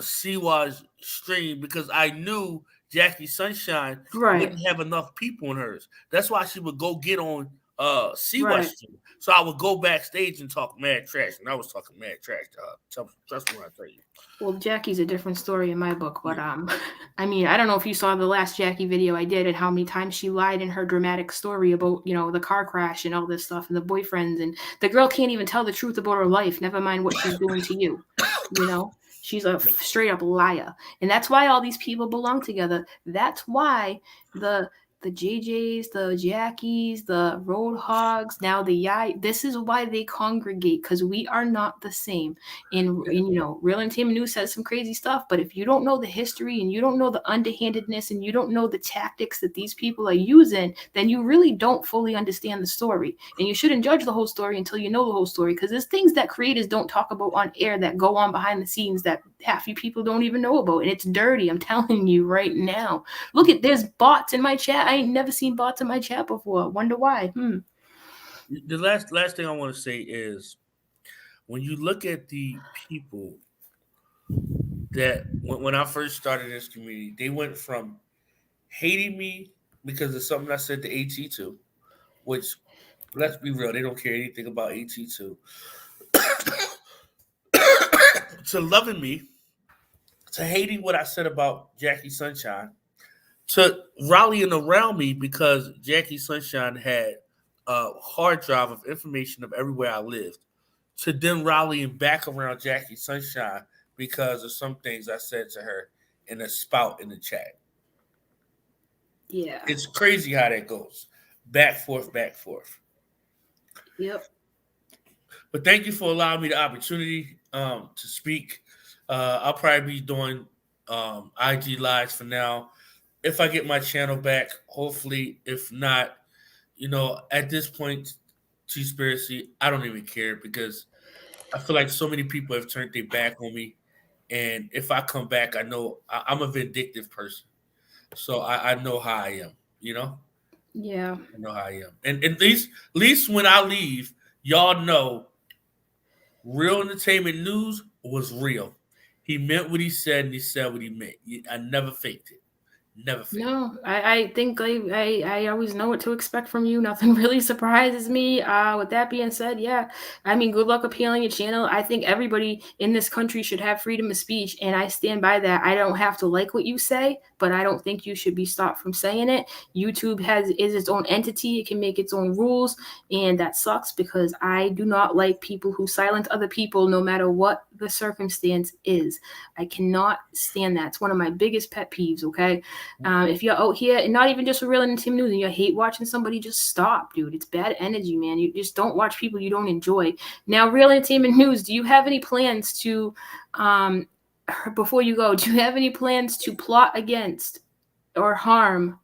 Siwa's stream because I knew Jackie Sunshine wouldn't have enough people in hers. That's why she would go get on Siwa's stream. So I would go backstage and talk mad trash, and I was talking mad trash to her. That's what I tell you. Well, Jackie's a different story in my book, but I mean, I don't know if you saw the last Jackie video I did and how many times she lied in her dramatic story about, you know, the car crash and all this stuff and the boyfriends, and the girl can't even tell the truth about her life, never mind what she's doing to you. You know, she's a straight up liar, and that's why all these people belong together. That's why the JJs, the Jackies, the Roadhogs, now the Yai. This is why they congregate, because we are not the same. And you know, Real Entertainment News says some crazy stuff, but if you don't know the history and you don't know the underhandedness and you don't know the tactics that these people are using, then you really don't fully understand the story. And you shouldn't judge the whole story until you know the whole story, because there's things that creators don't talk about on air that go on behind the scenes that half you people don't even know about. And it's dirty. I'm telling you right now. Look at, there's bots in my chat. I ain't never seen bots in my chat before. Wonder why. The last thing I want to say is, when you look at the people that when I first started this community, they went from hating me because of something I said to AT2, which, let's be real, they don't care anything about AT2, to loving me, to hating what I said about Jackie Sunshine, to rallying around me because Jackie Sunshine had a hard drive of information of everywhere I lived, to then rallying back around Jackie Sunshine because of some things I said to her in a spout in the chat. Yeah. It's crazy how that goes. Back, forth, back, forth. Yep. But thank you for allowing me the opportunity to speak. I'll probably be doing IG Lives for now. If I get my channel back, hopefully. If not, you know, at this point, Conspiracy, I don't even care, because I feel like so many people have turned their back on me. And if I come back, I know I'm a vindictive person. So I know how I am, you know? Yeah. I know how I am. And at least when I leave, y'all know Real Entertainment News was real. He meant what he said, and he said what he meant. I never faked it. Never faked it. No, I think I always know what to expect from you. Nothing really surprises me. With that being said, yeah, I mean, good luck appealing your channel. I think everybody in this country should have freedom of speech, and I stand by that. I don't have to like what you say, but I don't think you should be stopped from saying it. YouTube is its own entity. It can make its own rules, and that sucks, because I do not like people who silence other people no matter what the circumstance is. I cannot stand that. It's one of my biggest pet peeves, okay? If you're out here, and not even just for Real Entertainment News, and you hate watching somebody, just stop, dude. It's bad energy, man. You just don't watch people you don't enjoy. Now, Real Entertainment News, do you have any plans to, before you go, do you have any plans to plot against or harm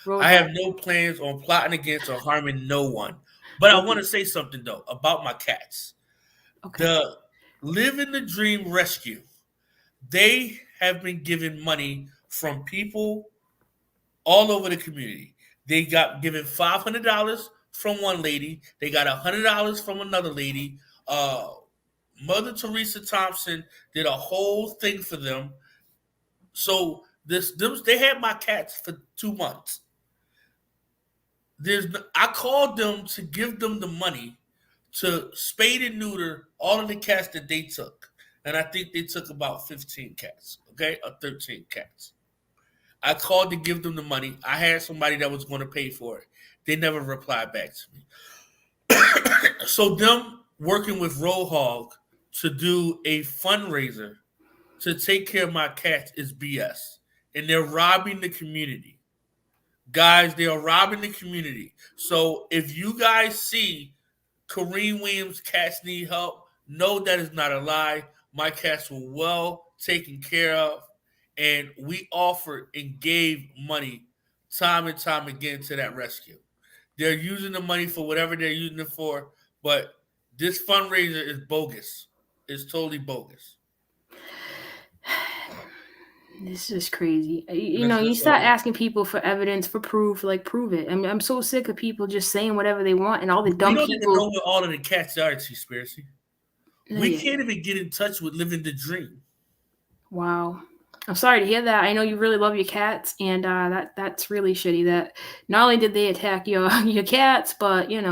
Roadhog? I have no plans on plotting against or harming no one. But I want to say something though about my cats. Okay. The Live in the Dream Rescue, they have been given money from people all over the community. They got given $500 from one lady. They got $100 from another lady. Mother Teresa Thompson did a whole thing for them. So they had my cats for 2 months. I called them to give them the money to spade and neuter all of the cats that they took. And I think they took about 15 cats, okay, or 13 cats. I called to give them the money. I had somebody that was going to pay for it. They never replied back to me. So them working with Roadhog to do a fundraiser to take care of my cats is BS. And they're robbing the community. Guys, they are robbing the community. So if you guys see Kareem Williams' cats need help, know that is not a lie. My cats were well taken care of, and we offered and gave money time and time again to that rescue. They're using the money for whatever they're using it for, but this fundraiser is bogus. It's totally bogus. This is crazy. You start asking people for evidence, for proof, like prove it. I mean, I'm so sick of people just saying whatever they want, and all the dumb people. We don't even know where all of the cats are, Conspiracy. We can't even get in touch with Living the Dream. Wow. I'm sorry to hear that. I know you really love your cats, and that's really shitty. That not only did they attack your cats, but your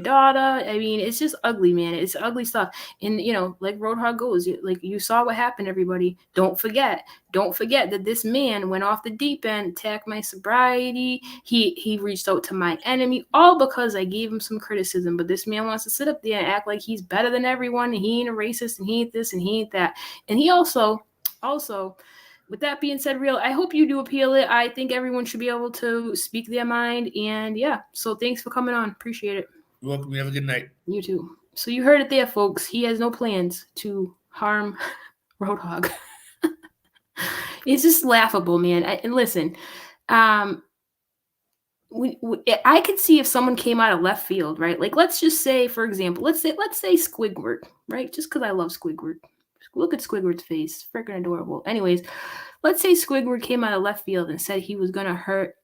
daughter. I mean, it's just ugly, man. It's ugly stuff. And like Roadhog goes, like you saw what happened. Everybody, don't forget that this man went off the deep end, attacked my sobriety. He reached out to my enemy, all because I gave him some criticism. But this man wants to sit up there and act like he's better than everyone, and he ain't a racist, and he ain't this, and he ain't that, and he also. With that being said, Real, I hope you do appeal it. I think everyone should be able to speak their mind. And yeah, so thanks for coming on. Appreciate it. You're welcome. You have a good night. You too. So you heard it there, folks. He has no plans to harm Roadhog. It's just laughable, man. And listen, I could see if someone came out of left field, right? Like, let's just say, for example, let's say Squidward, right? Just because I love Squidward. Look at Squidward's face. Freaking adorable. Anyways, let's say Squidward came out of left field and said he was going to hurt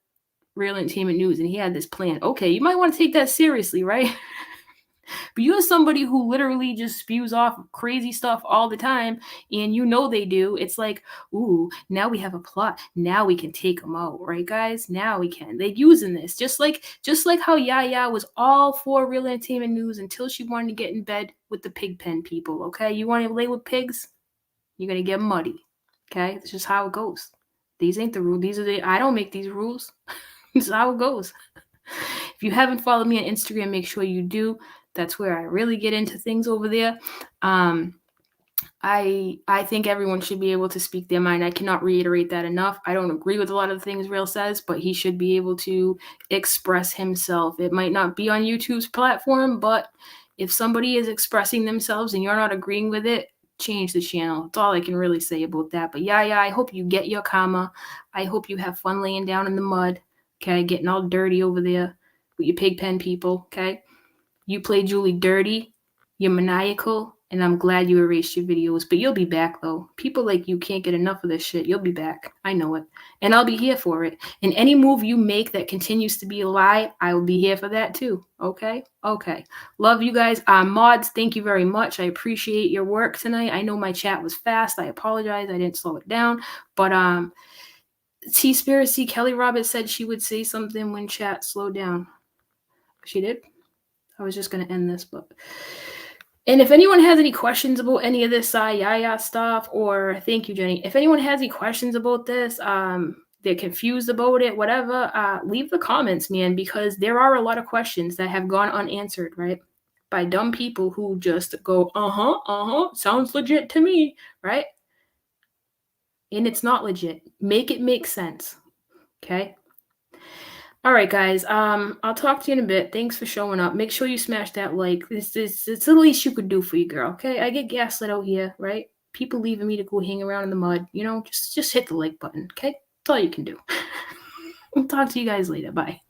Real Entertainment News and he had this plan. Okay, you might want to take that seriously, right? But you're somebody who literally just spews off crazy stuff all the time, and they do. It's like, ooh, now we have a plot. Now we can take them out, right, guys? Now we can. They're using this. Just like how Yaya was all for Real Entertainment News until she wanted to get in bed with the pig pen people, okay? You want to lay with pigs? You're going to get muddy, okay? That's just how it goes. These ain't the rules. I don't make these rules. This is how it goes. If you haven't followed me on Instagram, make sure you do. That's where I really get into things over there. I think everyone should be able to speak their mind. I cannot reiterate that enough. I don't agree with a lot of the things Real says, but he should be able to express himself. It might not be on YouTube's platform, but if somebody is expressing themselves and you're not agreeing with it, change the channel. That's all I can really say about that. But yeah, I hope you get your karma. I hope you have fun laying down in the mud, okay, getting all dirty over there with your pig pen people, okay? You play Julie dirty, you're maniacal, and I'm glad you erased your videos. But you'll be back, though. People like you can't get enough of this shit. You'll be back. I know it. And I'll be here for it. And any move you make that continues to be a lie, I will be here for that, too. Okay? Okay. Love you guys. Mods, thank you very much. I appreciate your work tonight. I know my chat was fast. I apologize. I didn't slow it down. But T-Spiracy, Kelly Roberts said she would say something when chat slowed down. She did? I was just going to end this, but... And if anyone has any questions about any of this Yaya stuff, or thank you, Jenny. If anyone has any questions about this, they're confused about it, whatever, leave the comments, man, because there are a lot of questions that have gone unanswered, right? By dumb people who just go, sounds legit to me, right? And it's not legit. Make it make sense. Okay. All right, guys. I'll talk to you in a bit. Thanks for showing up. Make sure you smash that like. It's the least you could do for you, girl. Okay. I get gaslit out here, right? People leaving me to go hang around in the mud. You know, just hit the like button. Okay. That's all you can do. I'll talk to you guys later. Bye.